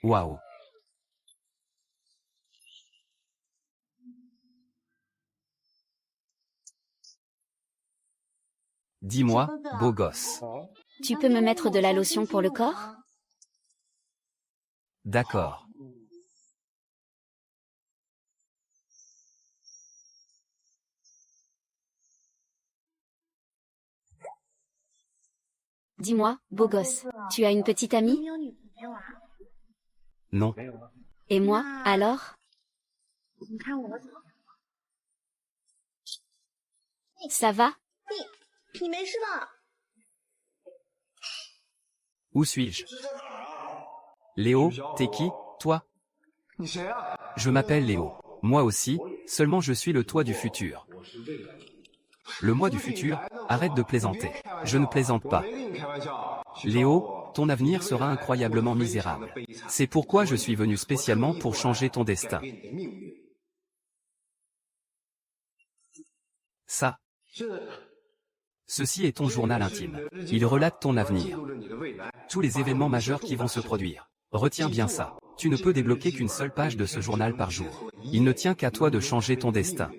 Waouh. Dis-moi, beau gosse. Tu peux me mettre de la lotion pour le corps? D'accord. Dis-moi, beau gosse, tu as une petite amie? Non. Et moi, alors? Ça va? Où suis-je? Léo, t'es qui, toi? Je m'appelle Léo. Moi aussi, seulement je suis le toi du futur. Le moi du futur, arrête de plaisanter. Je ne plaisante pas. Léo, ton avenir sera incroyablement misérable. C'est pourquoi je suis venu spécialement pour changer ton destin. Ça. Ceci est ton journal intime. Il relate ton avenir. Tous les événements majeurs qui vont se produire. Retiens bien ça. Tu ne peux débloquer qu'une seule page de ce journal par jour. Il ne tient qu'à toi de changer ton destin.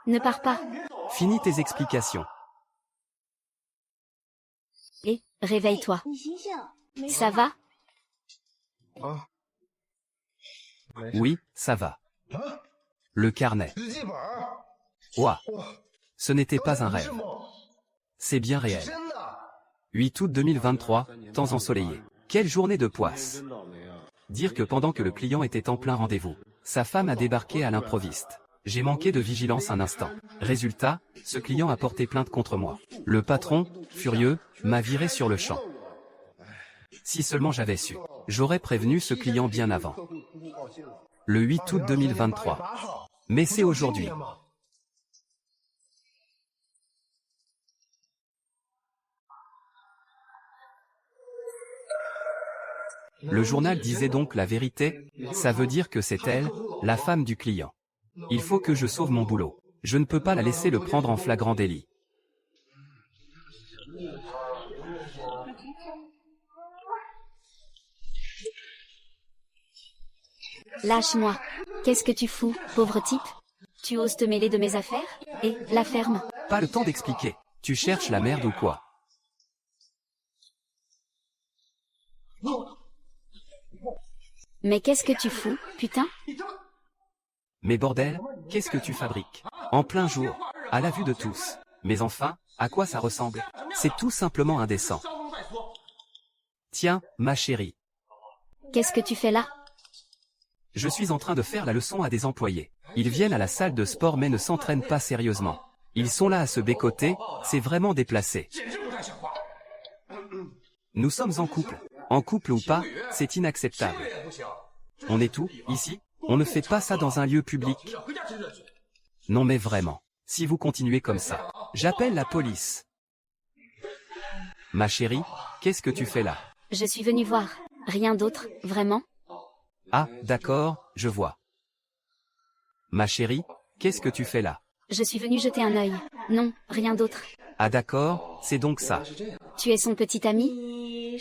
Ne pars pas. Finis tes explications. Et, réveille-toi. Ça va? Oui, ça va. Le carnet. Ouah. Ce n'était pas un rêve. C'est bien réel. 8 août 2023, temps ensoleillé. Quelle journée de poisse. Dire que pendant que le client était en plein rendez-vous, sa femme a débarqué à l'improviste. J'ai manqué de vigilance un instant. Résultat, ce client a porté plainte contre moi. Le patron, furieux, m'a viré sur le champ. Si seulement j'avais su, j'aurais prévenu ce client bien avant. Le 8 août 2023. Mais c'est aujourd'hui. Le journal disait donc la vérité, ça veut dire que c'est elle, la femme du client. Il faut que je sauve mon boulot. Je ne peux pas la laisser le prendre en flagrant délit. Lâche-moi. Qu'est-ce que tu fous, pauvre type? Tu oses te mêler de mes affaires? Et, la ferme. Pas le temps d'expliquer. Tu cherches la merde ou quoi? Mais qu'est-ce que tu fous, putain? Mais bordel, qu'est-ce que tu fabriques? En plein jour, à la vue de tous. Mais enfin, à quoi ça ressemble? C'est tout simplement indécent. Tiens, ma chérie. Qu'est-ce que tu fais là? Je suis en train de faire la leçon à des employés. Ils viennent à la salle de sport mais ne s'entraînent pas sérieusement. Ils sont là à se bécoter, c'est vraiment déplacé. Nous sommes en couple. En couple ou pas, c'est inacceptable. On est où, ici? On ne fait pas ça dans un lieu public. Non mais vraiment, si vous continuez comme ça, j'appelle la police. Ma chérie, qu'est-ce que tu fais là? Je suis venue voir. Rien d'autre, vraiment? Ah, d'accord, je vois. Ma chérie, qu'est-ce que tu fais là? Je suis venue jeter un œil. Non, rien d'autre. Ah d'accord, c'est donc ça. Tu es son petit ami?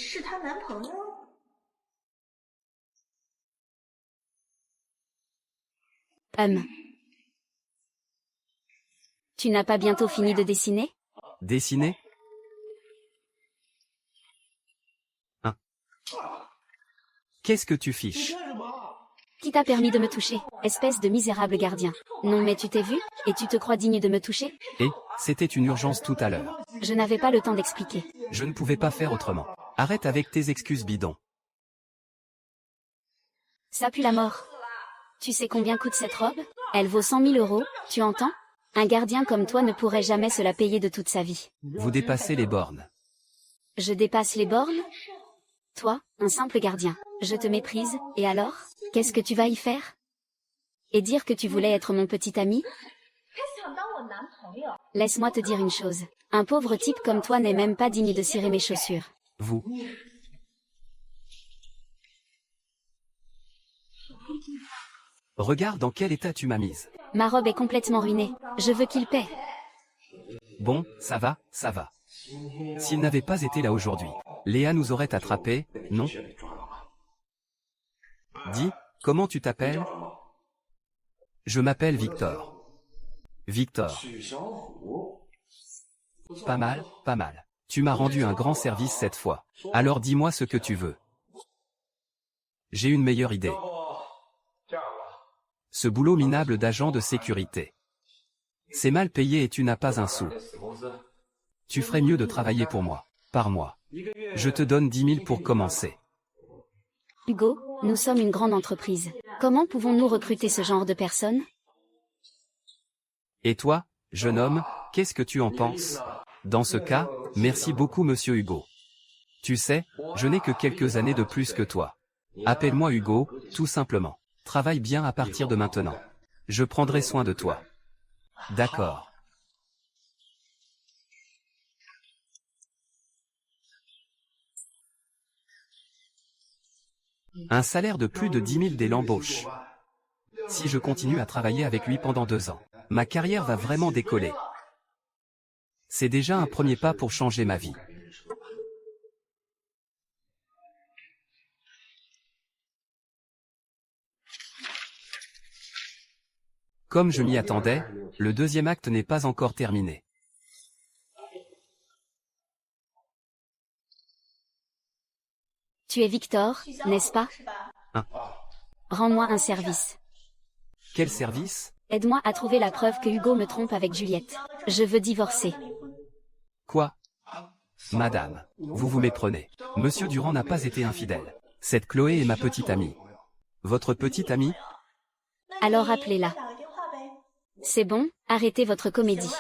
Tu n'as pas bientôt fini de dessiner? Dessiner? Hein? Qu'est-ce que tu fiches? Qui t'a permis de me toucher, espèce de misérable gardien? Non mais tu t'es vu, et tu te crois digne de me toucher? Et, c'était une urgence tout à l'heure. Je n'avais pas le temps d'expliquer. Je ne pouvais pas faire autrement. Arrête avec tes excuses bidons. Ça pue la mort. Tu sais combien coûte cette robe? Elle vaut 100 000 €, tu entends? Un gardien comme toi ne pourrait jamais se la payer de toute sa vie. Vous dépassez les bornes. Je dépasse les bornes? Toi, un simple gardien, je te méprise, et alors? Qu'est-ce que tu vas y faire? Et dire que tu voulais être mon petit ami? Laisse-moi te dire une chose. Un pauvre type comme toi n'est même pas digne de cirer mes chaussures. Vous. Regarde dans quel état tu m'as mise. Ma robe est complètement ruinée. Je veux qu'il paie. Bon, ça va, ça va. S'il n'avait pas été là aujourd'hui, Léa nous aurait attrapés, non? Dis, comment tu t'appelles? Je m'appelle Victor. Victor. Pas mal, pas mal. Tu m'as rendu un grand service cette fois. Alors dis-moi ce que tu veux. J'ai une meilleure idée. Ce boulot minable d'agent de sécurité. C'est mal payé et tu n'as pas un sou. Tu ferais mieux de travailler pour moi, par mois. Je te donne 10 000 pour commencer. Hugo, nous sommes une grande entreprise. Comment pouvons-nous recruter ce genre de personnes? Et toi, jeune homme, qu'est-ce que tu en penses? Dans ce cas, merci beaucoup monsieur Hugo. Tu sais, je n'ai que quelques années de plus que toi. Appelle-moi Hugo, tout simplement. Travaille bien à partir de maintenant. Je prendrai soin de toi. D'accord. Un salaire de plus de 10 000 dès l'embauche. Si je continue à travailler avec lui pendant 2 ans, ma carrière va vraiment décoller. C'est déjà un premier pas pour changer ma vie. Comme je m'y attendais, le deuxième acte n'est pas encore terminé. Tu es Victor, n'est-ce pas? Hein? Rends-moi un service. Quel service? Aide-moi à trouver la preuve que Hugo me trompe avec Juliette. Je veux divorcer. Quoi? Madame, vous vous méprenez. Monsieur Durand n'a pas été infidèle. Cette Chloé est ma petite amie. Votre petite amie? Alors appelez-la. C'est bon, arrêtez votre comédie.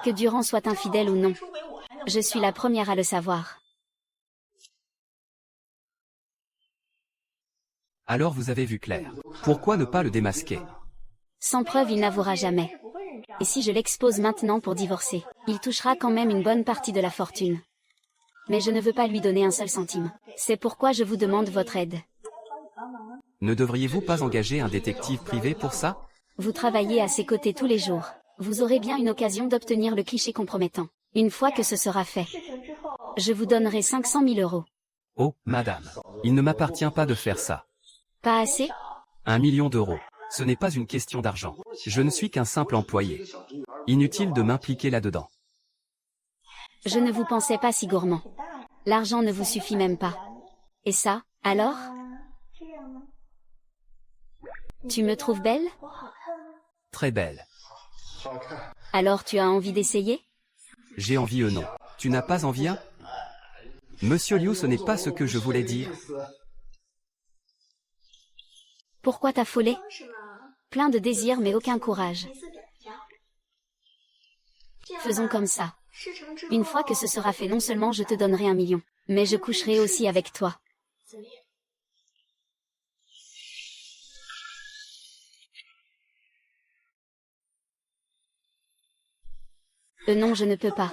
Que Durand soit infidèle ou non. Je suis la première à le savoir. Alors vous avez vu clair. Pourquoi ne pas le démasquer? Sans preuve, il n'avouera jamais. Et si je l'expose maintenant pour divorcer, il touchera quand même une bonne partie de la fortune. Mais je ne veux pas lui donner un seul centime. C'est pourquoi je vous demande votre aide. Ne devriez-vous pas engager un détective privé pour ça? Vous travaillez à ses côtés tous les jours. Vous aurez bien une occasion d'obtenir le cliché compromettant. Une fois que ce sera fait, je vous donnerai 500 000 euros. Oh, madame, il ne m'appartient pas de faire ça. Pas assez? 1 million d'euros. Ce n'est pas une question d'argent. Je ne suis qu'un simple employé. Inutile de m'impliquer là-dedans. Je ne vous pensais pas si gourmand. L'argent ne vous suffit même pas. Et ça, alors? Tu me trouves belle? Très belle. Alors tu as envie d'essayer? J'ai envie non. Tu n'as pas envie hein? Monsieur Liu, ce n'est pas ce que je voulais dire. Pourquoi t'affoler? Plein de désirs mais aucun courage. Faisons comme ça. Une fois que ce sera fait, non seulement je te donnerai 1 million, mais je coucherai aussi avec toi. Non, je ne peux pas.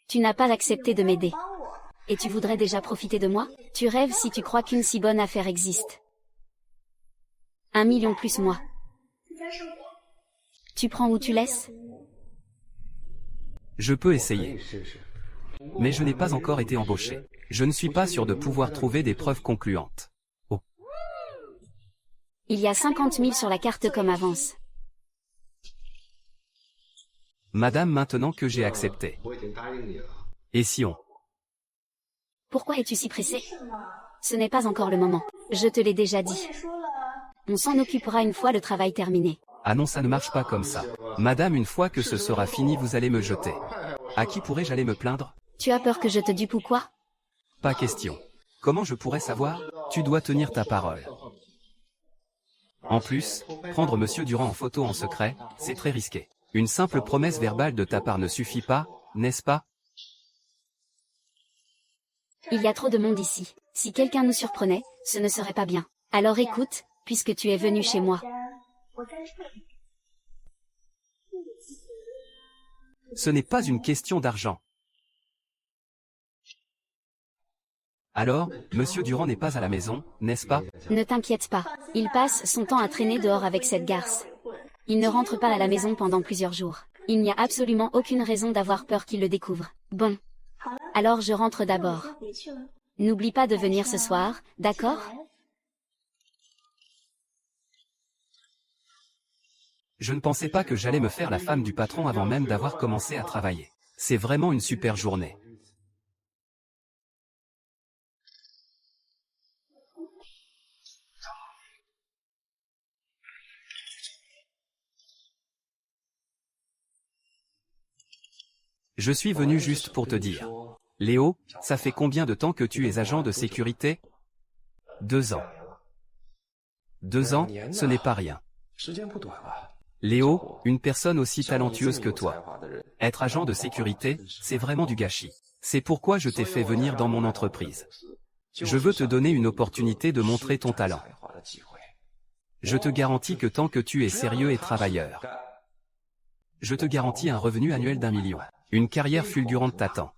Tu n'as pas accepté de m'aider. Et tu voudrais déjà profiter de moi? Tu rêves si tu crois qu'une si bonne affaire existe. 1 million plus moi. Tu prends ou tu laisses? Je peux essayer. Mais je n'ai pas encore été embauché. Je ne suis pas sûr de pouvoir trouver des preuves concluantes. Oh. Il y a 50 000 sur la carte comme avance. Madame, maintenant que j'ai accepté. Et si on... Pourquoi es-tu si pressé? Ce n'est pas encore le moment. Je te l'ai déjà dit. On s'en occupera une fois le travail terminé. Ah non, ça ne marche pas comme ça. Madame, une fois que ce sera fini, vous allez me jeter. À qui pourrais-je aller me plaindre? Tu as peur que je te dupe ou quoi? Pas question. Comment je pourrais savoir? Tu dois tenir ta parole. En plus, prendre Monsieur Durand en photo en secret, c'est très risqué. Une simple promesse verbale de ta part ne suffit pas, n'est-ce pas? Il y a trop de monde ici. Si quelqu'un nous surprenait, ce ne serait pas bien. Alors écoute, puisque tu es venu chez moi. Ce n'est pas une question d'argent. Alors, Monsieur Durand n'est pas à la maison, n'est-ce pas? Ne t'inquiète pas. Il passe son temps à traîner dehors avec cette garce. Il ne rentre pas à la maison pendant plusieurs jours. Il n'y a absolument aucune raison d'avoir peur qu'il le découvre. Bon. Alors je rentre d'abord. N'oublie pas de venir ce soir, d'accord? Je ne pensais pas que j'allais me faire la femme du patron avant même d'avoir commencé à travailler. C'est vraiment une super journée. Je suis venu juste pour te dire. Léo, ça fait combien de temps que tu es agent de sécurité? 2 ans. 2 ans, ce n'est pas rien. Léo, une personne aussi talentueuse que toi. Être agent de sécurité, c'est vraiment du gâchis. C'est pourquoi je t'ai fait venir dans mon entreprise. Je veux te donner une opportunité de montrer ton talent. Je te garantis que tant que tu es sérieux et travailleur, je te garantis un revenu annuel d'1 million. Une carrière fulgurante t'attend.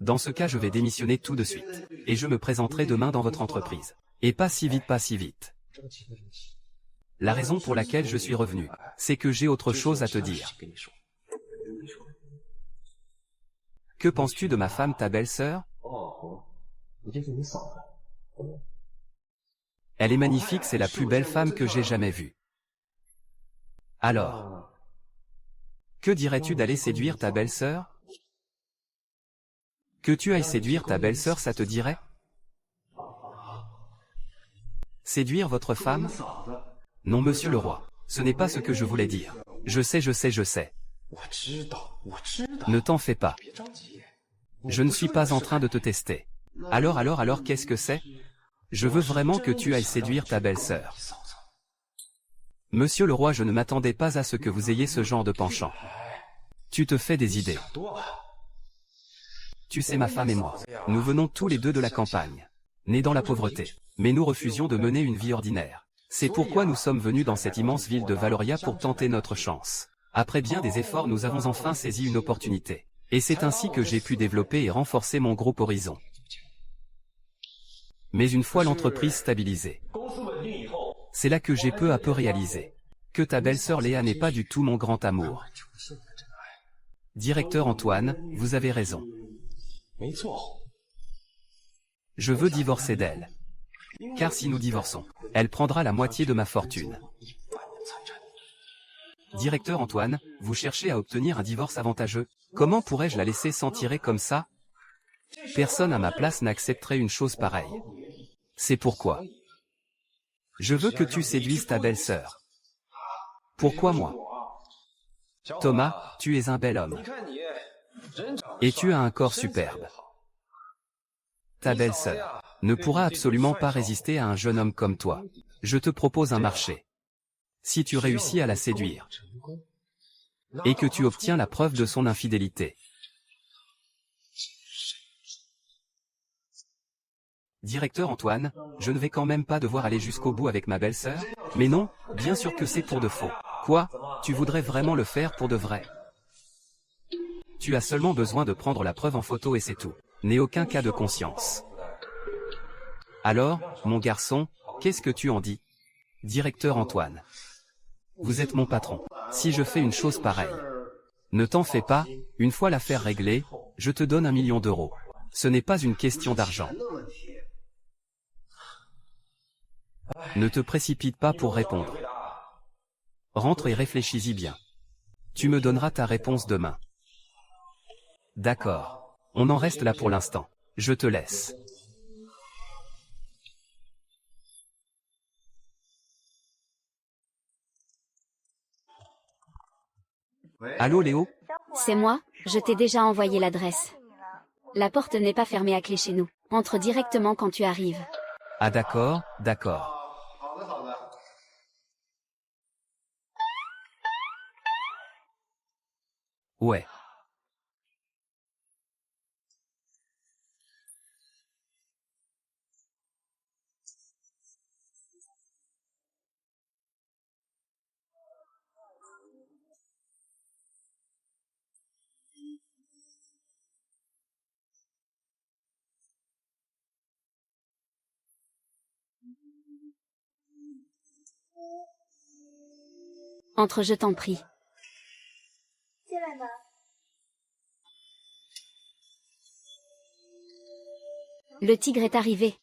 Dans ce cas, je vais démissionner tout de suite. Et je me présenterai demain dans votre entreprise. Et pas si vite, pas si vite. La raison pour laquelle je suis revenu, c'est que j'ai autre chose à te dire. Que penses-tu de ma femme, ta belle-sœur? Elle est magnifique, c'est la plus belle femme que j'ai jamais vue. Alors, que dirais-tu d'aller séduire ta belle-sœur? Que tu ailles séduire ta belle-sœur, ça te dirait? Séduire votre femme? Non, monsieur le roi, ce n'est pas ce que je voulais dire. Je sais, je sais, je sais. Ne t'en fais pas. Je ne suis pas en train de te tester. Alors, qu'est-ce que c'est? Je veux vraiment que tu ailles séduire ta belle-sœur. Monsieur le roi, je ne m'attendais pas à ce que vous ayez ce genre de penchant. Tu te fais des idées. Tu sais, ma femme et moi, nous venons tous les deux de la campagne, nés dans la pauvreté, mais nous refusions de mener une vie ordinaire. C'est pourquoi nous sommes venus dans cette immense ville de Valoria pour tenter notre chance. Après bien des efforts, nous avons enfin saisi une opportunité. Et c'est ainsi que j'ai pu développer et renforcer mon groupe Horizon. Mais une fois l'entreprise stabilisée, c'est là que j'ai peu à peu réalisé que ta belle-sœur Léa n'est pas du tout mon grand amour. Directeur Antoine, vous avez raison. Je veux divorcer d'elle. Car si nous divorçons, elle prendra la moitié de ma fortune. Directeur Antoine, vous cherchez à obtenir un divorce avantageux. Comment pourrais-je la laisser s'en tirer comme ça? Personne à ma place n'accepterait une chose pareille. C'est pourquoi je veux que tu séduises ta belle-sœur. Pourquoi moi? Thomas, tu es un bel homme. Et tu as un corps superbe. Ta belle-sœur ne pourra absolument pas résister à un jeune homme comme toi. Je te propose un marché. Si tu réussis à la séduire, et que tu obtiens la preuve de son infidélité. Directeur Antoine, je ne vais quand même pas devoir aller jusqu'au bout avec ma belle-sœur? Mais non, bien sûr que c'est pour de faux. Quoi? Tu voudrais vraiment le faire pour de vrai? Tu as seulement besoin de prendre la preuve en photo et c'est tout. N'aie aucun cas de conscience. Alors, mon garçon, qu'est-ce que tu en dis? Directeur Antoine. Vous êtes mon patron. Si je fais une chose pareille, ne t'en fais pas, une fois l'affaire réglée, je te donne 1 million d'euros. Ce n'est pas une question d'argent. Ne te précipite pas pour répondre. Rentre et réfléchis-y bien. Tu me donneras ta réponse demain. D'accord. On en reste là pour l'instant. Je te laisse. Allô Léo? C'est moi, je t'ai déjà envoyé l'adresse. La porte n'est pas fermée à clé chez nous. Entre directement quand tu arrives. Ah d'accord, d'accord. Ouais. Entre, je t'en prie. Le tigre est arrivé.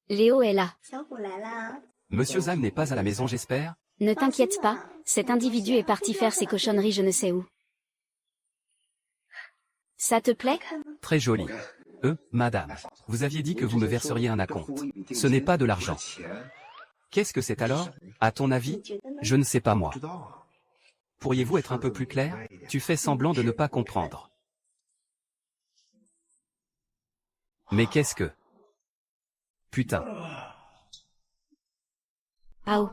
Léo est là. Monsieur Zhang n'est pas à la maison, j'espère? Ne t'inquiète pas, cet individu est parti faire ses cochonneries je ne sais où. Ça te plaît? Très joli. Madame, vous aviez dit que vous me verseriez un acompte. Ce n'est pas de l'argent. Qu'est-ce que c'est alors? À ton avis? Je ne sais pas moi. Pourriez-vous être un peu plus clair? Tu fais semblant de ne pas comprendre. Mais qu'est-ce que... Putain. Ah,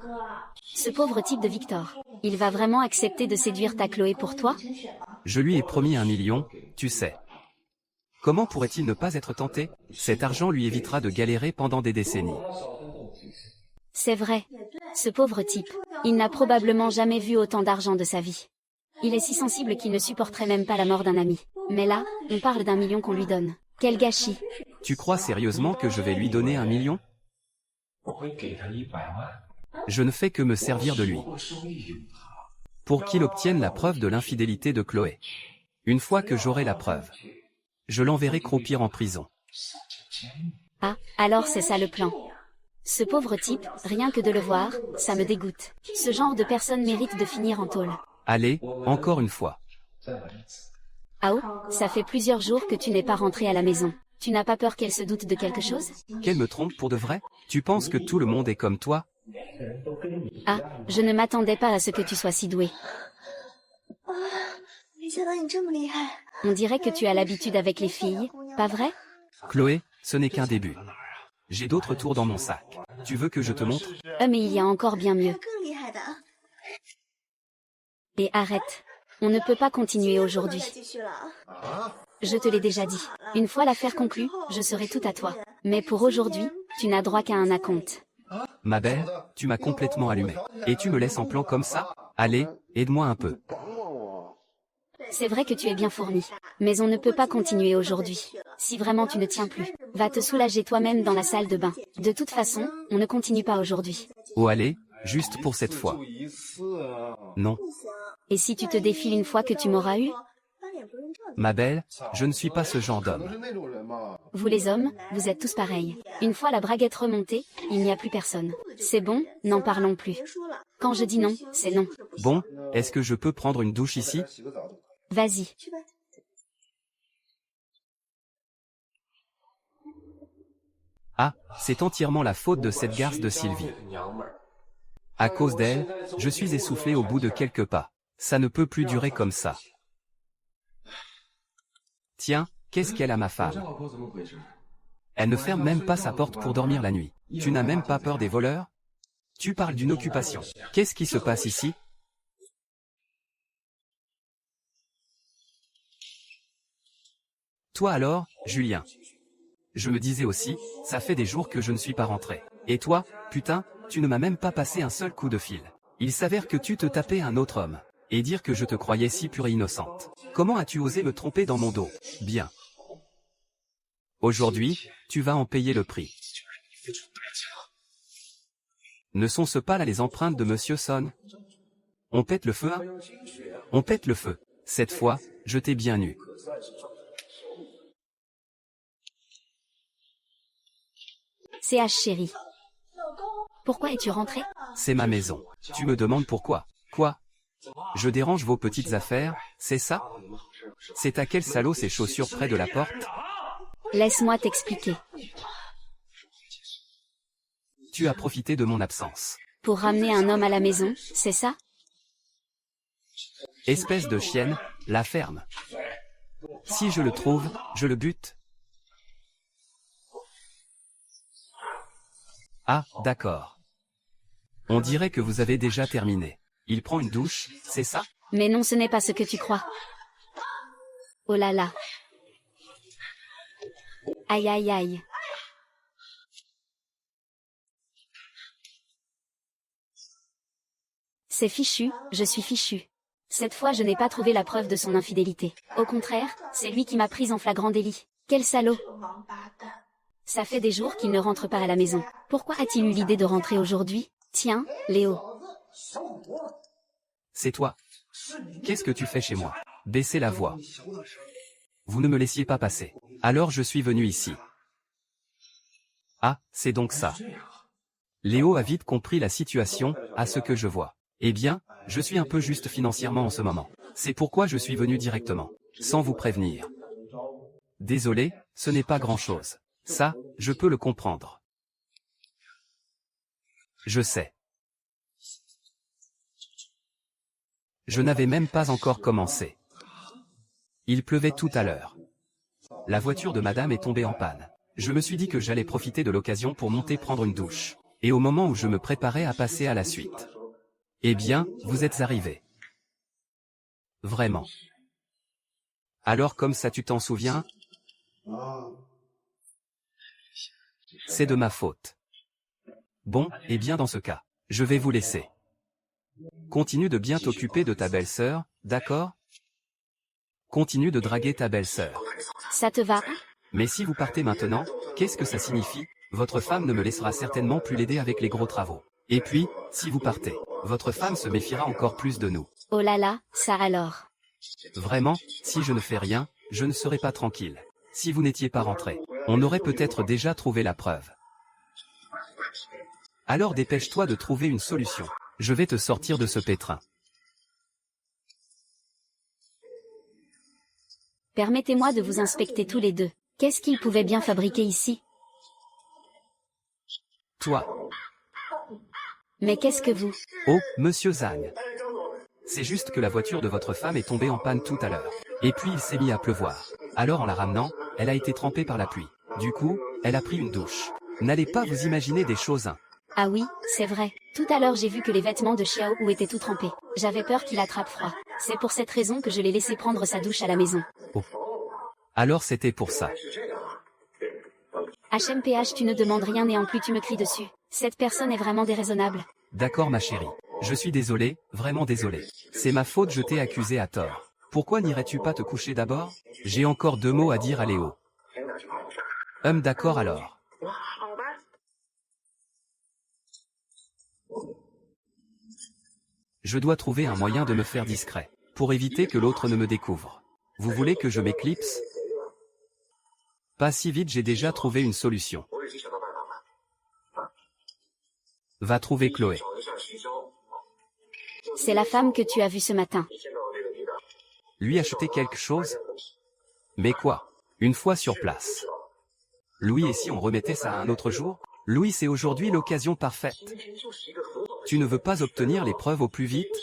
ce pauvre type de Victor. Il va vraiment accepter de séduire ta Chloé pour toi? Je lui ai promis 1 million, tu sais. Comment pourrait-il ne pas être tenté? Cet argent lui évitera de galérer pendant des décennies. C'est vrai. Ce pauvre type. Il n'a probablement jamais vu autant d'argent de sa vie. Il est si sensible qu'il ne supporterait même pas la mort d'un ami. Mais là, on parle d'1 million qu'on lui donne. Quel gâchis. Tu crois sérieusement que je vais lui donner 1 million? Je ne fais que me servir de lui. Pour qu'il obtienne la preuve de l'infidélité de Chloé. Une fois que j'aurai la preuve, je l'enverrai croupir en prison. Ah, alors c'est ça le plan. Ce pauvre type, rien que de le voir, ça me dégoûte. Ce genre de personne mérite de finir en tôle. Allez, encore une fois. Ah, ça fait plusieurs jours que tu n'es pas rentré à la maison. Tu n'as pas peur qu'elle se doute de quelque chose? Qu'elle me trompe pour de vrai? Tu penses que tout le monde est comme toi? Ah, je ne m'attendais pas à ce que tu sois si doué. On dirait que tu as l'habitude avec les filles, pas vrai? Chloé, ce n'est qu'un début. J'ai d'autres tours dans mon sac. Tu veux que je te montre? Mais il y a encore bien mieux. Et arrête. On ne peut pas continuer aujourd'hui. Je te l'ai déjà dit. Une fois l'affaire conclue, je serai tout à toi. Mais pour aujourd'hui, tu n'as droit qu'à un acompte. Ma belle, tu m'as complètement allumé. Et tu me laisses en plan comme ça? Allez, aide-moi un peu. C'est vrai que tu es bien fourni. Mais on ne peut pas continuer aujourd'hui. Si vraiment tu ne tiens plus, va te soulager toi-même dans la salle de bain. De toute façon, on ne continue pas aujourd'hui. Oh allez, juste pour cette fois. Non. Et si tu te défiles une fois que tu m'auras eu? Ma belle, je ne suis pas ce genre d'homme. Vous les hommes, vous êtes tous pareils. Une fois la braguette remontée, il n'y a plus personne. C'est bon, n'en parlons plus. Quand je dis non, c'est non. Bon, est-ce que je peux prendre une douche ici? Vas-y. Ah, c'est entièrement la faute de cette garce de Sylvie. À cause d'elle, je suis essoufflé au bout de quelques pas. Ça ne peut plus durer comme ça. Tiens, qu'est-ce qu'elle a ma femme? Elle ne ferme même pas sa porte pour dormir la nuit. Tu n'as même pas peur des voleurs? Tu parles d'une occupation. Qu'est-ce qui se passe ici? Toi alors, Julien? Je me disais aussi, ça fait des jours que je ne suis pas rentré. Et toi, putain, tu ne m'as même pas passé un seul coup de fil. Il s'avère que tu te tapais un autre homme. Et dire que je te croyais si pure et innocente. Comment as-tu osé me tromper dans mon dos? Bien. Aujourd'hui, tu vas en payer le prix. Ne sont-ce pas là les empreintes de Monsieur Son? On pète le feu, hein? On pète le feu. Cette fois, je t'ai bien eu. CH chérie. Pourquoi es-tu rentré? C'est ma maison. Tu me demandes pourquoi? Quoi? Je dérange vos petites affaires, c'est ça? C'est à quel salaud ces chaussures près de la porte? Laisse-moi t'expliquer. Tu as profité de mon absence. Pour ramener un homme à la maison, c'est ça? Espèce de chienne, la ferme. Si je le trouve, je le bute. Ah, d'accord. On dirait que vous avez déjà terminé. Il prend une douche, c'est ça? Mais non, ce n'est pas ce que tu crois. Oh là là. Aïe aïe aïe. C'est fichu, je suis fichu. Cette fois je n'ai pas trouvé la preuve de son infidélité. Au contraire, c'est lui qui m'a prise en flagrant délit. Quel salaud. Ça fait des jours qu'il ne rentre pas à la maison. Pourquoi a-t-il eu l'idée de rentrer aujourd'hui? Tiens, Léo. C'est toi. Qu'est-ce que tu fais chez moi? Baissez la voix. Vous ne me laissiez pas passer. Alors je suis venu ici. Ah, c'est donc ça. Léo a vite compris la situation, à ce que je vois. Eh bien, je suis un peu juste financièrement en ce moment. C'est pourquoi je suis venu directement, sans vous prévenir. Désolé, ce n'est pas grand-chose. Ça, je peux le comprendre. Je sais. Je n'avais même pas encore commencé. Il pleuvait tout à l'heure. La voiture de madame est tombée en panne. Je me suis dit que j'allais profiter de l'occasion pour monter prendre une douche. Et au moment où je me préparais à passer à la suite. Eh bien, vous êtes arrivé. Vraiment. Alors comme ça tu t'en souviens? C'est de ma faute. Bon, eh bien dans ce cas, je vais vous laisser. Continue de bien t'occuper de ta belle-sœur, d'accord? Continue de draguer ta belle-sœur. Ça te va? Mais si vous partez maintenant, qu'est-ce que ça signifie? Votre femme ne me laissera certainement plus l'aider avec les gros travaux. Et puis, si vous partez, votre femme se méfiera encore plus de nous. Oh là là, ça alors. Vraiment, si je ne fais rien, je ne serai pas tranquille. Si vous n'étiez pas rentré, on aurait peut-être déjà trouvé la preuve. Alors dépêche-toi de trouver une solution. Je vais te sortir de ce pétrin. Permettez-moi de vous inspecter tous les deux. Qu'est-ce qu'ils pouvaient bien fabriquer ici? Toi. Mais qu'est-ce que vous? Oh, monsieur Zhang. C'est juste que la voiture de votre femme est tombée en panne tout à l'heure. Et puis il s'est mis à pleuvoir. Alors en la ramenant, elle a été trempée par la pluie. Du coup, elle a pris une douche. N'allez pas vous imaginer des choses. Ah oui, c'est vrai. Tout à l'heure j'ai vu que les vêtements de Xiao Wu étaient tout trempés. J'avais peur qu'il attrape froid. C'est pour cette raison que je l'ai laissé prendre sa douche à la maison. Oh. Alors c'était pour ça. HMPH, tu ne demandes rien et en plus tu me cries dessus. Cette personne est vraiment déraisonnable. D'accord ma chérie. Je suis désolé, vraiment désolé. C'est ma faute, je t'ai accusé à tort. Pourquoi n'irais-tu pas te coucher d'abord? J'ai encore 2 mots à dire à Léo. D'accord alors. Je dois trouver un moyen de me faire discret, pour éviter que l'autre ne me découvre. Vous voulez que je m'éclipse? Pas si vite, j'ai déjà trouvé une solution. Va trouver Chloé. C'est la femme que tu as vue ce matin. Lui acheter quelque chose? Mais quoi? Une fois sur place. Louis, et si on remettait ça à un autre jour? Louis, c'est aujourd'hui l'occasion parfaite. Tu ne veux pas obtenir les preuves au plus vite?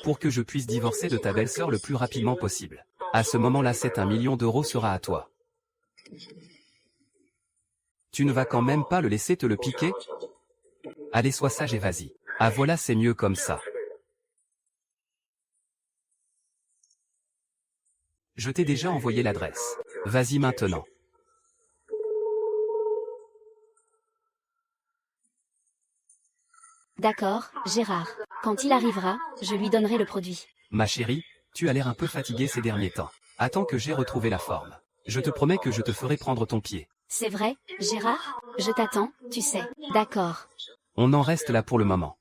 Pour que je puisse divorcer de ta belle-sœur le plus rapidement possible. À ce moment-là, 1 million d'euros sera à toi. Tu ne vas quand même pas le laisser te le piquer? Allez, sois sage et vas-y. Ah voilà, c'est mieux comme ça. Je t'ai déjà envoyé l'adresse. Vas-y maintenant. D'accord, Gérard. Quand il arrivera, je lui donnerai le produit. Ma chérie, tu as l'air un peu fatiguée ces derniers temps. Attends que j'ai retrouvé la forme. Je te promets que je te ferai prendre ton pied. C'est vrai, Gérard? Je t'attends, tu sais. D'accord. On en reste là pour le moment.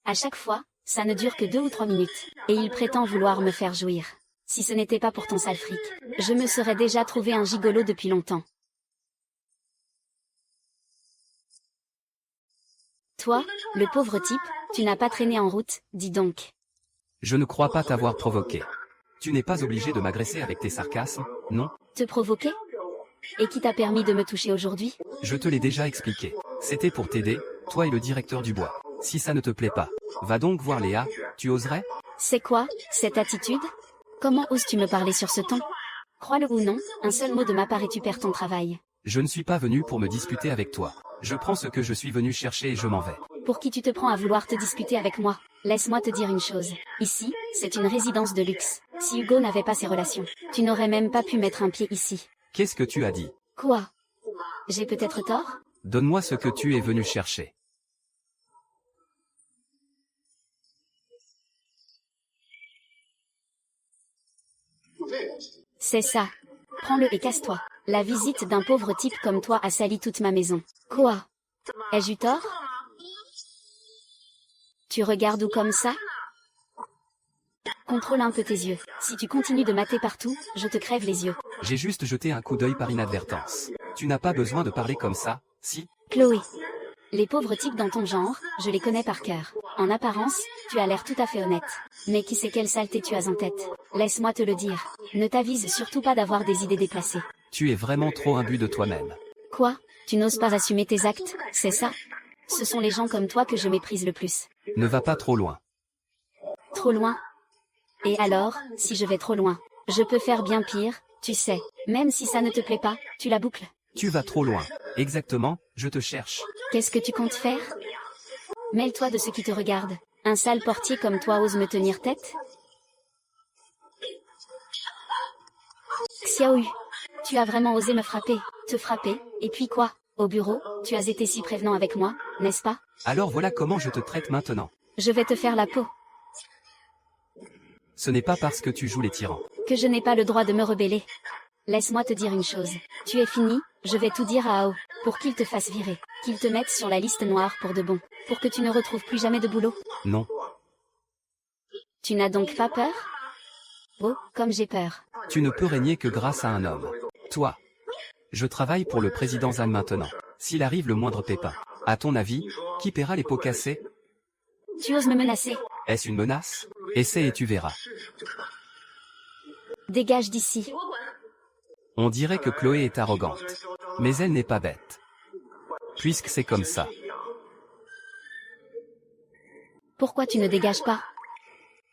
À chaque fois, ça ne dure que 2 ou 3 minutes. Et il prétend vouloir me faire jouir. Si ce n'était pas pour ton sale fric, je me serais déjà trouvé un gigolo depuis longtemps. Toi, le pauvre type, tu n'as pas traîné en route, dis donc. Je ne crois pas t'avoir provoqué. Tu n'es pas obligé de m'agresser avec tes sarcasmes, non? Te provoquer? Et qui t'a permis de me toucher aujourd'hui? Je te l'ai déjà expliqué. C'était pour t'aider, toi et le directeur du bois. Si ça ne te plaît pas, va donc voir Léa, tu oserais? C'est quoi, cette attitude? Comment oses-tu me parler sur ce ton? Crois-le ou non, un seul mot de ma part et tu perds ton travail. Je ne suis pas venu pour me disputer avec toi. Je prends ce que je suis venu chercher et je m'en vais. Pour qui tu te prends à vouloir te disputer avec moi? Laisse-moi te dire une chose. Ici, c'est une résidence de luxe. Si Hugo n'avait pas ces relations, tu n'aurais même pas pu mettre un pied ici. Qu'est-ce que tu as dit? Quoi? J'ai peut-être tort? Donne-moi ce que tu es venu chercher. C'est ça. Prends-le et casse-toi. La visite d'un pauvre type comme toi a sali toute ma maison. Quoi? Ai-je eu tort? Tu regardes où comme ça? Contrôle un peu tes yeux. Si tu continues de mater partout, je te crève les yeux. J'ai juste jeté un coup d'œil par inadvertance. Tu n'as pas besoin de parler comme ça, si? Chloé. Les pauvres types dans ton genre, je les connais par cœur. En apparence, tu as l'air tout à fait honnête. Mais qui sait quelle saleté tu as en tête? Laisse-moi te le dire. Ne t'avise surtout pas d'avoir des idées déplacées. Tu es vraiment trop imbu de toi-même. Quoi? Tu n'oses pas assumer tes actes, c'est ça? Ce sont les gens comme toi que je méprise le plus. Ne va pas trop loin. Trop loin? Et alors, si je vais trop loin? Je peux faire bien pire, tu sais. Même si ça ne te plaît pas, tu la boucles. Tu vas trop loin. Exactement, je te cherche. Qu'est-ce que tu comptes faire? Mêle-toi de ceux qui te regardent. Un sale portier comme toi ose me tenir tête? Xiaoyu, tu as vraiment osé me frapper, te frapper, et puis quoi? Au bureau, tu as été si prévenant avec moi, n'est-ce pas? Alors voilà comment je te traite maintenant. Je vais te faire la peau. Ce n'est pas parce que tu joues les tyrans. Que je n'ai pas le droit de me rebeller. Laisse-moi te dire une chose. Tu es fini, je vais tout dire à Ao, pour qu'il te fasse virer, qu'il te mette sur la liste noire pour de bon, pour que tu ne retrouves plus jamais de boulot. Non. Tu n'as donc pas peur? Oh, comme j'ai peur. Tu ne peux régner que grâce à un homme. Toi. Je travaille pour le président Zan maintenant. S'il arrive le moindre pépin, à ton avis, qui paiera les pots cassés? Tu oses me menacer? Est-ce une menace? Essaie et tu verras. Dégage d'ici. On dirait que Chloé est arrogante. Mais elle n'est pas bête. Puisque c'est comme ça. Pourquoi tu ne dégages pas?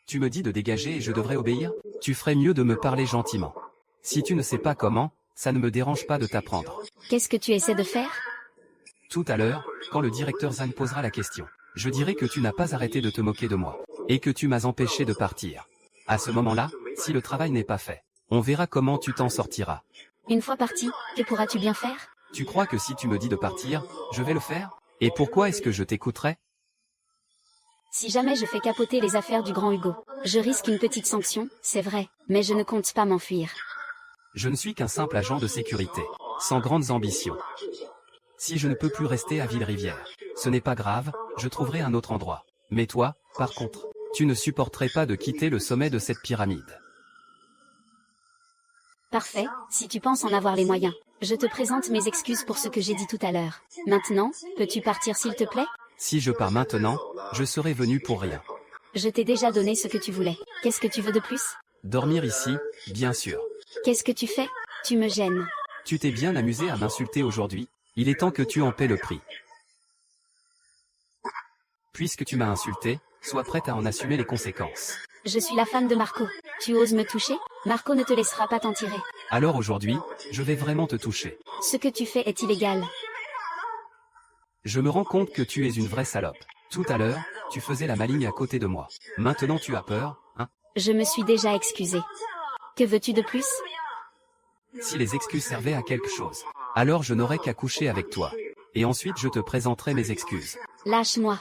Tu me dis de dégager et je devrais obéir? Tu ferais mieux de me parler gentiment. Si tu ne sais pas comment, ça ne me dérange pas de t'apprendre. Qu'est-ce que tu essaies de faire? Tout à l'heure, quand le directeur Zan posera la question, je dirai que tu n'as pas arrêté de te moquer de moi. Et que tu m'as empêché de partir. À ce moment-là, si le travail n'est pas fait, on verra comment tu t'en sortiras. Une fois parti, que pourras-tu bien faire? Tu crois que si tu me dis de partir, je vais le faire? Et pourquoi est-ce que je t'écouterais? Si jamais je fais capoter les affaires du grand Hugo, je risque une petite sanction, c'est vrai, mais je ne compte pas m'enfuir. Je ne suis qu'un simple agent de sécurité, sans grandes ambitions. Si je ne peux plus rester à Ville-Rivière, ce n'est pas grave, je trouverai un autre endroit. Mais toi, par contre, tu ne supporterais pas de quitter le sommet de cette pyramide. Parfait, si tu penses en avoir les moyens. Je te présente mes excuses pour ce que j'ai dit tout à l'heure. Maintenant, peux-tu partir s'il te plaît? Si je pars maintenant, je serai venu pour rien. Je t'ai déjà donné ce que tu voulais. Qu'est-ce que tu veux de plus? Dormir ici, bien sûr. Qu'est-ce que tu fais? Tu me gênes. Tu t'es bien amusé à m'insulter aujourd'hui. Il est temps que tu en paies le prix. Puisque tu m'as insulté, sois prête à en assumer les conséquences. Je suis la femme de Marco. Tu oses me toucher? Marco ne te laissera pas t'en tirer. Alors aujourd'hui, je vais vraiment te toucher. Ce que tu fais est illégal. Je me rends compte que tu es une vraie salope. Tout à l'heure, tu faisais la maligne à côté de moi. Maintenant tu as peur, hein? Je me suis déjà excusée. Que veux-tu de plus? Si les excuses servaient à quelque chose, alors je n'aurais qu'à coucher avec toi. Et ensuite je te présenterai mes excuses. Lâche-moi.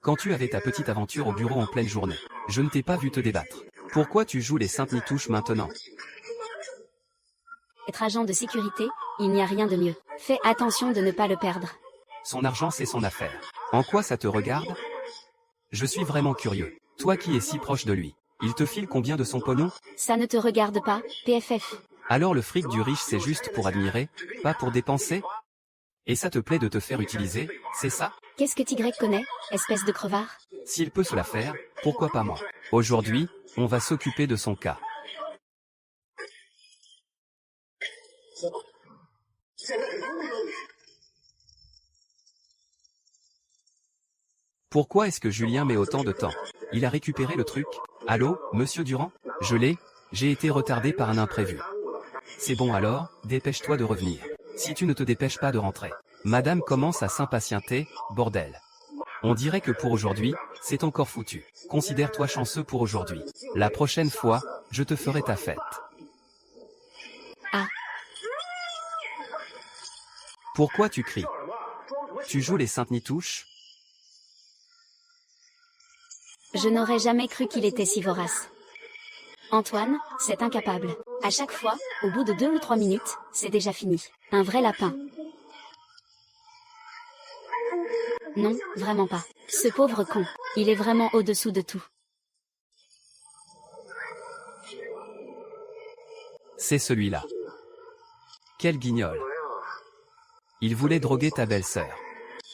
Quand tu avais ta petite aventure au bureau en pleine journée, je ne t'ai pas vu te débattre. Pourquoi tu joues les saintes nitouches maintenant? Être agent de sécurité, il n'y a rien de mieux. Fais attention de ne pas le perdre. Son argent c'est son affaire. En quoi ça te regarde? Je suis vraiment curieux. Toi qui es si proche de lui, il te file combien de son pognon? Ça ne te regarde pas, PFF. Alors le fric du riche c'est juste pour admirer, pas pour dépenser? Et ça te plaît de te faire utiliser, c'est ça? Qu'est-ce que Tigre connaît, espèce de crevard? S'il peut se la faire, pourquoi pas moi? Aujourd'hui, on va s'occuper de son cas. Pourquoi est-ce que Julien met autant de temps? Il a récupéré le truc? Allô, monsieur Durand? J'ai été retardé par un imprévu. C'est bon alors, dépêche-toi de revenir. Si tu ne te dépêches pas de rentrer. Madame commence à s'impatienter, bordel. On dirait que pour aujourd'hui, c'est encore foutu. Considère-toi chanceux pour aujourd'hui. La prochaine fois, je te ferai ta fête. Ah. Pourquoi tu cries? Tu joues les saintes nitouches? Je n'aurais jamais cru qu'il était si vorace. Antoine, c'est incapable. À chaque fois, au bout de 2 ou 3 minutes, c'est déjà fini. Un vrai lapin. Non, vraiment pas. Ce pauvre con. Il est vraiment au-dessous de tout. C'est celui-là. Quel guignol. Il voulait droguer ta belle-sœur.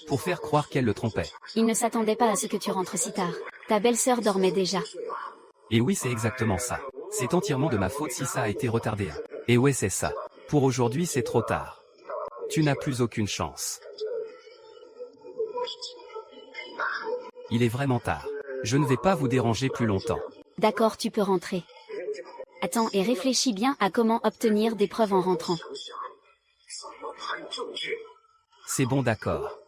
Pour faire croire qu'elle le trompait. Il ne s'attendait pas à ce que tu rentres si tard. Ta belle-sœur dormait déjà. Et oui, c'est exactement ça. C'est entièrement de ma faute si ça a été retardé. Et ouais, c'est ça. Pour aujourd'hui, c'est trop tard. Tu n'as plus aucune chance. Il est vraiment tard. Je ne vais pas vous déranger plus longtemps. D'accord, tu peux rentrer. Attends et réfléchis bien à comment obtenir des preuves en rentrant. C'est bon, d'accord.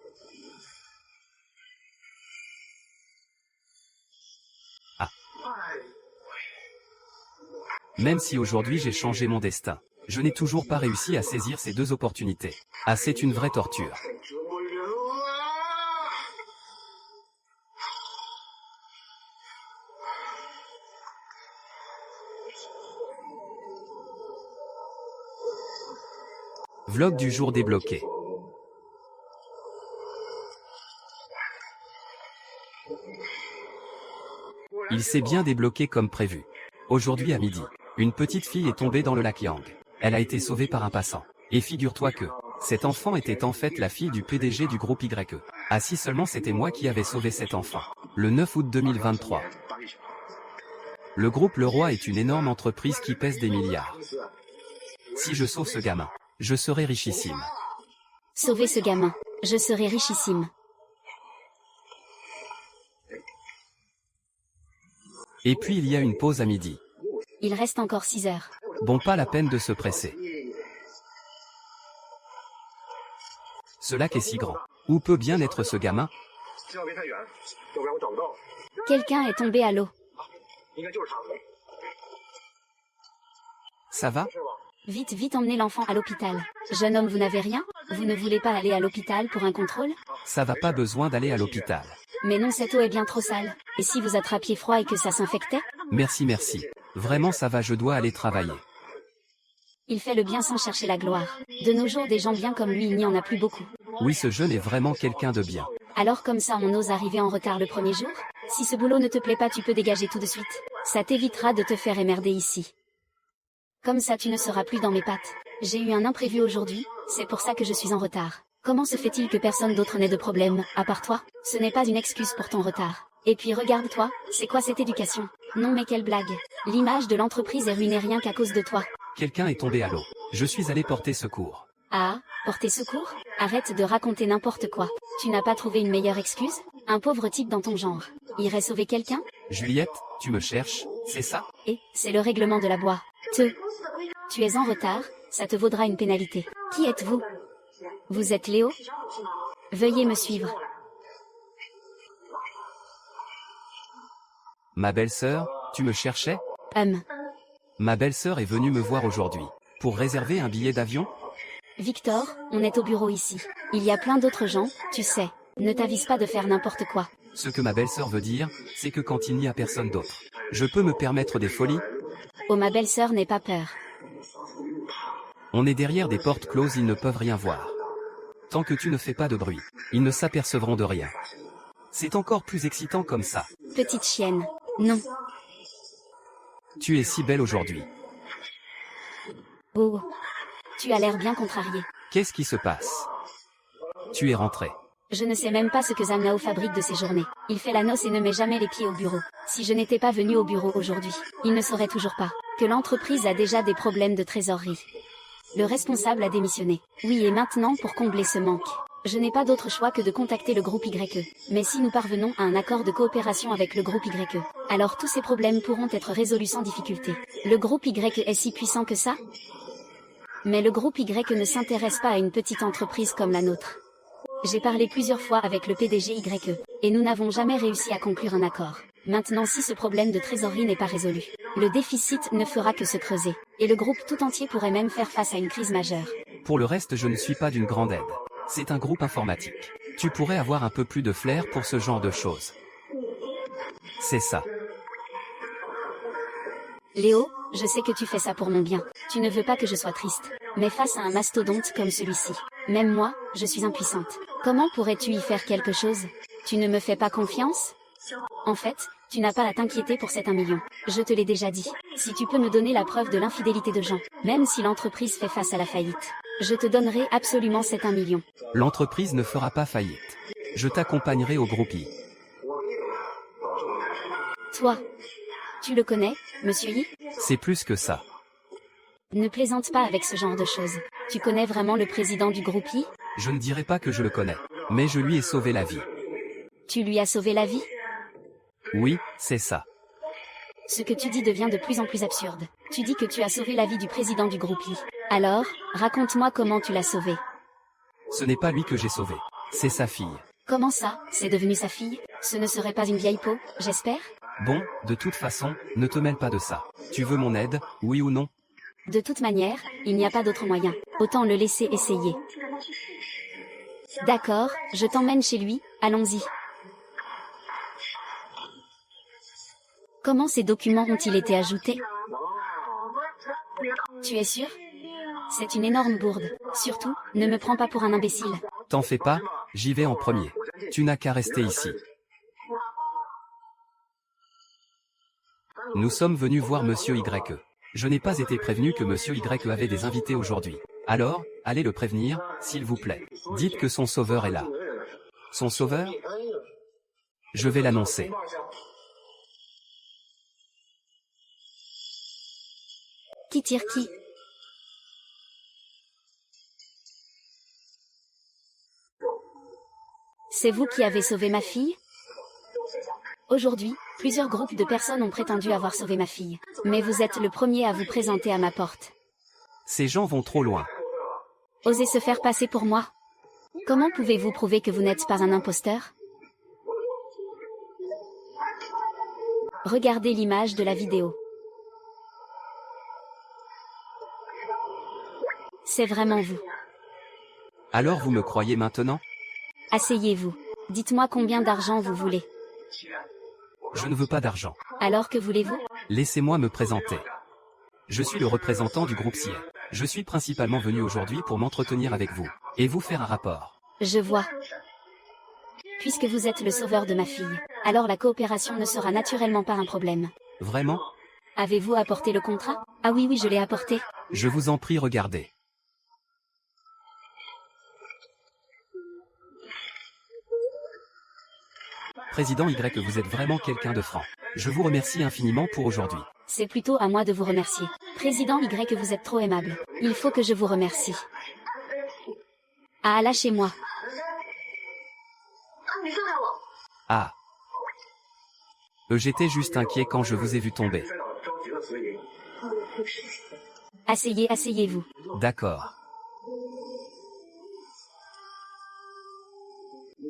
Ah. Même si aujourd'hui j'ai changé mon destin, je n'ai toujours pas réussi à saisir ces deux opportunités. Ah, c'est une vraie torture. Vlog du jour débloqué. Il s'est bien débloqué comme prévu. Aujourd'hui à midi, une petite fille est tombée dans le lac Yang. Elle a été sauvée par un passant. Et figure-toi que, cet enfant était en fait la fille du PDG du groupe YE. Ah si seulement c'était moi qui avais sauvé cet enfant. Le 9 août 2023. Le groupe Leroy est une énorme entreprise qui pèse des milliards. Si je sauve ce gamin, je serai richissime. Sauvez ce gamin. Je serai richissime. Et puis il y a une pause à midi. Il reste encore 6 heures. Bon, pas la peine de se presser. Ce lac est si grand. Où peut bien être ce gamin? Quelqu'un est tombé à l'eau. Ça va? Vite, vite emmenez l'enfant à l'hôpital. Jeune homme, vous n'avez rien? Vous ne voulez pas aller à l'hôpital pour un contrôle? Ça va, pas besoin d'aller à l'hôpital. Mais non, cette eau est bien trop sale. Et si vous attrapiez froid et que ça s'infectait? Merci, merci. Vraiment ça va, je dois aller travailler. Il fait le bien sans chercher la gloire. De nos jours, des gens bien comme lui, il n'y en a plus beaucoup. Oui, ce jeune est vraiment quelqu'un de bien. Alors comme ça on ose arriver en retard le premier jour? Si ce boulot ne te plaît pas, tu peux dégager tout de suite. Ça t'évitera de te faire émerder ici. Comme ça tu ne seras plus dans mes pattes. J'ai eu un imprévu aujourd'hui, c'est pour ça que je suis en retard. Comment se fait-il que personne d'autre n'ait de problème, à part toi? Ce n'est pas une excuse pour ton retard. Et puis regarde-toi, c'est quoi cette éducation? Non mais quelle blague. L'image de l'entreprise est ruinée rien qu'à cause de toi. Quelqu'un est tombé à l'eau. Je suis allé porter secours. Ah, porter secours? Arrête de raconter n'importe quoi. Tu n'as pas trouvé une meilleure excuse? Un pauvre type dans ton genre irait sauver quelqu'un? Juliette, tu me cherches, c'est ça? Et, c'est le règlement de la boîte. Tu es en retard, ça te vaudra une pénalité. Qui êtes-vous? Vous êtes Léo? Veuillez me suivre. Ma belle-sœur, tu me cherchais? Ma belle-sœur est venue me voir aujourd'hui. Pour réserver un billet d'avion? Victor, on est au bureau ici. Il y a plein d'autres gens, tu sais. Ne t'avise pas de faire n'importe quoi. Ce que ma belle-sœur veut dire, c'est que quand il n'y a personne d'autre, je peux me permettre des folies? Oh, ma belle-sœur n'aie pas peur. On est derrière des portes closes, ils ne peuvent rien voir. Tant que tu ne fais pas de bruit, ils ne s'apercevront de rien. C'est encore plus excitant comme ça. Petite chienne. Non. Tu es si belle aujourd'hui. Oh. Tu as l'air bien contrarié. Qu'est-ce qui se passe? Tu es rentré. Je ne sais même pas ce que Zamnao fabrique de ses journées. Il fait la noce et ne met jamais les pieds au bureau. Si je n'étais pas venu au bureau aujourd'hui, il ne saurait toujours pas que l'entreprise a déjà des problèmes de trésorerie. Le responsable a démissionné. Oui, et maintenant pour combler ce manque, je n'ai pas d'autre choix que de contacter le groupe YE. Mais si nous parvenons à un accord de coopération avec le groupe YE, alors tous ces problèmes pourront être résolus sans difficulté. Le groupe YE est si puissant que ça? Mais le groupe YE ne s'intéresse pas à une petite entreprise comme la nôtre. J'ai parlé plusieurs fois avec le PDG YE, et nous n'avons jamais réussi à conclure un accord. Maintenant, si ce problème de trésorerie n'est pas résolu, le déficit ne fera que se creuser, et le groupe tout entier pourrait même faire face à une crise majeure. Pour le reste, je ne suis pas d'une grande aide. C'est un groupe informatique. Tu pourrais avoir un peu plus de flair pour ce genre de choses. C'est ça. Léo, je sais que tu fais ça pour mon bien. Tu ne veux pas que je sois triste. Mais face à un mastodonte comme celui-ci, même moi, je suis impuissante. Comment pourrais-tu y faire quelque chose? Tu ne me fais pas confiance? En fait, tu n'as pas à t'inquiéter pour cet 1 million. Je te l'ai déjà dit. Si tu peux me donner la preuve de l'infidélité de Jean, même si l'entreprise fait face à la faillite, je te donnerai absolument cet 1 million. L'entreprise ne fera pas faillite. Je t'accompagnerai au groupie. Toi, tu le connais, monsieur Yi? C'est plus que ça. Ne plaisante pas avec ce genre de choses. Tu connais vraiment le président du groupie? Je ne dirai pas que je le connais. Mais je lui ai sauvé la vie. Tu lui as sauvé la vie? Oui, c'est ça. Ce que tu dis devient de plus en plus absurde. Tu dis que tu as sauvé la vie du président du groupie. Alors, raconte-moi comment tu l'as sauvé. Ce n'est pas lui que j'ai sauvé. C'est sa fille. Comment ça, c'est devenu sa fille? Ce ne serait pas une vieille peau, j'espère? Bon, de toute façon, ne te mêle pas de ça. Tu veux mon aide, oui ou non? De toute manière, il n'y a pas d'autre moyen. Autant le laisser essayer. D'accord, je t'emmène chez lui, allons-y. Comment ces documents ont-ils été ajoutés? Tu es sûr? C'est une énorme bourde. Surtout, ne me prends pas pour un imbécile. T'en fais pas, j'y vais en premier. Tu n'as qu'à rester ici. Nous sommes venus voir Monsieur Y. Je n'ai pas été prévenu que Monsieur Y avait des invités aujourd'hui. Alors, allez le prévenir, s'il vous plaît. Dites que son sauveur est là. Son sauveur? Je vais l'annoncer. Qui tire qui? C'est vous qui avez sauvé ma fille? Aujourd'hui, plusieurs groupes de personnes ont prétendu avoir sauvé ma fille. Mais vous êtes le premier à vous présenter à ma porte. Ces gens vont trop loin. Osez se faire passer pour moi? Comment pouvez-vous prouver que vous n'êtes pas un imposteur? Regardez l'image de la vidéo. C'est vraiment vous. Alors vous me croyez maintenant? Asseyez-vous. Dites-moi combien d'argent vous voulez. Je ne veux pas d'argent. Alors que voulez-vous? Laissez-moi me présenter. Je suis le représentant du groupe CIE. Je suis principalement venu aujourd'hui pour m'entretenir avec vous, et vous faire un rapport. Je vois. Puisque vous êtes le sauveur de ma fille, alors la coopération ne sera naturellement pas un problème. Vraiment? Avez-vous apporté le contrat? Ah oui, je l'ai apporté. Je vous en prie, regardez. Président Y, que vous êtes vraiment quelqu'un de franc. Je vous remercie infiniment pour aujourd'hui. C'est plutôt à moi de vous remercier. Président Y, que vous êtes trop aimable. Il faut que je vous remercie. Ah, lâchez-moi. Ah. J'étais juste inquiet quand je vous ai vu tomber. Asseyez-vous. D'accord.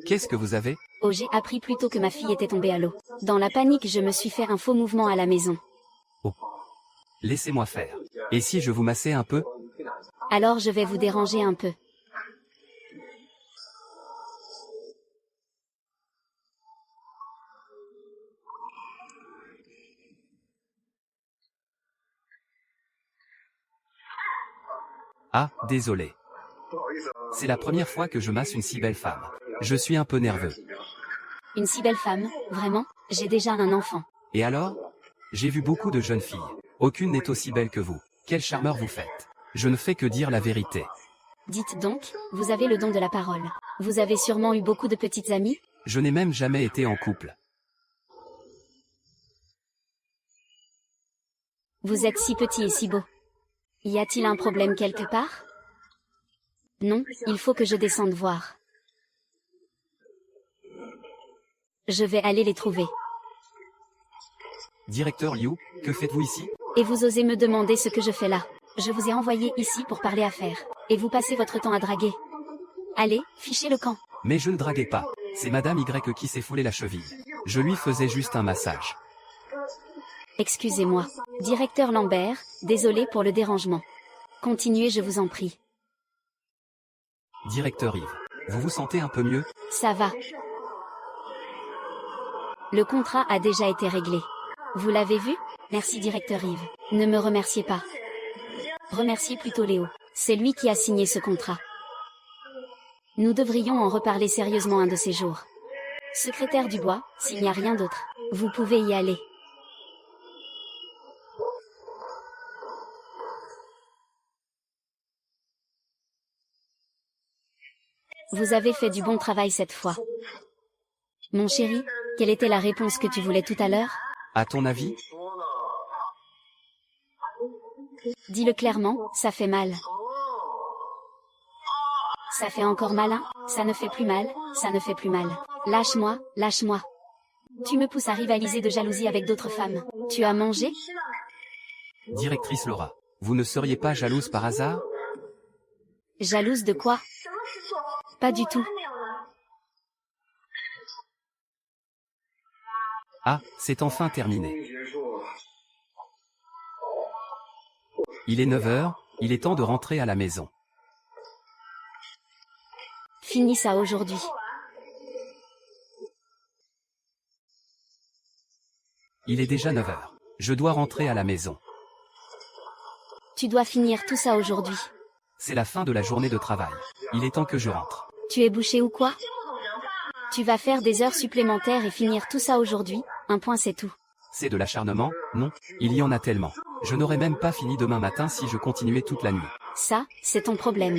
Qu'est-ce que vous avez? Oh, j'ai appris plus tôt que ma fille était tombée à l'eau. Dans la panique, je me suis fait un faux mouvement à la maison. Oh. Laissez-moi faire. Et si je vous massais un peu? Alors je vais vous déranger un peu. Ah, désolé. C'est la première fois que je masse une si belle femme. Je suis un peu nerveux. Une si belle femme, vraiment? J'ai déjà un enfant. Et alors? J'ai vu beaucoup de jeunes filles. Aucune n'est aussi belle que vous. Quel charmeur vous faites. Je ne fais que dire la vérité. Dites donc, vous avez le don de la parole. Vous avez sûrement eu beaucoup de petites amies? Je n'ai même jamais été en couple. Vous êtes si petit et si beau. Y a-t-il un problème quelque part? Non, il faut que je descende voir. Je vais aller les trouver. Directeur Liu, que faites-vous ici? Et vous osez me demander ce que je fais là? Je vous ai envoyé ici pour parler affaires. Et vous passez votre temps à draguer. Allez, fichez le camp. Mais je ne draguais pas. C'est Madame Y qui s'est foulé la cheville. Je lui faisais juste un massage. Excusez-moi. Directeur Lambert, désolé pour le dérangement. Continuez, je vous en prie. Directeur Yves, vous vous sentez un peu mieux? Ça va. Le contrat a déjà été réglé. Vous l'avez vu? Merci directeur Yves. Ne me remerciez pas. Remerciez plutôt Léo. C'est lui qui a signé ce contrat. Nous devrions en reparler sérieusement un de ces jours. Secrétaire Dubois, s'il n'y a rien d'autre, vous pouvez y aller. Vous avez fait du bon travail cette fois. Mon chéri, quelle était la réponse que tu voulais tout à l'heure? À ton avis? Dis-le clairement, ça fait mal. Ça fait encore mal, hein? Ça ne fait plus mal, ça ne fait plus mal. Lâche-moi, lâche-moi. Tu me pousses à rivaliser de jalousie avec d'autres femmes. Tu as mangé? Directrice Laura, vous ne seriez pas jalouse par hasard? Jalouse de quoi? Pas du tout. Ah, c'est enfin terminé. Il est 9 heures, il est temps de rentrer à la maison. Finis ça aujourd'hui. Il est déjà 9 heures. Je dois rentrer à la maison. Tu dois finir tout ça aujourd'hui. C'est la fin de la journée de travail. Il est temps que je rentre. Tu es bouché ou quoi? Tu vas faire des heures supplémentaires et finir tout ça aujourd'hui, un point c'est tout. C'est de l'acharnement, non? Il y en a tellement. Je n'aurais même pas fini demain matin si je continuais toute la nuit. Ça, c'est ton problème.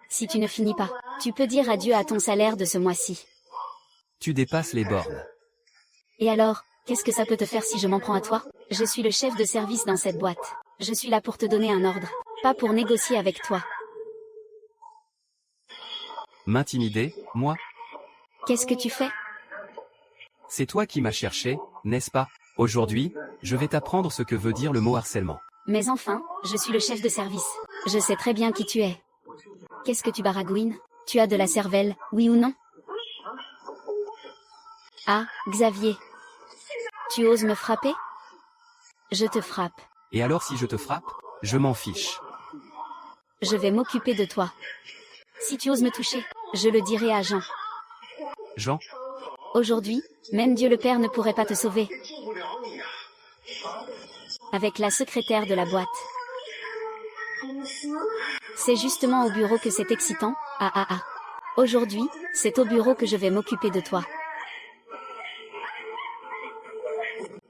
Si tu ne finis pas, tu peux dire adieu à ton salaire de ce mois-ci. Tu dépasses les bornes. Et alors, qu'est-ce que ça peut te faire si je m'en prends à toi? Je suis le chef de service dans cette boîte. Je suis là pour te donner un ordre, pas pour négocier avec toi. M'intimider, moi? Qu'est-ce que tu fais? C'est toi qui m'as cherché, n'est-ce pas? Aujourd'hui, je vais t'apprendre ce que veut dire le mot harcèlement. Mais enfin, je suis le chef de service. Je sais très bien qui tu es. Qu'est-ce que tu baragouines? Tu as de la cervelle, oui ou non? Ah, Xavier. Tu oses me frapper? Je te frappe. Et alors si je te frappe? Je m'en fiche. Je vais m'occuper de toi. Si tu oses me toucher, je le dirai à Jean. Jean? Aujourd'hui, même Dieu le Père ne pourrait pas te sauver. Avec la secrétaire de la boîte. C'est justement au bureau que c'est excitant, ah ah ah. Aujourd'hui, c'est au bureau que je vais m'occuper de toi.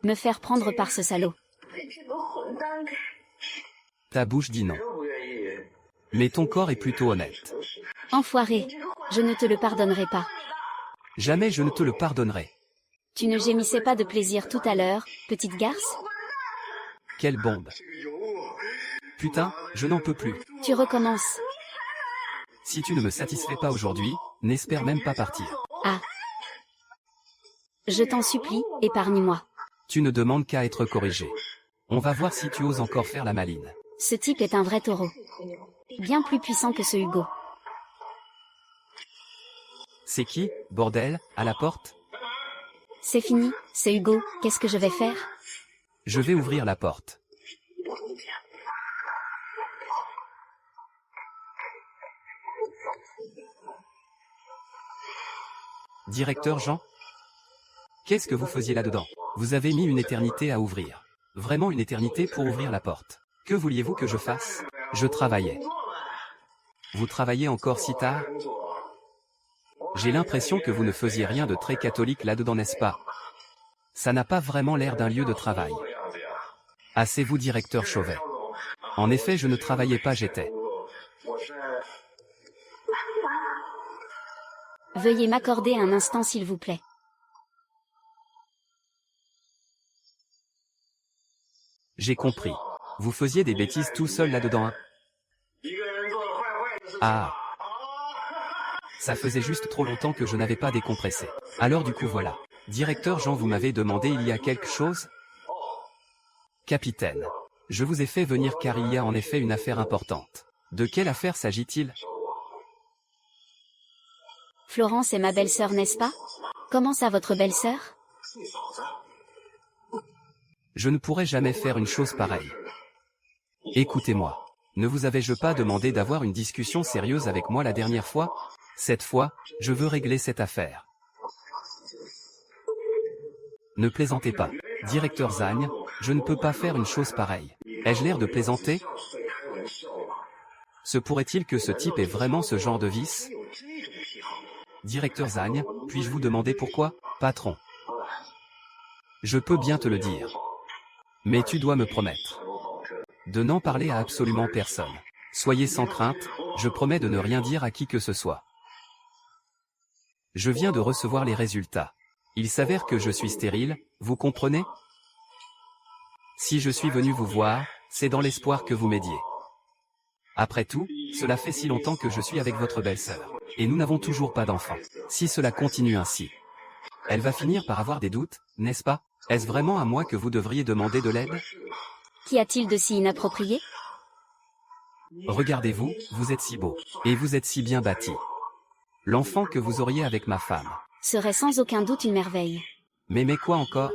Me faire prendre par ce salaud. Ta bouche dit non. Mais ton corps est plutôt honnête. Enfoiré, je ne te le pardonnerai pas. Jamais je ne te le pardonnerai. Tu ne gémissais pas de plaisir tout à l'heure, petite garce? Quelle bombe. Putain, je n'en peux plus. Tu recommences. Si tu ne me satisfais pas aujourd'hui, n'espère même pas partir. Ah. Je t'en supplie, épargne-moi. Tu ne demandes qu'à être corrigé. On va voir si tu oses encore faire la maline. Ce type est un vrai taureau. Bien plus puissant que ce Hugo. C'est qui, bordel, à la porte? C'est fini, c'est Hugo, qu'est-ce que je vais faire? Je vais ouvrir la porte. Directeur Jean? Qu'est-ce que vous faisiez là-dedans? Vous avez mis une éternité à ouvrir. Vraiment une éternité pour ouvrir la porte. Que vouliez-vous que je fasse? Je travaillais. Vous travaillez encore si tard? J'ai l'impression que vous ne faisiez rien de très catholique là-dedans, n'est-ce pas? Ça n'a pas vraiment l'air d'un lieu de travail. Assez-vous, directeur Chauvet. En effet, je ne travaillais pas, j'étais. Veuillez m'accorder un instant s'il vous plaît. J'ai compris. Vous faisiez des bêtises tout seul là-dedans, hein? Ah. Ça faisait juste trop longtemps que je n'avais pas décompressé. Alors du coup voilà. Directeur Jean, vous m'avez demandé il y a quelque chose? Capitaine. Je vous ai fait venir car il y a en effet une affaire importante. De quelle affaire s'agit-il? Florence est ma belle-sœur, n'est-ce pas? Comment ça votre belle-sœur? Je ne pourrais jamais faire une chose pareille. Écoutez-moi. Ne vous avais-je pas demandé d'avoir une discussion sérieuse avec moi la dernière fois? Cette fois, je veux régler cette affaire. Ne plaisantez pas. Directeur Zagne, je ne peux pas faire une chose pareille. Ai-je l'air de plaisanter? Se pourrait-il que ce type ait vraiment ce genre de vice? Directeur Zagne, puis-je vous demander pourquoi, patron? Je peux bien te le dire. Mais tu dois me promettre de n'en parler à absolument personne. Soyez sans crainte, je promets de ne rien dire à qui que ce soit. Je viens de recevoir les résultats. Il s'avère que je suis stérile, vous comprenez? Si je suis venu vous voir, c'est dans l'espoir que vous m'aidiez. Après tout, cela fait si longtemps que je suis avec votre belle-sœur. Et nous n'avons toujours pas d'enfant. Si cela continue ainsi, elle va finir par avoir des doutes, n'est-ce pas? Est-ce vraiment à moi que vous devriez demander de l'aide? Qu'y a-t-il de si inapproprié? Regardez-vous, vous êtes si beau. Et vous êtes si bien bâti. L'enfant que vous auriez avec ma femme serait sans aucun doute une merveille. Mais quoi encore?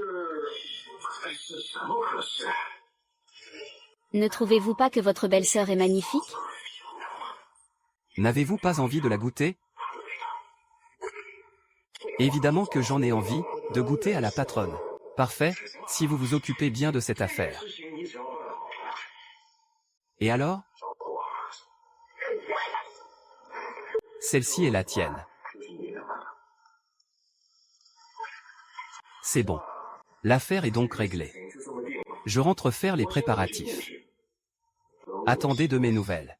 Ne trouvez-vous pas que votre belle-sœur est magnifique? N'avez-vous pas envie de la goûter? Évidemment que j'en ai envie, de goûter à la patronne. Parfait, si vous vous occupez bien de cette affaire. Et alors? Celle-ci est la tienne. C'est bon. L'affaire est donc réglée. Je rentre faire les préparatifs. Attendez de mes nouvelles.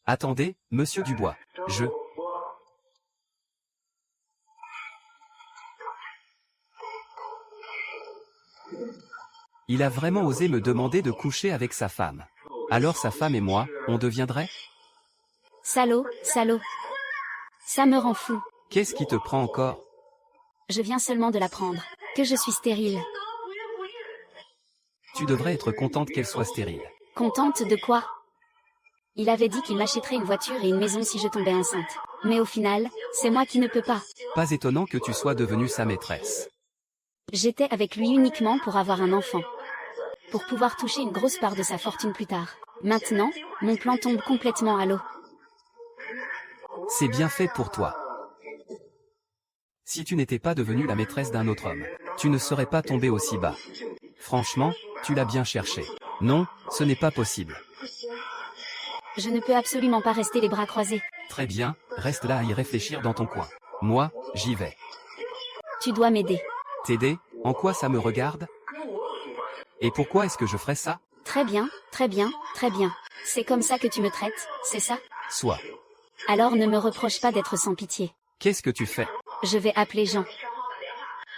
Attendez, monsieur Dubois, Il a vraiment osé me demander de coucher avec sa femme. Alors sa femme et moi, on deviendrait? Salaud, salaud. Ça me rend fou. Qu'est-ce qui te prend encore? Je viens seulement de l'apprendre, que je suis stérile. Tu devrais être contente qu'elle soit stérile. Contente de quoi? Il avait dit qu'il m'achèterait une voiture et une maison si je tombais enceinte. Mais au final, c'est moi qui ne peux pas. Pas étonnant que tu sois devenue sa maîtresse. J'étais avec lui uniquement pour avoir un enfant. Pour pouvoir toucher une grosse part de sa fortune plus tard. Maintenant, mon plan tombe complètement à l'eau. C'est bien fait pour toi. Si tu n'étais pas devenue la maîtresse d'un autre homme, tu ne serais pas tombée aussi bas. Franchement, tu l'as bien cherché. Non, ce n'est pas possible. Je ne peux absolument pas rester les bras croisés. Très bien, reste là à y réfléchir dans ton coin. Moi, j'y vais. Tu dois m'aider. T'aider? En quoi ça me regarde? Et pourquoi est-ce que je ferais ça? Très bien, très bien, très bien. C'est comme ça que tu me traites, c'est ça? Soit. Alors ne me reproche pas d'être sans pitié. Qu'est-ce que tu fais? Je vais appeler Jean.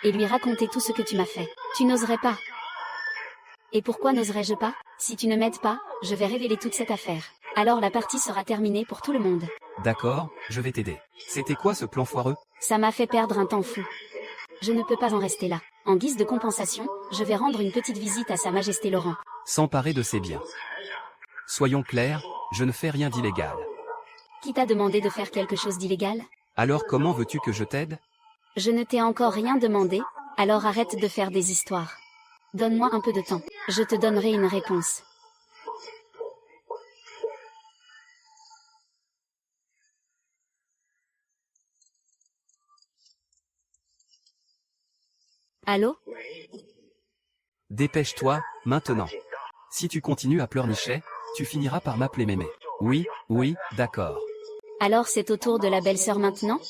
Et lui raconter tout ce que tu m'as fait. Tu n'oserais pas. Et pourquoi n'oserais-je pas? Si tu ne m'aides pas, je vais révéler toute cette affaire. Alors la partie sera terminée pour tout le monde. D'accord, je vais t'aider. C'était quoi ce plan foireux? Ça m'a fait perdre un temps fou. Je ne peux pas en rester là. En guise de compensation, je vais rendre une petite visite à Sa Majesté Laurent. S'emparer de ses biens. Soyons clairs, je ne fais rien d'illégal. Qui t'a demandé de faire quelque chose d'illégal? Alors comment veux-tu que je t'aide? Je ne t'ai encore rien demandé, alors arrête de faire des histoires. Donne-moi un peu de temps, je te donnerai une réponse. Allô? Dépêche-toi, maintenant. Si tu continues à pleurnicher, tu finiras par m'appeler mémé. Oui, oui, d'accord. Alors c'est au tour de la belle-sœur maintenant?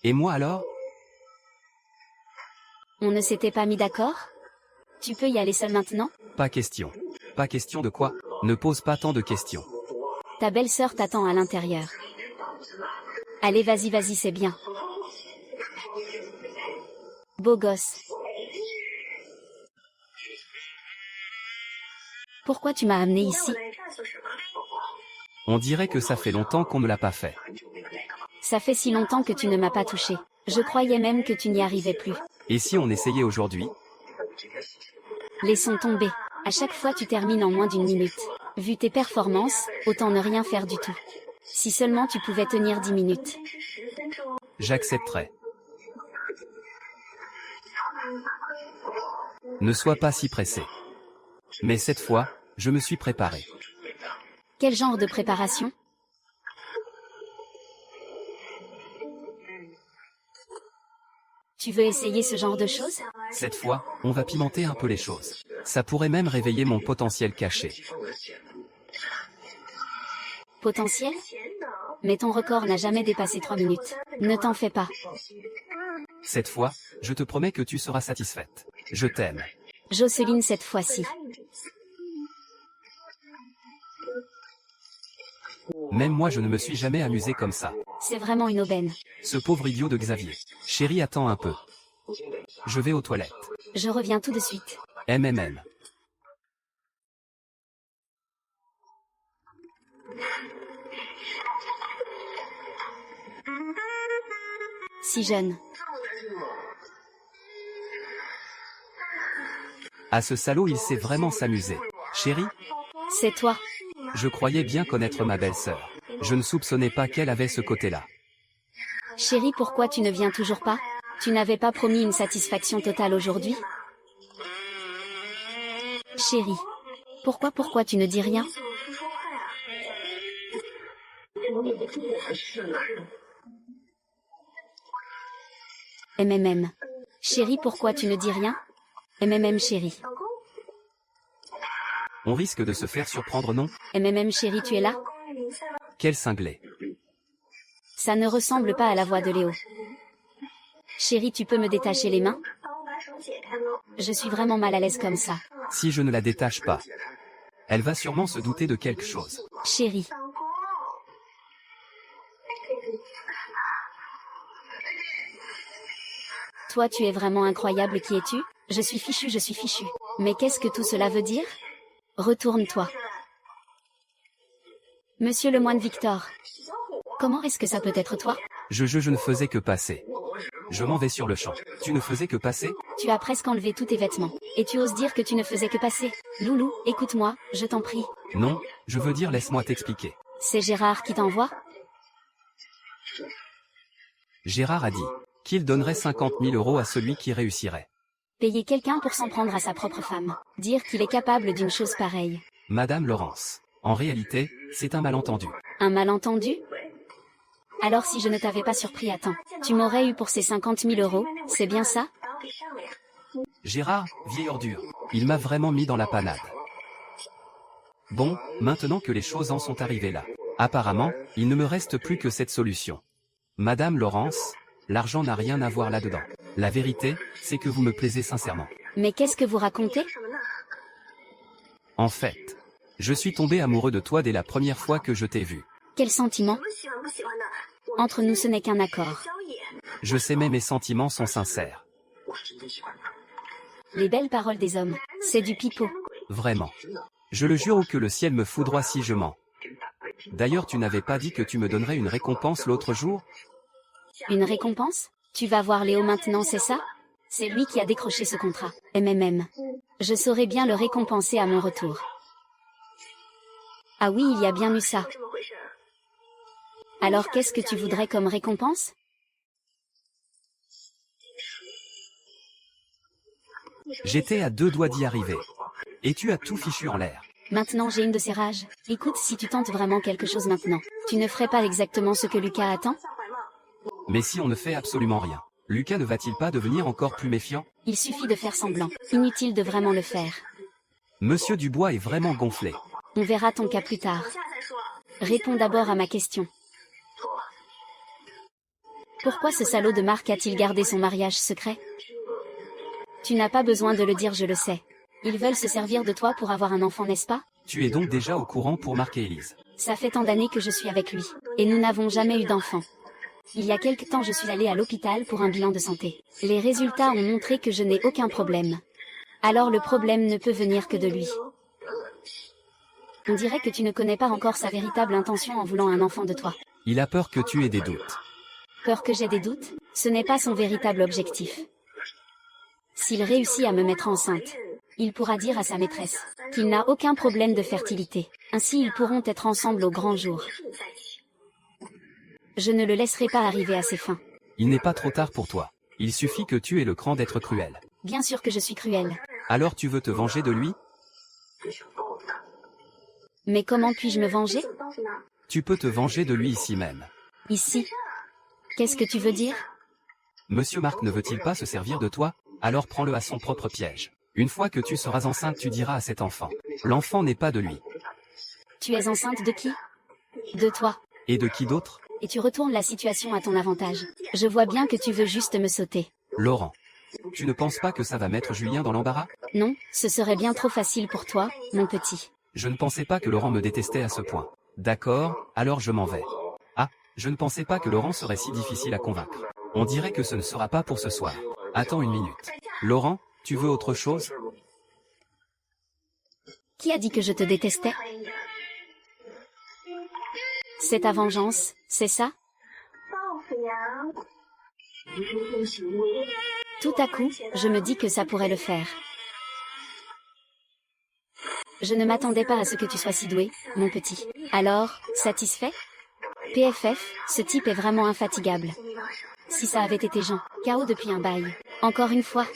Et moi alors? On ne s'était pas mis d'accord? Tu peux y aller seul maintenant? Pas question. Pas question de quoi? Ne pose pas tant de questions. Ta belle-sœur t'attend à l'intérieur. Allez, vas-y, vas-y, c'est bien. Beau gosse. Pourquoi tu m'as amené ici? On dirait que ça fait longtemps qu'on ne l'a pas fait. Ça fait si longtemps que tu ne m'as pas touché. Je croyais même que tu n'y arrivais plus. Et si on essayait aujourd'hui? Laissons tomber. À chaque fois tu termines en moins d'une minute. Vu tes performances, autant ne rien faire du tout. Si seulement tu pouvais tenir 10 minutes. J'accepterais. Ne sois pas si pressé. Mais cette fois, je me suis préparé. Quel genre de préparation? Tu veux essayer ce genre de choses? Cette fois, on va pimenter un peu les choses. Ça pourrait même réveiller mon potentiel caché. Potentiel? Mais ton record n'a jamais dépassé 3 minutes. Ne t'en fais pas. Cette fois, je te promets que tu seras satisfaite. Je t'aime. Jocelyne, cette fois-ci. Même moi je ne me suis jamais amusé comme ça. C'est vraiment une aubaine. Ce pauvre idiot de Xavier. Chérie, attends un peu. Je vais aux toilettes. Je reviens tout de suite. MMM. Si jeune. À ce salaud il sait vraiment s'amuser. Chérie, C'est toi. je croyais bien connaître ma belle-sœur. Je ne soupçonnais pas qu'elle avait ce côté-là. Chérie, pourquoi tu ne viens toujours pas? Tu n'avais pas promis une satisfaction totale aujourd'hui? Chérie. Pourquoi tu ne dis rien? MMM. Chérie, pourquoi tu ne dis rien? MMM chérie. On risque de se faire surprendre, non? MMM chérie, tu es là? Quel cinglé. Ça ne ressemble pas à la voix de Léo. Chérie, tu peux me détacher les mains? Je suis vraiment mal à l'aise comme ça. Si je ne la détache pas, elle va sûrement se douter de quelque chose. Chérie. Toi, tu es vraiment incroyable, qui es-tu? Je suis fichu. Mais qu'est-ce que tout cela veut dire? Retourne-toi. Monsieur le moine Victor. Comment est-ce que ça peut être toi? Je ne faisais que passer. Je m'en vais sur le champ. Tu ne faisais que passer? Tu as presque enlevé tous tes vêtements. Et tu oses dire que tu ne faisais que passer? Loulou, écoute-moi, je t'en prie. Non, je veux dire laisse-moi t'expliquer. C'est Gérard qui t'envoie? Gérard a dit qu'il donnerait 50 000 € à celui qui réussirait. Payer quelqu'un pour s'en prendre à sa propre femme. Dire qu'il est capable d'une chose pareille. Madame Laurence. En réalité, c'est un malentendu. Un malentendu? Alors si je ne t'avais pas surpris à temps, tu m'aurais eu pour ces 50 000 €, c'est bien ça? Gérard, vieille ordure. Il m'a vraiment mis dans la panade. Bon, maintenant que les choses en sont arrivées là. Apparemment, il ne me reste plus que cette solution. Madame Laurence, l'argent n'a rien à voir là-dedans. La vérité, c'est que vous me plaisez sincèrement. Mais qu'est-ce que vous racontez? En fait, je suis tombé amoureux de toi dès la première fois que je t'ai vu. Quel sentiment? Entre nous ce n'est qu'un accord. Je sais mais mes sentiments sont sincères. Les belles paroles des hommes, c'est du pipeau. Vraiment. Je le jure ou que le ciel me foudroie si je mens. D'ailleurs tu n'avais pas dit que tu me donnerais une récompense l'autre jour? Une récompense? Tu vas voir Léo maintenant, c'est ça? C'est lui qui a décroché ce contrat. MMM. Je saurais bien le récompenser à mon retour. Ah oui, il y a bien eu ça. Alors qu'est-ce que tu voudrais comme récompense? J'étais à 2 doigts d'y arriver. Et tu as tout fichu en l'air. Maintenant j'ai une de ces rages. Écoute, si tu tentes vraiment quelque chose maintenant, tu ne ferais pas exactement ce que Lucas attend? Mais si on ne fait absolument rien, Lucas ne va-t-il pas devenir encore plus méfiant? Il suffit de faire semblant. Inutile de vraiment le faire. Monsieur Dubois est vraiment gonflé. On verra ton cas plus tard. Réponds d'abord à ma question. Pourquoi ce salaud de Marc a-t-il gardé son mariage secret? Tu n'as pas besoin de le dire, je le sais. Ils veulent se servir de toi pour avoir un enfant, n'est-ce pas? Tu es donc déjà au courant pour Marc et Élise. Ça fait tant d'années que je suis avec lui. Et nous n'avons jamais eu d'enfant. Il y a quelque temps je suis allée à l'hôpital pour un bilan de santé. Les résultats ont montré que je n'ai aucun problème. Alors le problème ne peut venir que de lui. On dirait que tu ne connais pas encore sa véritable intention en voulant un enfant de toi. Il a peur que tu aies des doutes. Peur que j'ai des doutes? Ce n'est pas son véritable objectif. S'il réussit à me mettre enceinte, il pourra dire à sa maîtresse qu'il n'a aucun problème de fertilité. Ainsi ils pourront être ensemble au grand jour. Je ne le laisserai pas arriver à ses fins. Il n'est pas trop tard pour toi. Il suffit que tu aies le cran d'être cruel. Bien sûr que je suis cruelle. Alors tu veux te venger de lui? Mais comment puis-je me venger? Tu peux te venger de lui ici même. Ici? Qu'est-ce que tu veux dire? Monsieur Marc ne veut-il pas se servir de toi? Alors prends-le à son propre piège. Une fois que tu seras enceinte, tu diras à cet enfant. L'enfant n'est pas de lui. Tu es enceinte de qui? De toi. Et de qui d'autre? Et tu retournes la situation à ton avantage. Je vois bien que tu veux juste me sauter. Laurent. Tu ne penses pas que ça va mettre Julien dans l'embarras? Non, ce serait bien trop facile pour toi, mon petit. Je ne pensais pas que Laurent me détestait à ce point. D'accord, alors je m'en vais. Ah, je ne pensais pas que Laurent serait si difficile à convaincre. On dirait que ce ne sera pas pour ce soir. Attends une minute. Laurent, tu veux autre chose? Qui a dit que je te détestais? C'est ta vengeance, c'est ça? Tout à coup, je me dis que ça pourrait le faire. Je ne m'attendais pas à ce que tu sois si doué, mon petit. Alors, satisfait? PFF, ce type est vraiment infatigable. Si ça avait été Jean, KO depuis un bail. Encore une fois.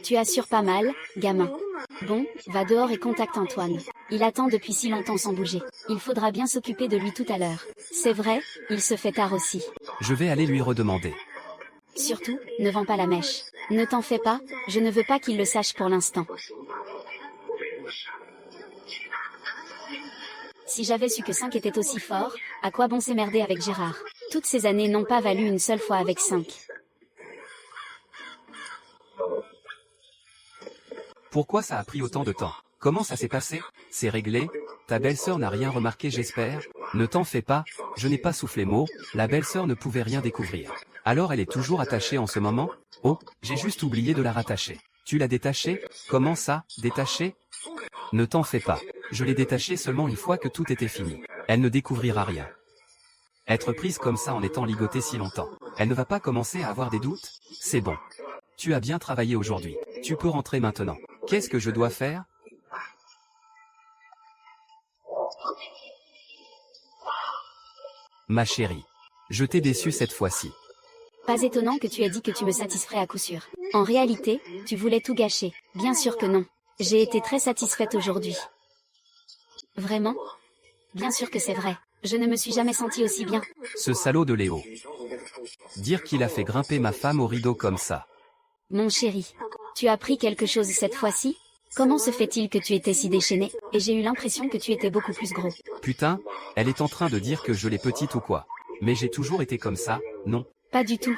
Tu assures pas mal, gamin. Bon, va dehors et contacte Antoine. Il attend depuis si longtemps sans bouger. Il faudra bien s'occuper de lui tout à l'heure. C'est vrai, il se fait tard aussi. Je vais aller lui redemander. Surtout, ne vends pas la mèche. Ne t'en fais pas, je ne veux pas qu'il le sache pour l'instant. Si j'avais su que 5 était aussi fort, à quoi bon s'émerder avec Gérard? Toutes ces années n'ont pas valu une seule fois avec 5. Pourquoi ça a pris autant de temps? Comment ça s'est passé? C'est réglé? Ta belle-sœur n'a rien remarqué, j'espère? Ne t'en fais pas, je n'ai pas soufflé mot, la belle-sœur ne pouvait rien découvrir. Alors elle est toujours attachée en ce moment? Oh, j'ai juste oublié de la rattacher. Tu l'as détachée? Comment ça, détachée? Ne t'en fais pas. Je l'ai détachée seulement une fois que tout était fini. Elle ne découvrira rien. Être prise comme ça en étant ligotée si longtemps. Elle ne va pas commencer à avoir des doutes? C'est bon. Tu as bien travaillé aujourd'hui. Tu peux rentrer maintenant. Qu'est-ce que je dois faire? Ma chérie. Je t'ai déçue cette fois-ci. Pas étonnant que tu aies dit que tu me satisferais à coup sûr. En réalité, tu voulais tout gâcher. Bien sûr que non. J'ai été très satisfaite aujourd'hui. Vraiment? Bien sûr que c'est vrai. Je ne me suis jamais sentie aussi bien. Ce salaud de Léo. Dire qu'il a fait grimper ma femme au rideau comme ça. Mon chéri. Tu as appris quelque chose cette fois-ci? Comment se fait-il que tu étais si déchaîné? Et j'ai eu l'impression que tu étais beaucoup plus gros. Putain, elle est en train de dire que je l'ai petite ou quoi? Mais j'ai toujours été comme ça, non? Pas du tout.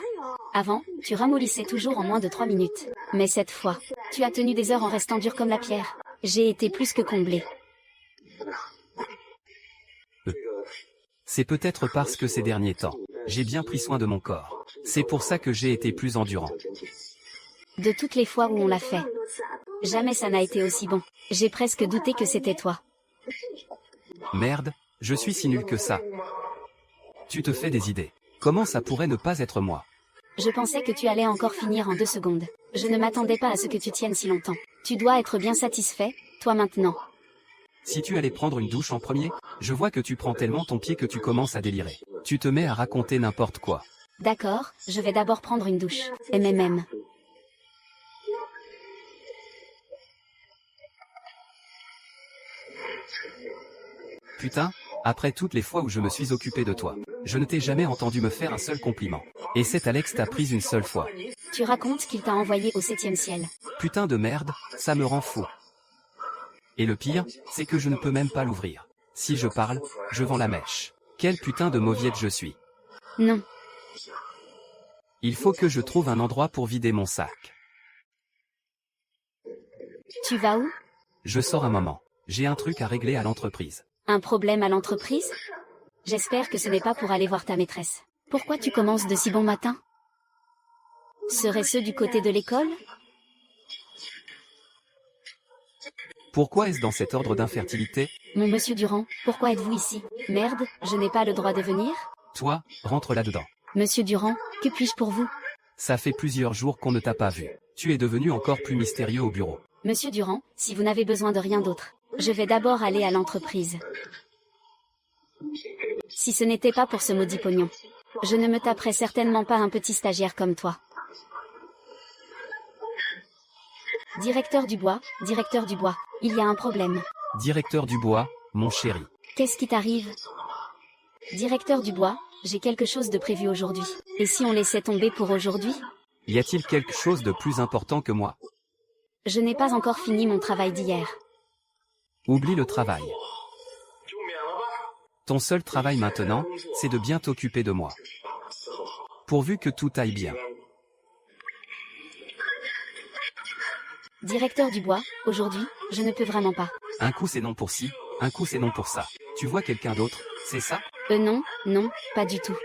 Avant, tu ramollissais toujours en moins de 3 minutes. Mais cette fois, tu as tenu des heures en restant dur comme la pierre. J'ai été plus que comblée. C'est peut-être parce que ces derniers temps, j'ai bien pris soin de mon corps. C'est pour ça que j'ai été plus endurant. De toutes les fois où on l'a fait, jamais ça n'a été aussi bon. J'ai presque douté que c'était toi. Merde, je suis si nul que ça. Tu te fais des idées. Comment ça pourrait ne pas être moi? Je pensais que tu allais encore finir en 2 secondes. Je ne m'attendais pas à ce que tu tiennes si longtemps. Tu dois être bien satisfait, toi maintenant. Si tu allais prendre une douche en premier, je vois que tu prends tellement ton pied que tu commences à délirer. Tu te mets à raconter n'importe quoi. D'accord, je vais d'abord prendre une douche. MMM. Putain, après toutes les fois où je me suis occupé de toi, je ne t'ai jamais entendu me faire un seul compliment. Et cet Alex t'a prise une seule fois. Tu racontes qu'il t'a envoyé au 7e ciel. Putain de merde, ça me rend fou. Et le pire, c'est que je ne peux même pas l'ouvrir. Si je parle, je vends la mèche. Quel putain de mauviette je suis. Non. Il faut que je trouve un endroit pour vider mon sac. Tu vas où? Je sors un moment. J'ai un truc à régler à l'entreprise. Un problème à l'entreprise? J'espère que ce n'est pas pour aller voir ta maîtresse. Pourquoi tu commences de si bon matin? Serait-ce du côté de l'école? Pourquoi est-ce dans cet ordre d'infertilité? Mon monsieur Durand, pourquoi êtes-vous ici? Merde, je n'ai pas le droit de venir? Toi, rentre là-dedans. Monsieur Durand, que puis-je pour vous? Ça fait plusieurs jours qu'on ne t'a pas vu. Tu es devenu encore plus mystérieux au bureau. Monsieur Durand, si vous n'avez besoin de rien d'autre, je vais d'abord aller à l'entreprise. Si ce n'était pas pour ce maudit pognon, je ne me taperais certainement pas un petit stagiaire comme toi. Directeur Dubois, il y a un problème. Directeur Dubois, mon chéri. Qu'est-ce qui t'arrive? Directeur Dubois, j'ai quelque chose de prévu aujourd'hui. Et si on laissait tomber pour aujourd'hui? Y a-t-il quelque chose de plus important que moi? Je n'ai pas encore fini mon travail d'hier. Oublie le travail. Ton seul travail maintenant, c'est de bien t'occuper de moi. Pourvu que tout aille bien. Directeur Dubois, aujourd'hui, je ne peux vraiment pas. Un coup c'est non pour ci, un coup c'est non pour ça. Tu vois quelqu'un d'autre, c'est ça? Non, non, pas du tout.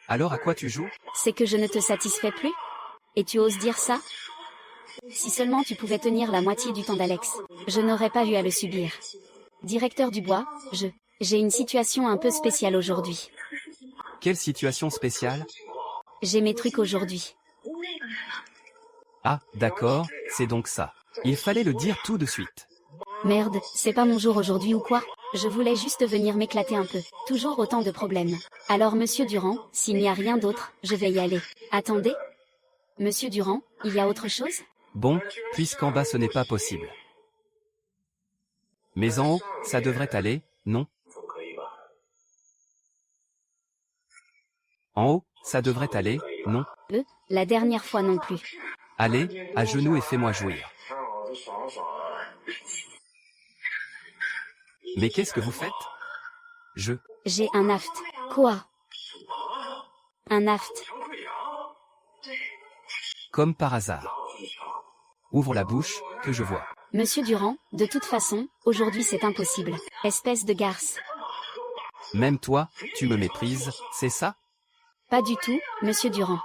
Alors à quoi tu joues? C'est que je ne te satisfais plus? Et tu oses dire ça? Si seulement tu pouvais tenir la moitié du temps d'Alex, je n'aurais pas eu à le subir. Directeur Dubois, j'ai une situation un peu spéciale aujourd'hui. Quelle situation spéciale? J'ai mes trucs aujourd'hui. Ah, d'accord, c'est donc ça. Il fallait le dire tout de suite. Merde, c'est pas mon jour aujourd'hui ou quoi? Je voulais juste venir m'éclater un peu. Toujours autant de problèmes. Alors monsieur Durand, s'il n'y a rien d'autre, je vais y aller. Attendez. Monsieur Durand, il y a autre chose? Bon, puisqu'en bas ce n'est pas possible. Mais en haut, ça devrait aller, non? En haut, ça devrait aller, non? La dernière fois non plus. Allez, à genoux et fais-moi jouir. Mais qu'est-ce que vous faites? J'ai un aft. Quoi? Un aft. Comme par hasard. Ouvre la bouche, que je vois. Monsieur Durand, de toute façon, aujourd'hui c'est impossible. Espèce de garce. Même toi, tu me méprises, c'est ça? Pas du tout, monsieur Durand.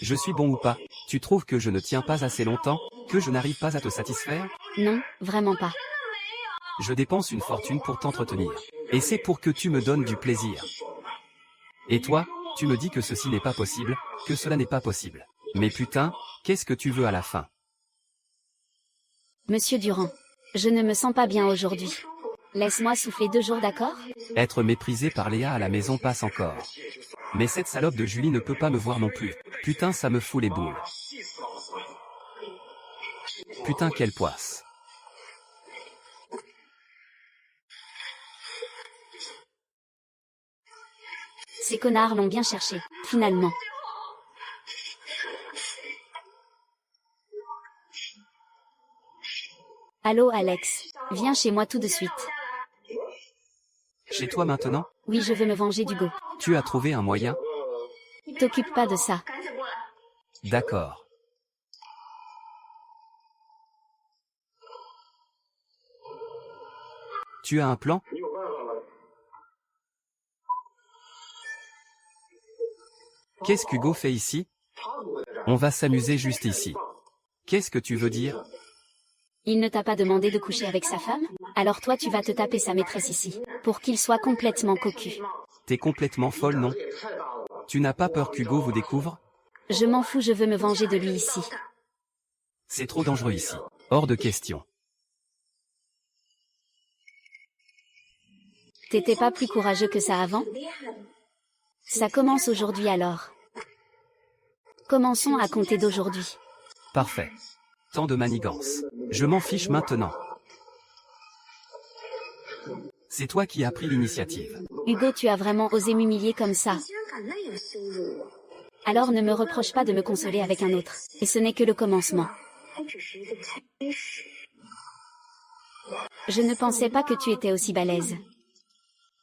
Je suis bon ou pas? Tu trouves que je ne tiens pas assez longtemps? Que je n'arrive pas à te satisfaire? Non, vraiment pas. Je dépense une fortune pour t'entretenir. Et c'est pour que tu me donnes du plaisir. Et toi, tu me dis que ceci n'est pas possible, que cela n'est pas possible. Mais putain, qu'est-ce que tu veux à la fin? Monsieur Durand, je ne me sens pas bien aujourd'hui. Laisse-moi souffler 2 jours, d'accord? Être méprisé par Léa à la maison passe encore. Mais cette salope de Julie ne peut pas me voir non plus. Putain, ça me fout les boules. Putain, quelle poisse. Ces connards l'ont bien cherché, finalement. Allô Alex, viens chez moi tout de suite. Chez toi maintenant? Oui, je veux me venger d'Hugo. Tu as trouvé un moyen? T'occupe pas de ça. D'accord. Tu as un plan? Qu'est-ce qu'Hugo fait ici? On va s'amuser juste ici. Qu'est-ce que tu veux dire? Il ne t'a pas demandé de coucher avec sa femme? Alors toi tu vas te taper sa maîtresse ici, pour qu'il soit complètement cocu. T'es complètement folle, non? Tu n'as pas peur qu'Hugo vous découvre? Je m'en fous, je veux me venger de lui ici. C'est trop dangereux ici. Hors de question. T'étais pas plus courageux que ça avant? Ça commence aujourd'hui alors. Commençons à compter d'aujourd'hui. Parfait. Tant de manigances. Je m'en fiche maintenant. C'est toi qui as pris l'initiative. Hugo, tu as vraiment osé m'humilier comme ça. Alors ne me reproche pas de me consoler avec un autre. Et ce n'est que le commencement. Je ne pensais pas que tu étais aussi balèze.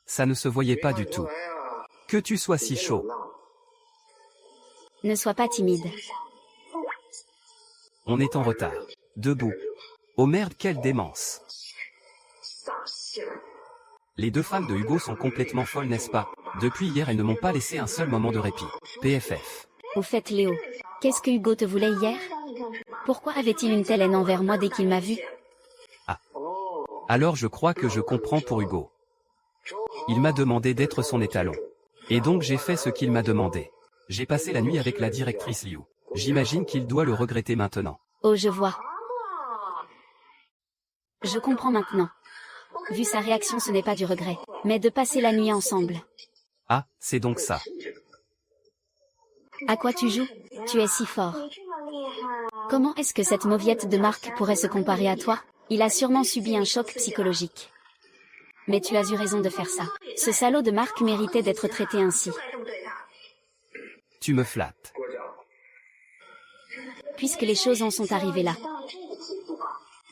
Ça ne se voyait pas du tout. Que tu sois si chaud. Ne sois pas timide. On est en retard. Debout. Oh merde, quelle démence. Les 2 femmes de Hugo sont complètement folles, n'est-ce pas? Depuis hier, elles ne m'ont pas laissé un seul moment de répit. PFF. Au fait, Léo, qu'est-ce que Hugo te voulait hier? Pourquoi avait-il une telle haine envers moi dès qu'il m'a vu? Ah. Alors je crois que je comprends pour Hugo. Il m'a demandé d'être son étalon. Et donc j'ai fait ce qu'il m'a demandé. J'ai passé la nuit avec la directrice Liu. J'imagine qu'il doit le regretter maintenant. Oh, je vois. Je comprends maintenant. Vu sa réaction, ce n'est pas du regret, mais de passer la nuit ensemble. Ah, c'est donc ça. À quoi tu joues? Tu es si fort. Comment est-ce que cette mauviette de Marc pourrait se comparer à toi? Il a sûrement subi un choc psychologique. Mais tu as eu raison de faire ça. Ce salaud de Marc méritait d'être traité ainsi. Tu me flattes. Puisque les choses en sont arrivées là.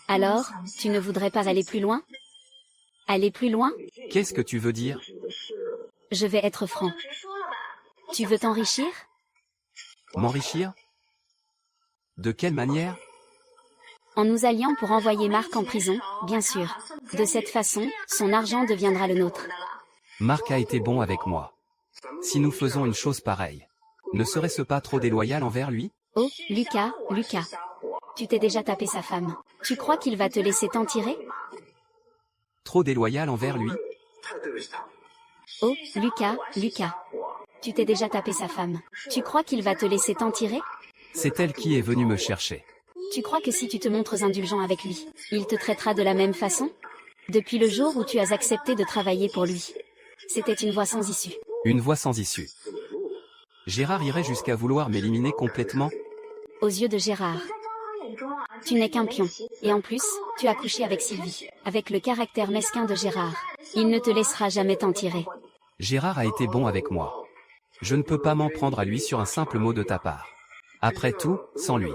Alors, tu ne voudrais pas aller plus loin? Aller plus loin? Qu'est-ce que tu veux dire? Je vais être franc. Tu veux t'enrichir? M'enrichir? De quelle manière? En nous alliant pour envoyer Marc en prison, bien sûr. De cette façon, son argent deviendra le nôtre. Marc a été bon avec moi. Si nous faisons une chose pareille, ne serait-ce pas trop déloyal envers lui? Oh, Lucas, tu t'es déjà tapé sa femme. Tu crois qu'il va te laisser t'en tirer? Trop déloyal envers lui? Oh, Lucas, tu t'es déjà tapé sa femme. Tu crois qu'il va te laisser t'en tirer? C'est elle qui est venue me chercher. Tu crois que si tu te montres indulgent avec lui, il te traitera de la même façon? Depuis le jour où tu as accepté de travailler pour lui, c'était une voie sans issue. Une voie sans issue. Gérard irait jusqu'à vouloir m'éliminer complètement? Aux yeux de Gérard, tu n'es qu'un pion. Et en plus, tu as couché avec Sylvie, avec le caractère mesquin de Gérard. Il ne te laissera jamais t'en tirer. Gérard a été bon avec moi. Je ne peux pas m'en prendre à lui sur un simple mot de ta part. Après tout, sans lui,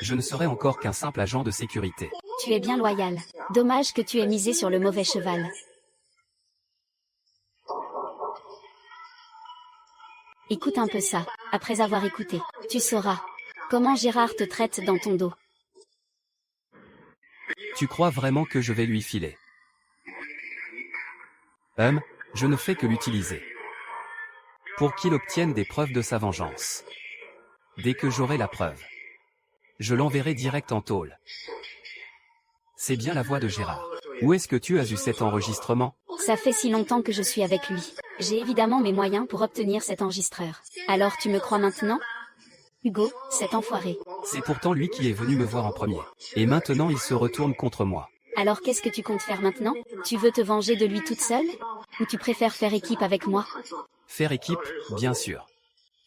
je ne serais encore qu'un simple agent de sécurité. Tu es bien loyal. Dommage que tu aies misé sur le mauvais cheval. Écoute un peu ça. Après avoir écouté, tu sauras comment Gérard te traite dans ton dos. Tu crois vraiment que je vais lui filer? Je ne fais que l'utiliser. Pour qu'il obtienne des preuves de sa vengeance. Dès que j'aurai la preuve, je l'enverrai direct en tôle. C'est bien la voix de Gérard. Où est-ce que tu as eu cet enregistrement? Ça fait si longtemps que je suis avec lui. J'ai évidemment mes moyens pour obtenir cet enregistreur. Alors tu me crois maintenant? Hugo, cet enfoiré. C'est pourtant lui qui est venu me voir en premier. Et maintenant il se retourne contre moi. Alors qu'est-ce que tu comptes faire maintenant? Tu veux te venger de lui toute seule? Ou tu préfères faire équipe avec moi? Faire équipe, bien sûr.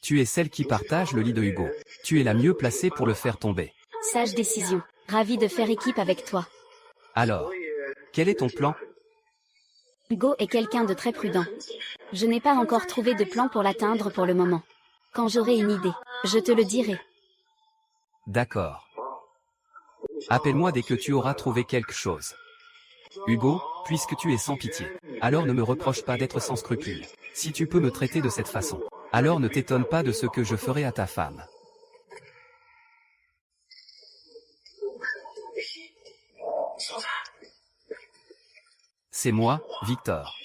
Tu es celle qui partage le lit de Hugo. Tu es la mieux placée pour le faire tomber. Sage décision. Ravi de faire équipe avec toi. Alors, quel est ton plan? Hugo est quelqu'un de très prudent. Je n'ai pas encore trouvé de plan pour l'atteindre pour le moment. Quand j'aurai une idée, je te le dirai. D'accord. Appelle-moi dès que tu auras trouvé quelque chose. Hugo, puisque tu es sans pitié, alors ne me reproche pas d'être sans scrupules. Si tu peux me traiter de cette façon, alors ne t'étonne pas de ce que je ferai à ta femme. C'est moi, Victor.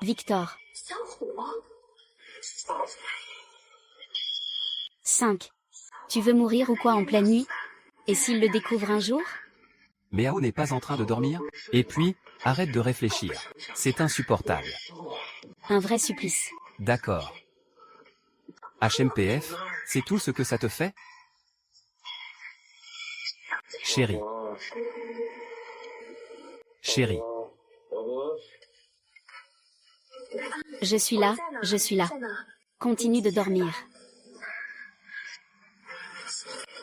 Victor. 5. Tu veux mourir ou quoi en pleine nuit? Et s'il le découvre un jour? Mais Ao n'est pas en train de dormir? Et puis, arrête de réfléchir. C'est insupportable. Un vrai supplice. D'accord. HMPF, c'est tout ce que ça te fait? Chérie. Chérie. Je suis là. Continue de dormir.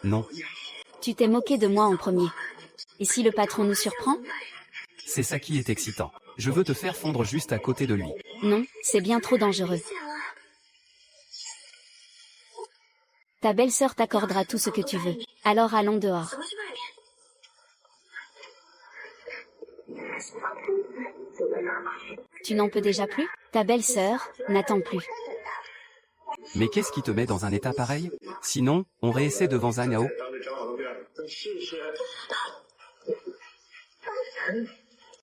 Non. Tu t'es moqué de moi en premier. Et si le patron nous surprend? C'est ça qui est excitant. Je veux te faire fondre juste à côté de lui. Non, c'est bien trop dangereux. Ta belle-sœur t'accordera tout ce que tu veux. Alors allons dehors. Tu n'en peux déjà plus? Ta belle-sœur n'attend plus. Mais qu'est-ce qui te met dans un état pareil? Sinon, on réessaie devant Zanao.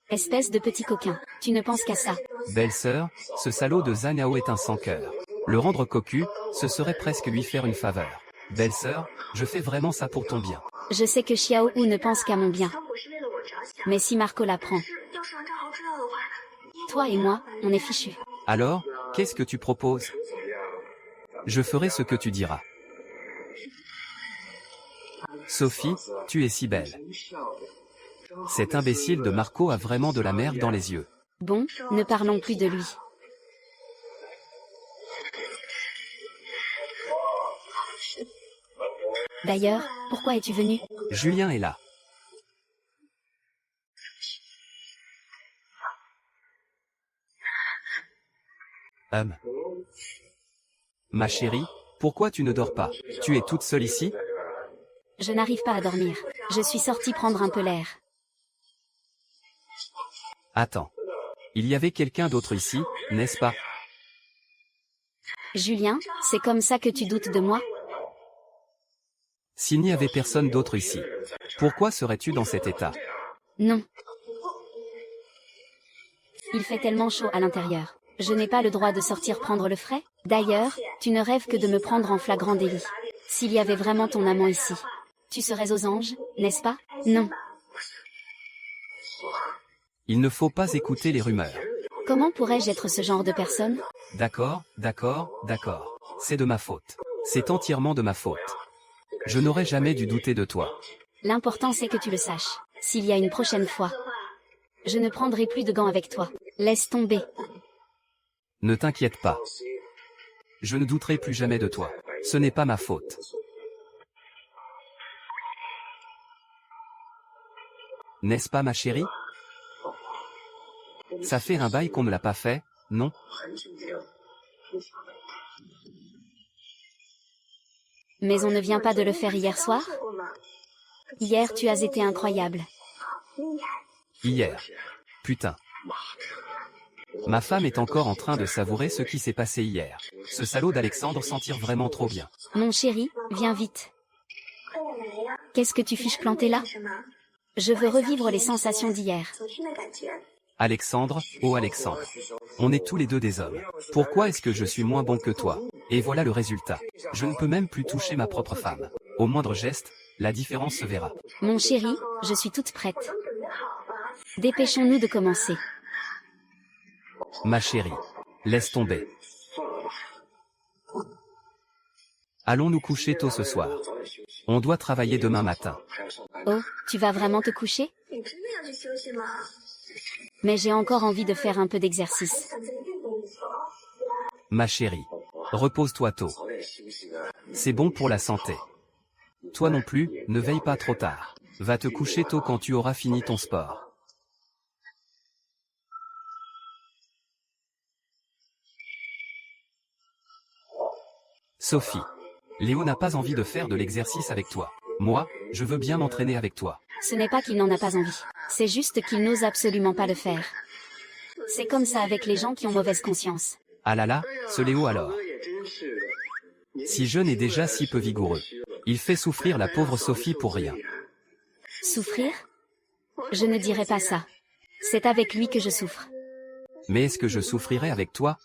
Espèce de petit coquin, tu ne penses qu'à ça. Belle-sœur, ce salaud de Zanao est un sans-cœur. Le rendre cocu, ce serait presque lui faire une faveur. Belle-sœur, je fais vraiment ça pour ton bien. Je sais que Xiao Hu ne pense qu'à mon bien. Mais si Marco l'apprend, toi et moi, on est fichus. Alors, qu'est-ce que tu proposes? Je ferai ce que tu diras. Sophie, tu es si belle. Cet imbécile de Marco a vraiment de la merde dans les yeux. Bon, ne parlons plus de lui. D'ailleurs, pourquoi es-tu venu? Julien est là. Ma chérie, pourquoi tu ne dors pas? Tu es toute seule ici? Je n'arrive pas à dormir. Je suis sortie prendre un peu l'air. Attends. Il y avait quelqu'un d'autre ici, n'est-ce pas? Julien, c'est comme ça que tu doutes de moi? S'il n'y avait personne d'autre ici, pourquoi serais-tu dans cet état? Non. Il fait tellement chaud à l'intérieur. Je n'ai pas le droit de sortir prendre le frais. D'ailleurs, tu ne rêves que de me prendre en flagrant délit. S'il y avait vraiment ton amant ici, tu serais aux anges, n'est-ce pas? Non. Il ne faut pas écouter les rumeurs. Comment pourrais-je être ce genre de personne? D'accord, d'accord, d'accord. C'est de ma faute. C'est entièrement de ma faute. Je n'aurais jamais dû douter de toi. L'important c'est que tu le saches. S'il y a une prochaine fois, je ne prendrai plus de gants avec toi. Laisse tomber. Ne t'inquiète pas. Je ne douterai plus jamais de toi. Ce n'est pas ma faute. N'est-ce pas ma chérie? Ça fait un bail qu'on ne l'a pas fait, non? Mais on ne vient pas de le faire hier soir? Hier tu as été incroyable. Hier. Putain. Ma femme est encore en train de savourer ce qui s'est passé hier. Ce salaud d'Alexandre s'en tire vraiment trop bien. Mon chéri, viens vite. Qu'est-ce que tu fiches planté là? Je veux revivre les sensations d'hier. Alexandre, oh Alexandre. On est tous les deux des hommes. Pourquoi est-ce que je suis moins bon que toi? Et voilà le résultat. Je ne peux même plus toucher ma propre femme. Au moindre geste, la différence se verra. Mon chéri, je suis toute prête. Dépêchons-nous de commencer. Ma chérie, laisse tomber. Allons nous coucher tôt ce soir. On doit travailler demain matin. Oh, tu vas vraiment te coucher? Mais j'ai encore envie de faire un peu d'exercice. Ma chérie, repose-toi tôt. C'est bon pour la santé. Toi non plus, ne veille pas trop tard. Va te coucher tôt quand tu auras fini ton sport. Sophie. Léo n'a pas envie de faire de l'exercice avec toi. Moi, je veux bien m'entraîner avec toi. Ce n'est pas qu'il n'en a pas envie. C'est juste qu'il n'ose absolument pas le faire. C'est comme ça avec les gens qui ont mauvaise conscience. Ah là là, ce Léo alors. Si jeune et déjà si peu vigoureux. Il fait souffrir la pauvre Sophie pour rien. Souffrir? Je ne dirais pas ça. C'est avec lui que je souffre. Mais est-ce que je souffrirais avec toi?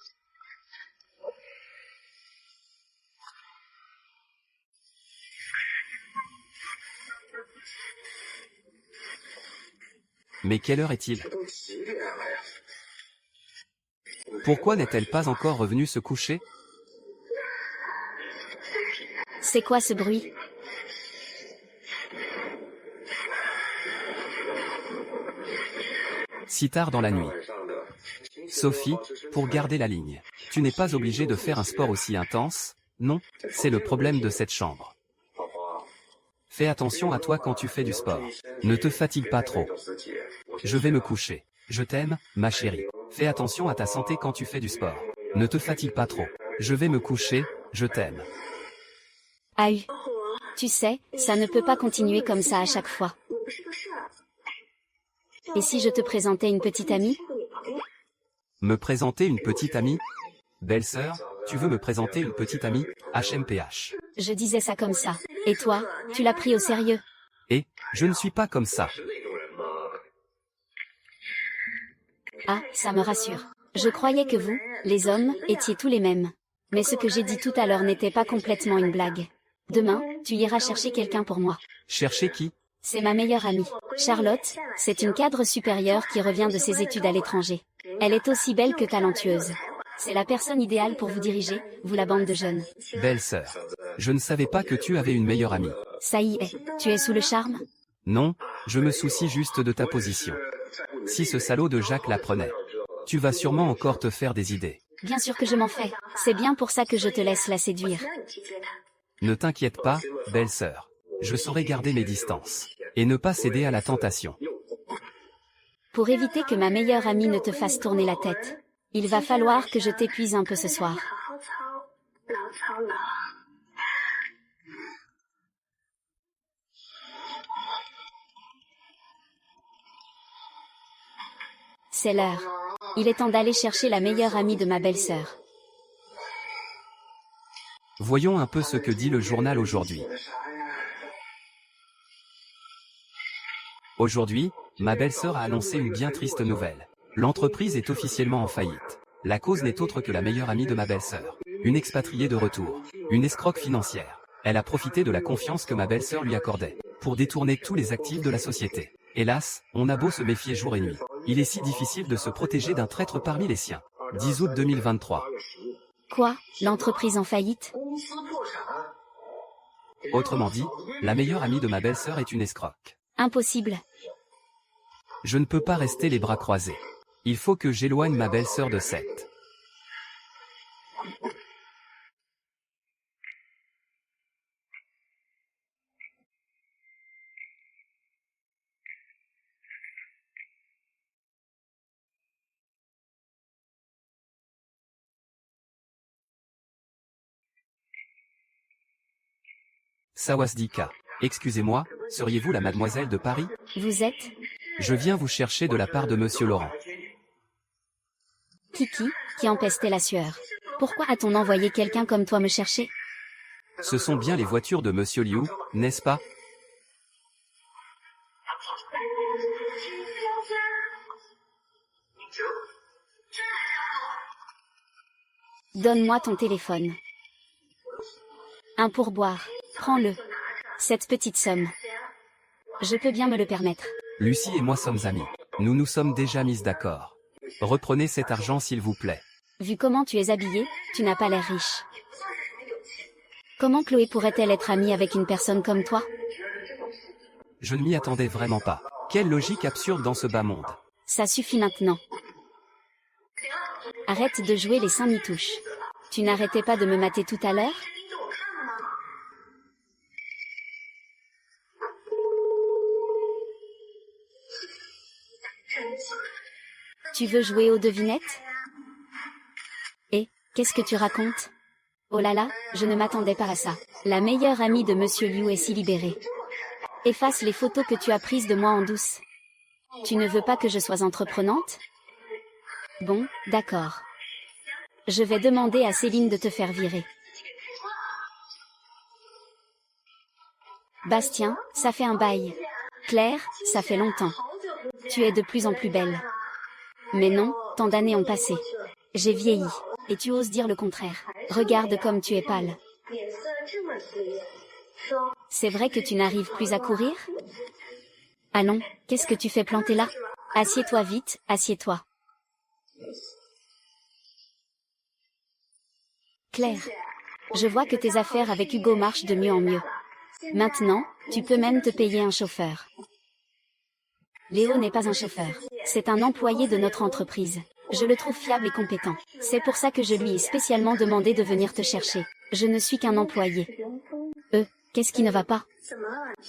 Mais quelle heure est-il? Pourquoi n'est-elle pas encore revenue se coucher? C'est quoi ce bruit? Si tard dans la nuit. Sophie, pour garder la ligne. Tu n'es pas obligée de faire un sport aussi intense, non? C'est le problème de cette chambre. Fais attention à toi quand tu fais du sport. Ne te fatigue pas trop. Je vais me coucher. Je t'aime, ma chérie. Fais attention à ta santé quand tu fais du sport. Ne te fatigue pas trop. Je vais me coucher, je t'aime. Aïe. Tu sais, ça ne peut pas continuer comme ça à chaque fois. Et si je te présentais une petite amie? Me présenter une petite amie? Belle-sœur, tu veux me présenter une petite amie? HMPH. Je disais ça comme ça. Et toi, tu l'as pris au sérieux? Et, je ne suis pas comme ça. Ah, ça me rassure. Je croyais que vous, les hommes, étiez tous les mêmes. Mais ce que j'ai dit tout à l'heure n'était pas complètement une blague. Demain, tu iras chercher quelqu'un pour moi. Chercher qui? C'est ma meilleure amie. Charlotte, c'est une cadre supérieure qui revient de ses études à l'étranger. Elle est aussi belle que talentueuse. C'est la personne idéale pour vous diriger, vous la bande de jeunes. Belle-sœur. Je ne savais pas que tu avais une meilleure amie. Ça y est, tu es sous le charme? Non, je me soucie juste de ta position. Si ce salaud de Jacques la prenait, tu vas sûrement encore te faire des idées. Bien sûr que je m'en fais. C'est bien pour ça que je te laisse la séduire. Ne t'inquiète pas, belle-sœur. Je saurai garder mes distances. Et ne pas céder à la tentation. Pour éviter que ma meilleure amie ne te fasse tourner la tête, il va falloir que je t'épuise un peu ce soir. C'est l'heure. Il est temps d'aller chercher la meilleure amie de ma belle-sœur. Voyons un peu ce que dit le journal aujourd'hui. Aujourd'hui, ma belle-sœur a annoncé une bien triste nouvelle. L'entreprise est officiellement en faillite. La cause n'est autre que la meilleure amie de ma belle-sœur. Une expatriée de retour. Une escroque financière. Elle a profité de la confiance que ma belle-sœur lui accordait pour détourner tous les actifs de la société. Hélas, on a beau se méfier jour et nuit. Il est si difficile de se protéger d'un traître parmi les siens. 10 août 2023. Quoi, l'entreprise en faillite? Autrement dit, la meilleure amie de ma belle-sœur est une escroque. Impossible. Je ne peux pas rester les bras croisés. Il faut que j'éloigne ma belle-sœur de cette. Sawasdika. Excusez-moi, seriez-vous la mademoiselle de Paris? Vous êtes? Je viens vous chercher de la part de Monsieur Laurent. Kiki, qui empestait la sueur. Pourquoi a-t-on envoyé quelqu'un comme toi me chercher? Ce sont bien les voitures de Monsieur Liu, n'est-ce pas? Donne-moi ton téléphone. Un pourboire. Prends-le. Cette petite somme. Je peux bien me le permettre. Lucie et moi sommes amis. Nous nous sommes déjà mises d'accord. Reprenez cet argent s'il vous plaît. Vu comment tu es habillée, tu n'as pas l'air riche. Comment Chloé pourrait-elle être amie avec une personne comme toi? Je ne m'y attendais vraiment pas. Quelle logique absurde dans ce bas monde. Ça suffit maintenant. Arrête de jouer les seins mi-touches. Tu n'arrêtais pas de me mater tout à l'heure? Tu veux jouer aux devinettes? Et, qu'est-ce que tu racontes? Oh là là, je ne m'attendais pas à ça. La meilleure amie de Monsieur Liu est si libérée. Efface les photos que tu as prises de moi en douce. Tu ne veux pas que je sois entreprenante? Bon, d'accord. Je vais demander à Céline de te faire virer. Bastien, ça fait un bail. Claire, ça fait longtemps. Tu es de plus en plus belle. Mais non, tant d'années ont passé. J'ai vieilli. Et tu oses dire le contraire. Regarde comme tu es pâle. C'est vrai que tu n'arrives plus à courir? Allons, qu'est-ce que tu fais planter là? Assieds-toi vite, assieds-toi. Claire, je vois que tes affaires avec Hugo marchent de mieux en mieux. Maintenant, tu peux même te payer un chauffeur. Léo n'est pas un chauffeur. C'est un employé de notre entreprise. Je le trouve fiable et compétent. C'est pour ça que je lui ai spécialement demandé de venir te chercher. Je ne suis qu'un employé. Qu'est-ce qui ne va pas?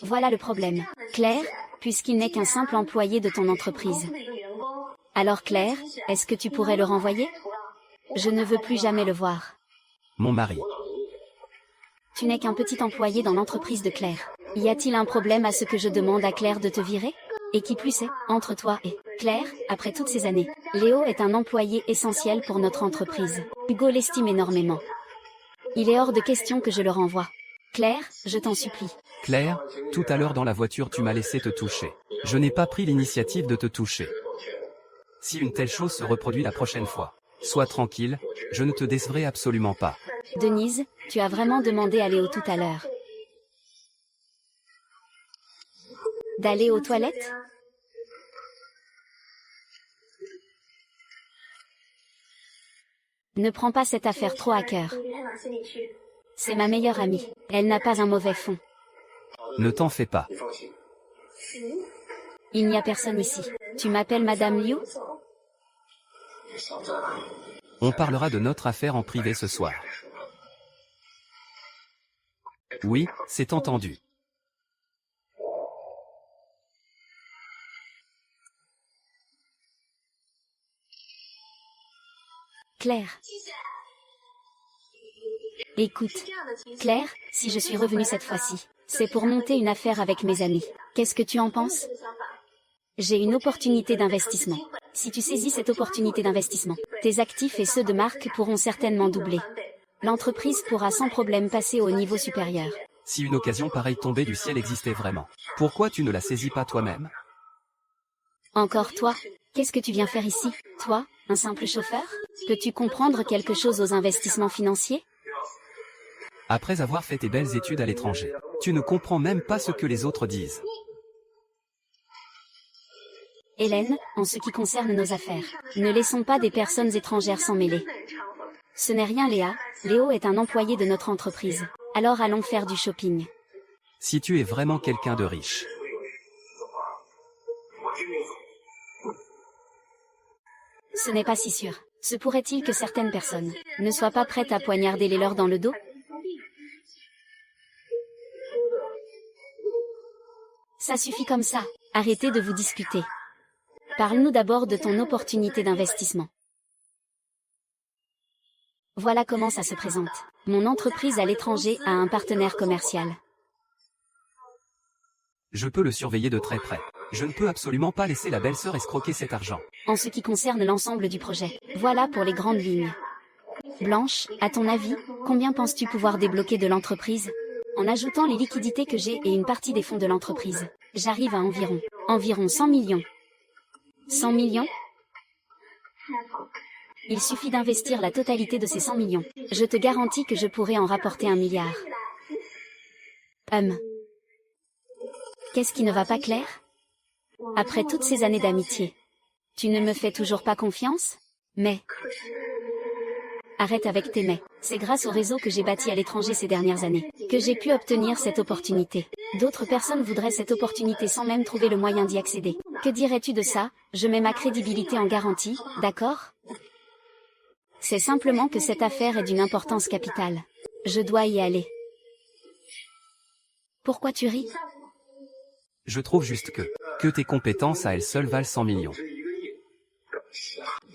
Voilà le problème. Claire, puisqu'il n'est qu'un simple employé de ton entreprise. Alors Claire, est-ce que tu pourrais le renvoyer? Je ne veux plus jamais le voir. Mon mari. Tu n'es qu'un petit employé dans l'entreprise de Claire. Y a-t-il un problème à ce que je demande à Claire de te virer? Et qui plus est, entre toi et Claire, après toutes ces années, Léo est un employé essentiel pour notre entreprise. Hugo l'estime énormément. Il est hors de question que je le renvoie. Claire, je t'en supplie. Claire, tout à l'heure dans la voiture tu m'as laissé te toucher. Je n'ai pas pris l'initiative de te toucher. Si une telle chose se reproduit la prochaine fois, sois tranquille, je ne te décevrai absolument pas. Denise, tu as vraiment demandé à Léo tout à l'heure d'aller aux toilettes? Ne prends pas cette affaire trop à cœur. C'est ma meilleure amie. Elle n'a pas un mauvais fond. Ne t'en fais pas. Il n'y a personne ici. Tu m'appelles Madame Liu? On parlera de notre affaire en privé ce soir. Oui, c'est entendu. Claire. Écoute, Claire, si je suis revenue cette fois-ci, c'est pour monter une affaire avec mes amis. Qu'est-ce que tu en penses? J'ai une opportunité d'investissement. Si tu saisis cette opportunité d'investissement, tes actifs et ceux de Marc pourront certainement doubler. L'entreprise pourra sans problème passer au niveau supérieur. Si une occasion pareille tombée du ciel existait vraiment, pourquoi tu ne la saisis pas toi-même? Encore toi? Qu'est-ce que tu viens faire ici? Toi, un simple chauffeur? Peux-tu comprendre quelque chose aux investissements financiers? Après avoir fait tes belles études à l'étranger, tu ne comprends même pas ce que les autres disent. Hélène, en ce qui concerne nos affaires, ne laissons pas des personnes étrangères s'en mêler. Ce n'est rien Léa, Léo est un employé de notre entreprise. Alors allons faire du shopping. Si tu es vraiment quelqu'un de riche. Ce n'est pas si sûr. Se pourrait-il que certaines personnes ne soient pas prêtes à poignarder les leurs dans le dos? Ça suffit comme ça. Arrêtez de vous disputer. Parle-nous d'abord de ton opportunité d'investissement. Voilà comment ça se présente. Mon entreprise à l'étranger a un partenaire commercial. Je peux le surveiller de très près. Je ne peux absolument pas laisser la belle-sœur escroquer cet argent. En ce qui concerne l'ensemble du projet, voilà pour les grandes lignes. Blanche, à ton avis, combien penses-tu pouvoir débloquer de l'entreprise? En ajoutant les liquidités que j'ai et une partie des fonds de l'entreprise, j'arrive à environ 100 millions. 100 millions? Il suffit d'investir la totalité de ces 100 millions. Je te garantis que je pourrai en rapporter 1 milliard. Qu'est-ce qui ne va pas clair? Après toutes ces années d'amitié, tu ne me fais toujours pas confiance? Mais... Arrête avec tes mais. C'est grâce au réseau que j'ai bâti à l'étranger ces dernières années que j'ai pu obtenir cette opportunité. D'autres personnes voudraient cette opportunité sans même trouver le moyen d'y accéder. Que dirais-tu de ça? Je mets ma crédibilité en garantie, d'accord? C'est simplement que cette affaire est d'une importance capitale. Je dois y aller. Pourquoi tu ris? Je trouve juste que tes compétences à elles seules valent 100 millions.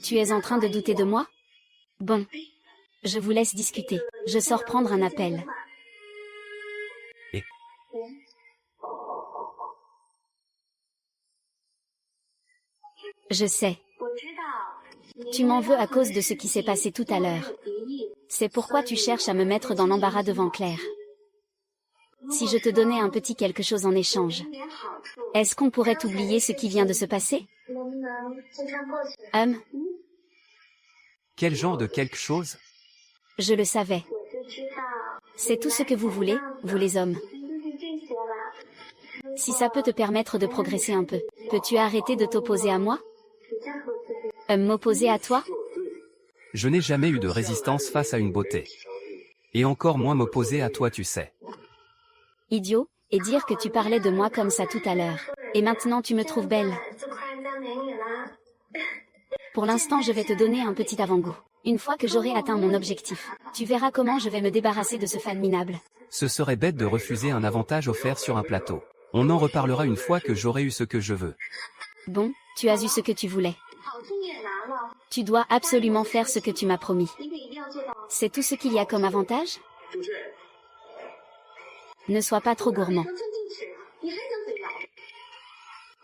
Tu es en train de douter de moi? Bon. Je vous laisse discuter. Je sors prendre un appel. Et... Je sais. Tu m'en veux à cause de ce qui s'est passé tout à l'heure. C'est pourquoi tu cherches à me mettre dans l'embarras devant Claire. Si je te donnais un petit quelque chose en échange, est-ce qu'on pourrait oublier ce qui vient de se passer? Quel genre de quelque chose? Je le savais. C'est tout ce que vous voulez, vous les hommes. Si ça peut te permettre de progresser un peu, peux-tu arrêter de t'opposer à moi? M'opposer à toi? Je n'ai jamais eu de résistance face à une beauté. Et encore moins m'opposer à toi, tu sais. Idiot, et dire que tu parlais de moi comme ça tout à l'heure. Et maintenant tu me trouves belle. Pour l'instant je vais te donner un petit avant-goût. Une fois que j'aurai atteint mon objectif, tu verras comment je vais me débarrasser de ce fan minable. Ce serait bête de refuser un avantage offert sur un plateau. On en reparlera une fois que j'aurai eu ce que je veux. Bon, tu as eu ce que tu voulais. Tu dois absolument faire ce que tu m'as promis. C'est tout ce qu'il y a comme avantage? Ne sois pas trop gourmand.